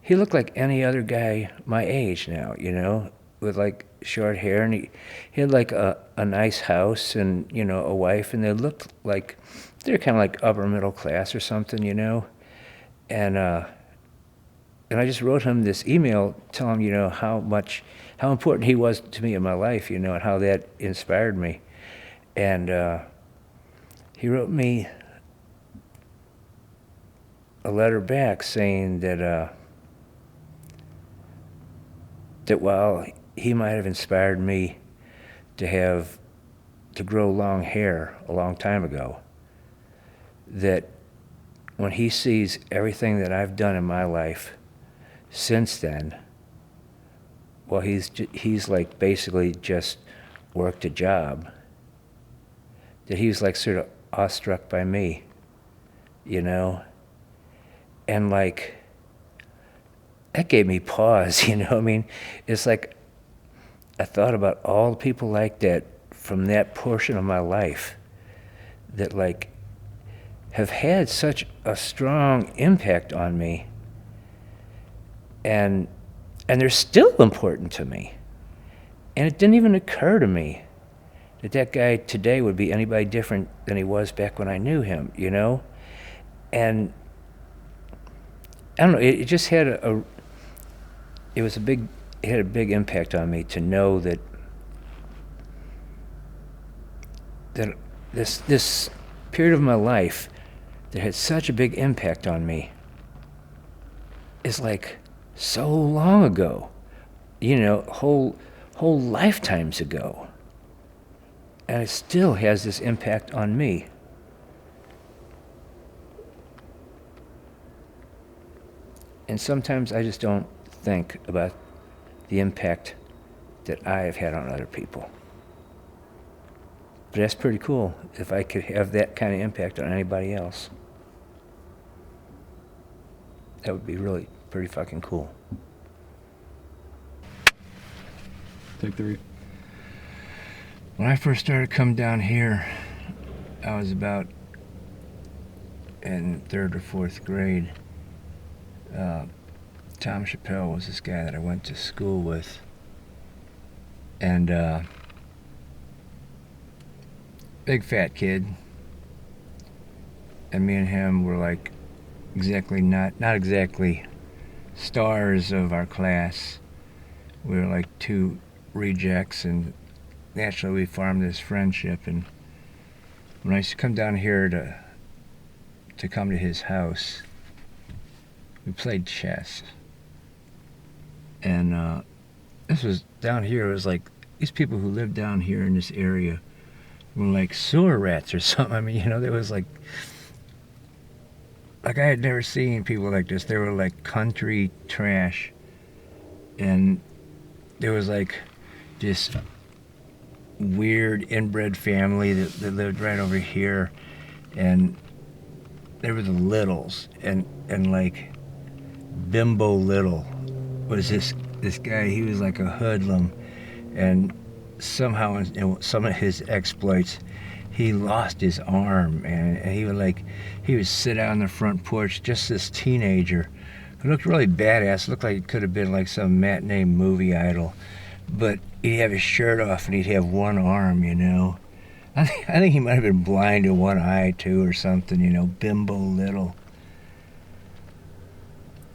he looked like any other guy my age now, you know, with like short hair, and he had like a nice house and, you know, a wife, and they looked like they're kind of like upper middle class or something, you know. And I just wrote him this email telling him, you know, how important he was to me in my life, you know, and how that inspired me. And he wrote me a letter back saying that while he might have inspired me to grow long hair a long time ago, that when he sees everything that I've done in my life since then, well, he's like basically just worked a job, that he was like sort of awestruck by me, you know. And like, that gave me pause, you know. I mean, it's like I thought about all the people like that from that portion of my life that like have had such a strong impact on me, and they're still important to me. And it didn't even occur to me that that guy today would be anybody different than he was back when I knew him, you know? And I don't know, it just had it had a big impact on me to know that this period of my life that had such a big impact on me is like so long ago, you know, whole lifetimes ago. And it still has this impact on me. And sometimes I just don't think about the impact that I have had on other people. But that's pretty cool if I could have that kind of impact on anybody else. That would be really pretty fucking cool. Take 3. When I first started coming down here, I was about in 3rd or 4th grade. Tom Chappelle was this guy that I went to school with. And big fat kid. And me and him were like exactly not exactly stars of our class. We were like 2 rejects, and naturally we formed this friendship. And when I used to come down here to come to his house, we played chess. And this was down here. It was like these people who lived down here in this area were like sewer rats or something. I mean, you know, there was like I had never seen people like this. They were like country trash. And there was like this weird inbred family that lived right over here. And they were the Littles. And like Bimbo Little was this guy. He was like a hoodlum. And somehow in some of his exploits, he lost his arm, and he would sit out on the front porch, just this teenager who looked really badass. Looked like he could have been like some matinee movie idol, but he'd have his shirt off and he'd have one arm, you know. I think he might have been blind in one eye too or something, you know. Bimbo Little.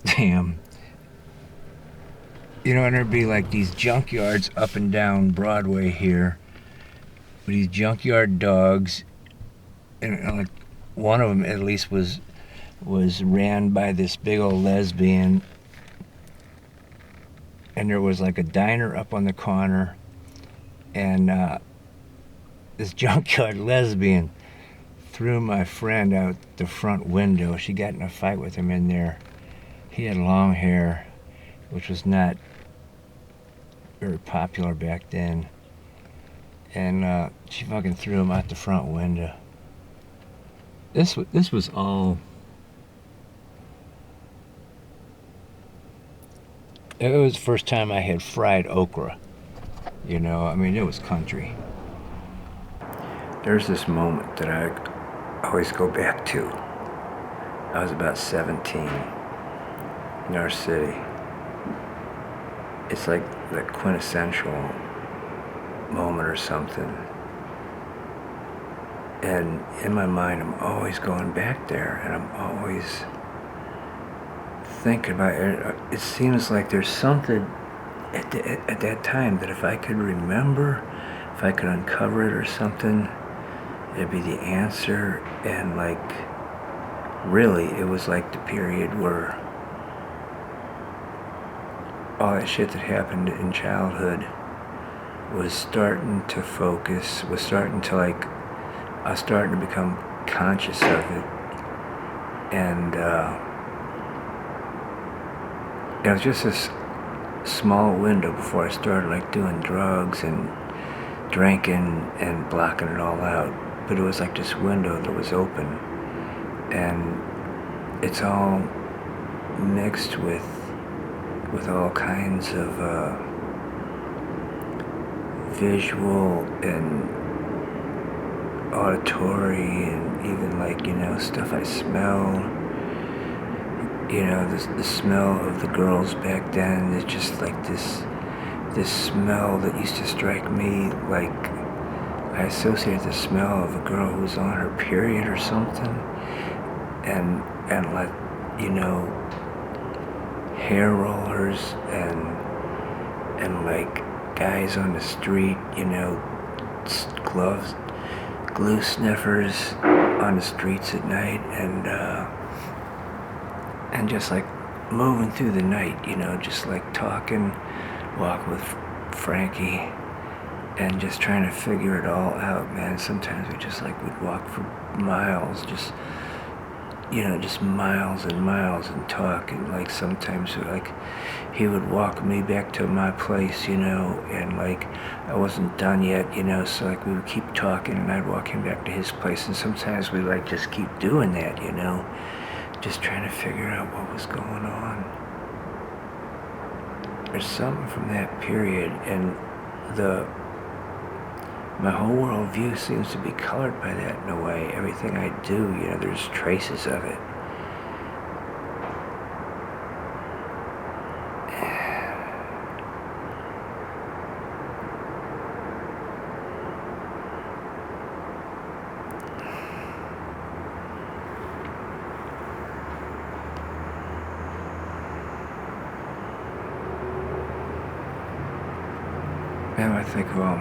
Damn. You know, and there'd be like these junkyards up and down Broadway here, with these junkyard dogs, and like one of them at least was ran by this big old lesbian, and there was like a diner up on the corner, and this junkyard lesbian threw my friend out the front window. She got in a fight with him in there. He had long hair, which was not very popular back then. And she fucking threw him out the front window. This was all... It was the first time I had fried okra. You know, I mean, it was country. There's this moment that I always go back to. I was about 17 in our city. It's like the quintessential moment or something. And in my mind, I'm always going back there, and I'm always thinking about it. It seems like there's something at that time that if I could remember, if I could uncover it or something, it'd be the answer. And like, really, it was like the period where all that shit that happened in childhood was starting to focus, was starting to like, I was starting to become conscious of it. And it was just this small window before I started like doing drugs and drinking and blocking it all out. But it was like this window that was open, and it's all mixed with all kinds of visual and auditory, and even like, you know, stuff I smell. You know, the smell of the girls back then. It's just like this this smell that used to strike me like I associated the smell of a girl who was on her period or something, and like, you know, hair rollers and like guys on the street, you know, gloves, glue sniffers on the streets at night, and just like moving through the night, you know, just like talking, walking with Frankie, and just trying to figure it all out, man. Sometimes we just like would walk for miles, just, you know, just miles and miles and talk, and like sometimes like he would walk me back to my place, you know, and like I wasn't done yet, you know, so like we would keep talking and I'd walk him back to his place, and sometimes we like just keep doing that, you know, just trying to figure out what was going on. There's something from that period, and my whole worldview seems to be colored by that in a way. Everything I do, you know, there's traces of it. Man, I think of all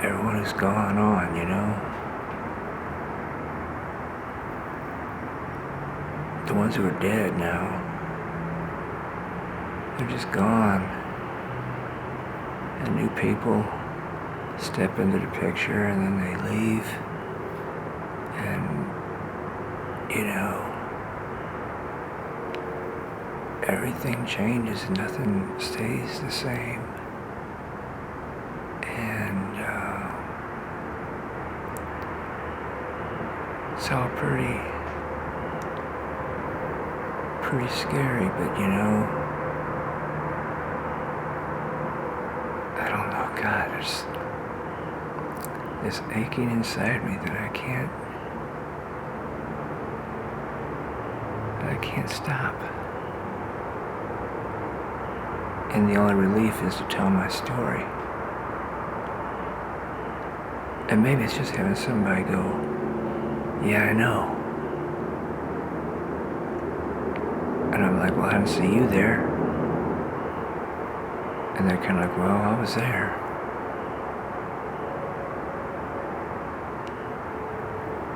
everyone who's gone on, you know? The ones who are dead now, they're just gone. And new people step into the picture and then they leave. And, you know, everything changes and nothing stays the same. And it's all pretty scary, but you know, I don't know, God, there's this aching inside me that I can't stop. And the only relief is to tell my story. And maybe it's just having somebody go, yeah, I know. And I'm like, well, I didn't see you there. And they're kind of like, well, I was there.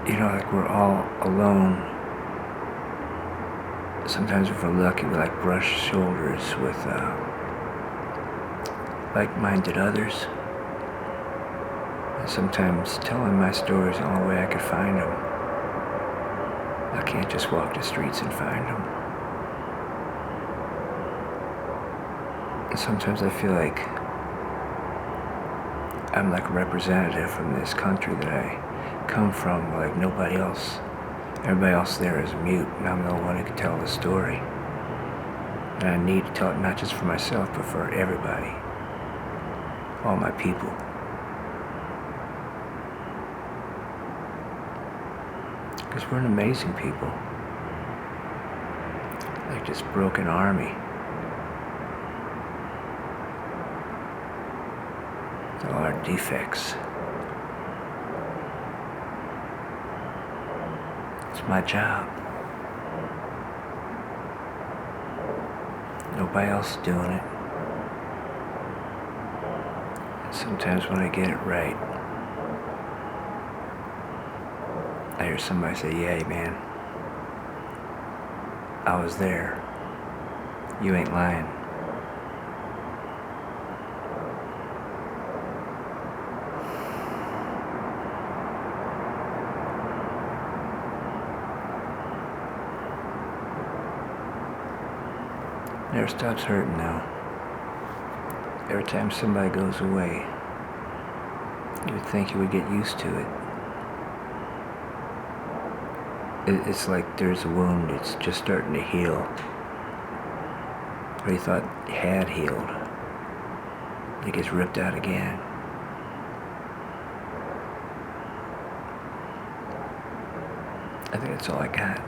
You know, like we're all alone. Sometimes if we're lucky, we like brush shoulders with like-minded others. And sometimes telling my stories is the only way I could find them. I can't just walk the streets and find them. And sometimes I feel like I'm like a representative from this country that I come from, like nobody else. Everybody else there is mute, and I'm the only one who can tell the story. And I need to tell it not just for myself, but for everybody. All my people. Because we're an amazing people. Like this broken army. With all our defects. It's my job. Nobody else is doing it. And sometimes when I get it right, I hear somebody say, yeah, man, I was there. You ain't lying. Never stops hurting now. Every time somebody goes away, you would think you would get used to it. It's like there's a wound, it's just starting to heal. Or you thought had healed. It gets ripped out again. I think that's all I got.